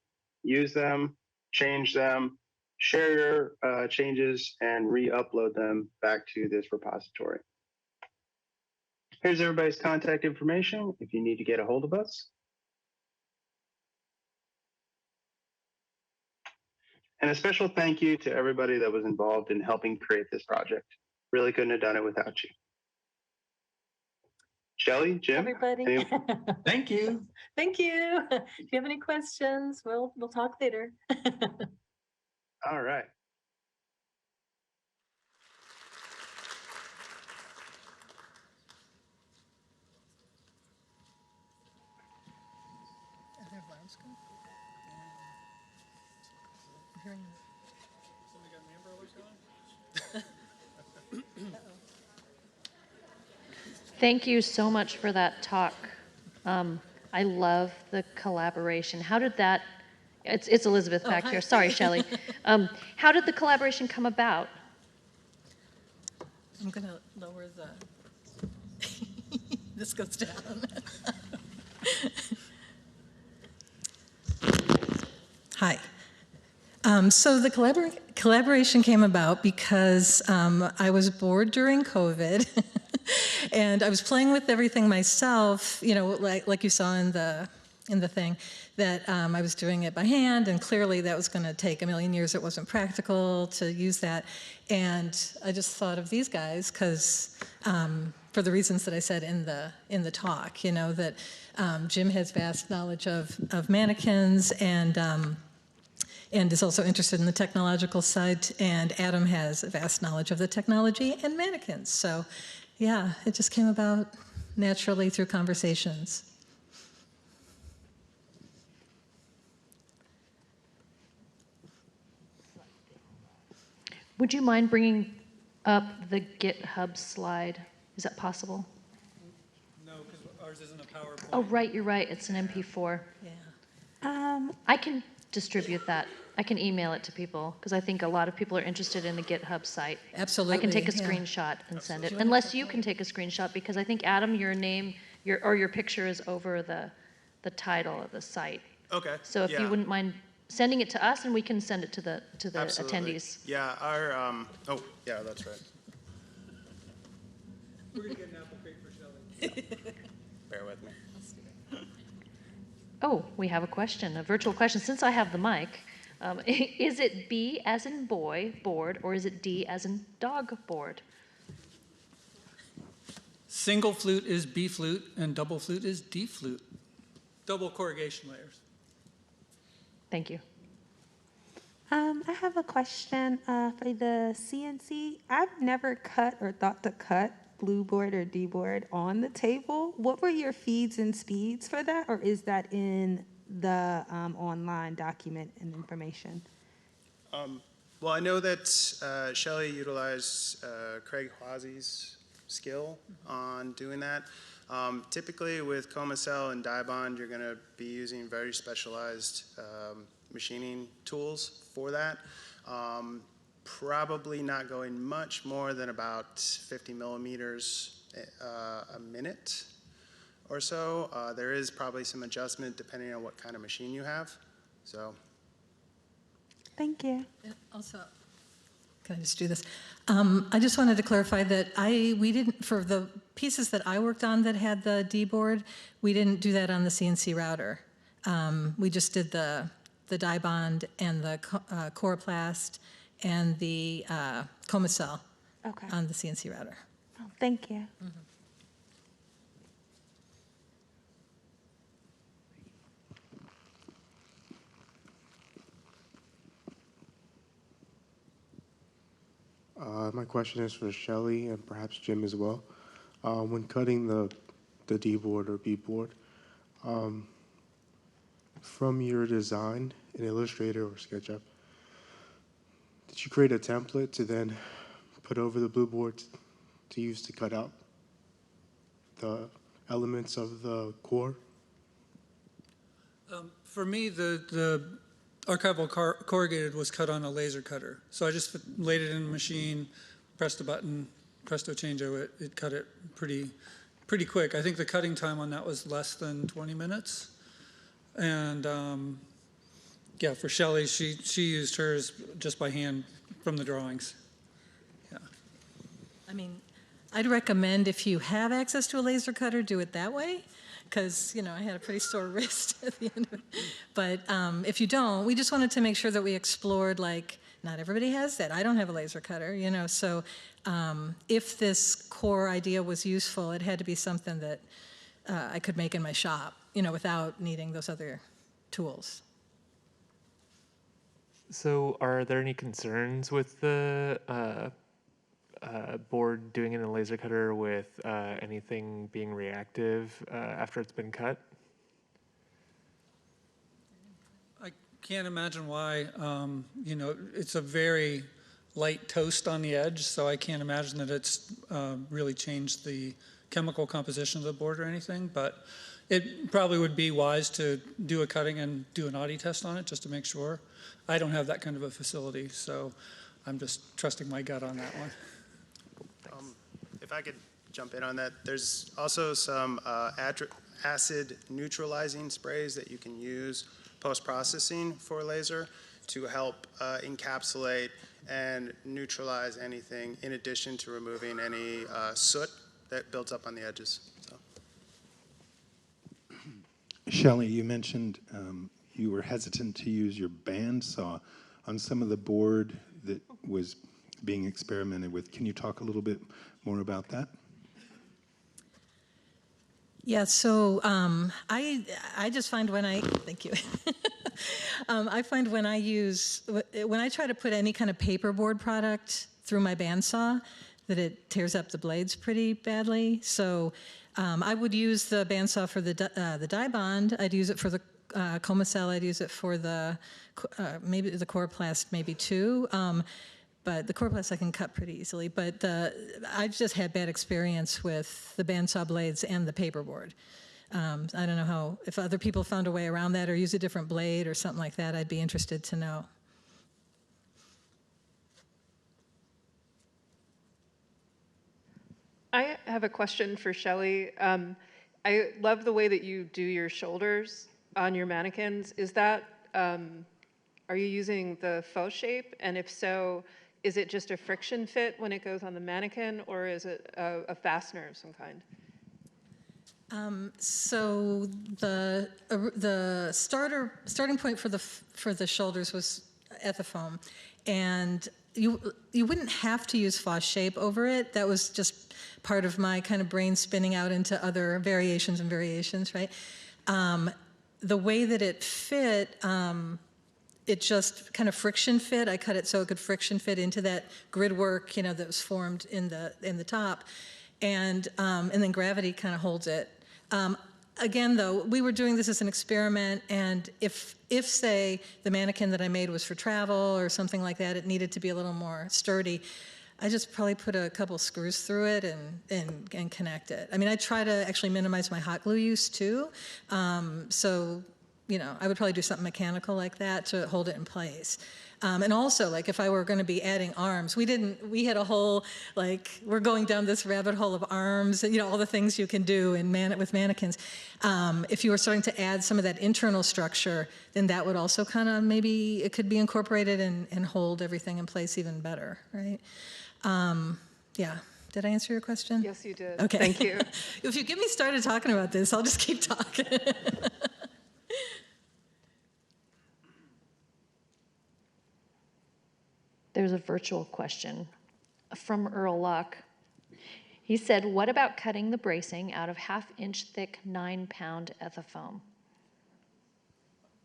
use them, change them, share your changes, and re-upload them back to this repository. Here's everybody's contact information if you need to get a hold of us. And a special thank you to everybody that was involved in helping create this project. Really couldn't have done it without you. Shelley, Jim? Everybody. Thank you. Thank you. If you have any questions, we'll talk later. All right. Thank you so much for that talk. I love the collaboration. How did that, it's Elizabeth back hi. here. Sorry, Shelley. How did the collaboration come about? I'm going to lower the, this goes down. Hi. So the collaboration came about because I was bored during COVID, and I was playing with everything myself. You know, like you saw in the thing, that I was doing it by hand, and clearly that was going to take a million years. It wasn't practical to use that, and I just thought of these guys because for the reasons that I said in the talk. You know that Jim has vast knowledge of mannequins and is also interested in the technological side, and Adam has a vast knowledge of the technology and mannequins. So, yeah, it just came about naturally through conversations. Would you mind bringing up the GitHub slide? Is that possible? No, because ours isn't a PowerPoint. Oh, right, you're right. It's an MP4. Yeah. I can distribute that. I can email it to people because I think a lot of people are interested in the GitHub site. Absolutely. I can take a yeah. screenshot and send it. Absolutely. Unless you can take a screenshot because I think, Adam, your name your picture is over the title of the site. Okay. So if you wouldn't mind sending it to us, and we can send it to the Absolutely. attendees. Yeah, our, oh, yeah, that's right. We're going to get an apple crate for Shelley. Bear with me. Oh, we have a question, a virtual question. Since I have the mic, is it B as in boy, board, or is it D as in dog, board? Single flute is B flute, and double flute is D flute. Double corrugation layers. Thank you. I have a question for the CNC. I've never cut or thought to cut blue board or D board on the table. What were your feeds and speeds for that, or is that in the online document and information? Well, I know that Shelley utilized Craig Hawsey's skill on doing that. Typically with coma cell and die bond, you're going to be using very specialized machining tools for that. Probably not going much more than about 50 millimeters a minute or so. There is probably some adjustment depending on what kind of machine you have. So. Thank you. And also, can I just do this? I just wanted to clarify that we didn't, for the pieces that I worked on that had the D board, we didn't do that on the CNC router. We just did the die bond and the coroplast and the coma cell on the CNC router. Oh, thank you. My question is for Shelley and perhaps Jim as well. When cutting the D board or B board, from your design in Illustrator or SketchUp, did you create a template to then put over the blue board to use to cut out the elements of the core? For me, the archival corrugated was cut on a laser cutter. So I just laid it in the machine, pressed a button, presto changeo, it cut it pretty quick. I think the cutting time on that was less than 20 minutes. And yeah, for Shelley, she used hers just by hand from the drawings. Yeah. I mean, I'd recommend if you have access to a laser cutter, do it that way. Because, you know, I had a pretty sore wrist at the end of it. But if you don't, we just wanted to make sure that we explored, like, not everybody has that. I don't have a laser cutter, you know. So if this core idea was useful, it had to be something that I could make in my shop, you know, without needing those other tools. So are there any concerns with the board doing it in a laser cutter with anything being reactive after it's been cut? can't imagine why. It's a very light toast on the edge, so I can't imagine that it's really changed the chemical composition of the board or anything, but it probably would be wise to do a cutting and do an Audi test on it just to make sure. I don't have that kind of a facility, so I'm just trusting my gut on that one. If I could jump in on that, there's also some acid neutralizing sprays that you can use post-processing for laser to help encapsulate and neutralize anything in addition to removing any soot that builds up on the edges. So. Shelley, you mentioned you were hesitant to use your bandsaw on some of the board that was being experimented with. Can you talk a little bit more about that? Yeah, so I just find thank you. I find when I try to put any kind of paperboard product through my bandsaw, that it tears up the blades pretty badly. So I would use the bandsaw for the die bond. I'd use it for the Comacell. I'd use it for the maybe the Coroplast, maybe too. But the Coroplast I can cut pretty easily. But I've just had bad experience with the bandsaw blades and the paperboard. I don't know if other people found a way around that or use a different blade or something like that. I'd be interested to know. I have a question for Shelley. I love the way that you do your shoulders on your mannequins. Is that, are you using the faux shape? And if so, is it just a friction fit when it goes on the mannequin, or is it a fastener of some kind? So the starting point for the shoulders was Ethafoam, and you wouldn't have to use faux shape over it. That was just part of my kind of brain spinning out into other variations, right? The way that it fit, it just kind of friction fit. I cut it so it could friction fit into that grid work, that was formed in the top, and then gravity kind of holds it. Again, though, we were doing this as an experiment, and if say the mannequin that I made was for travel or something like that, it needed to be a little more sturdy, I just probably put a couple screws through it and connect it. I mean, I try to actually minimize my hot glue use too, so I would probably do something mechanical like that to hold it in place. And also, like, if I were going to be adding arms, we had a whole, we're going down this rabbit hole of arms, all the things you can do with mannequins. If you were starting to add some of that internal structure, then that would also kind of, maybe it could be incorporated and hold everything in place even better, right? Yeah. Did I answer your question? Yes, you did. Okay. Thank you. If you get me started talking about this, I'll just keep talking. There's a virtual question from Earl Luck. He said, what about cutting the bracing out of 1/2-inch thick 9-pound Ethafoam?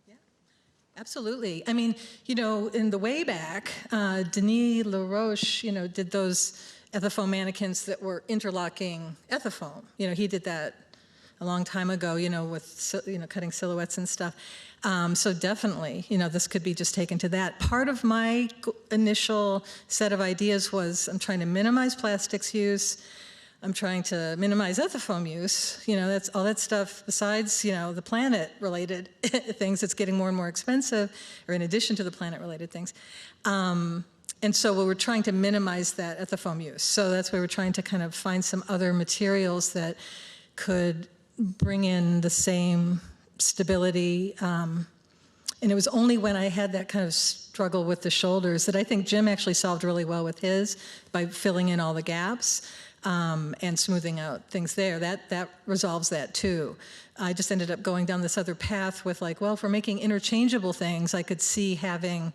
Yeah, absolutely. I mean, in the way back, Denis LaRoche, did those Ethafoam mannequins that were interlocking Ethafoam. He did that a long time ago, with, cutting silhouettes and stuff. So definitely, this could be just taken to that. Part of my initial set of ideas was I'm trying to minimize plastics use. I'm trying to minimize Ethafoam use. That's all that stuff besides, the planet-related things that's getting more and more expensive, or in addition to the planet-related things. And so we were trying to minimize that Ethafoam use. So that's why we're trying to kind of find some other materials that could bring in the same stability. And it was only when I had that kind of struggle with the shoulders that I think Jim actually solved really well with his, by filling in all the gaps and smoothing out things there. That resolves that too. I just ended up going down this other path with if we're making interchangeable things, I could see having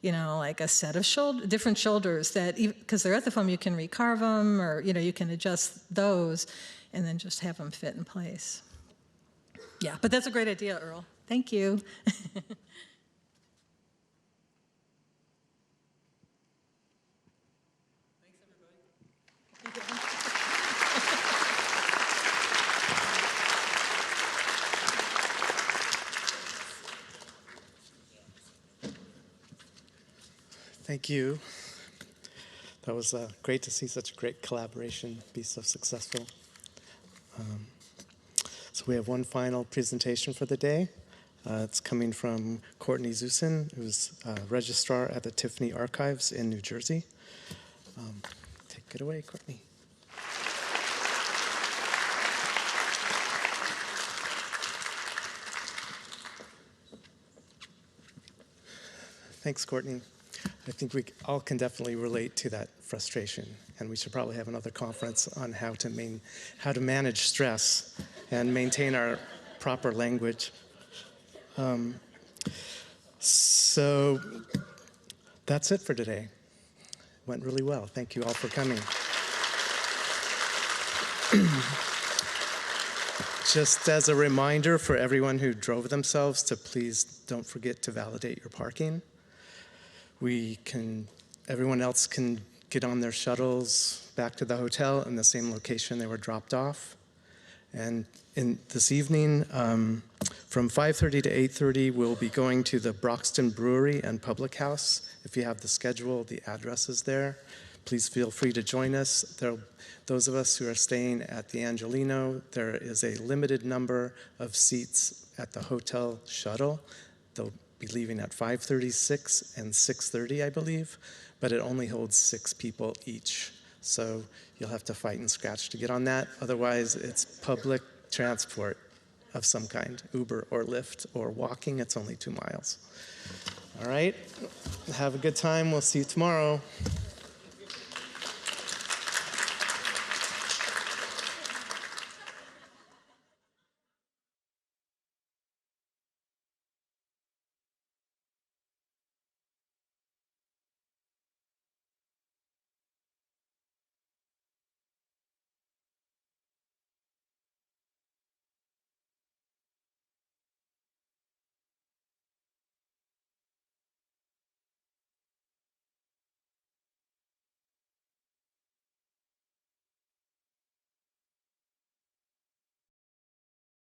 like a set of different shoulders that, because they're Ethafoam, you can recarve them, or you can adjust those and then just have them fit in place. Yeah, but that's a great idea, Earl. Thank you. Thank you. That was great to see such a great collaboration be so successful. So we have one final presentation for the day. It's coming from Courtney Zusin, who's registrar at the Tiffany Archives in New Jersey. Take it away, Courtney. Thanks, Courtney. I think we all can definitely relate to that frustration, and we should probably have another conference on how to manage stress and maintain our proper language. So that's it for today. Went really well. Thank you all for coming. Just as a reminder for everyone who drove themselves to please don't forget to validate your parking. Everyone else can get on their shuttles back to the hotel in the same location they were dropped off. And this evening, from 5:30 to 8:30, we'll be going to the Broxton Brewery and Public House. If you have the schedule, the address is there. Please feel free to join us. Those of us who are staying at the Angelino, there is a limited number of seats at the hotel shuttle. They'll be leaving at 5:36 and 6:30, I believe, but it only holds 6 people each. So you'll have to fight and scratch to get on that. Otherwise, it's public transport of some kind, Uber or Lyft, or walking. It's only 2 miles. All right, have a good time. We'll see you tomorrow.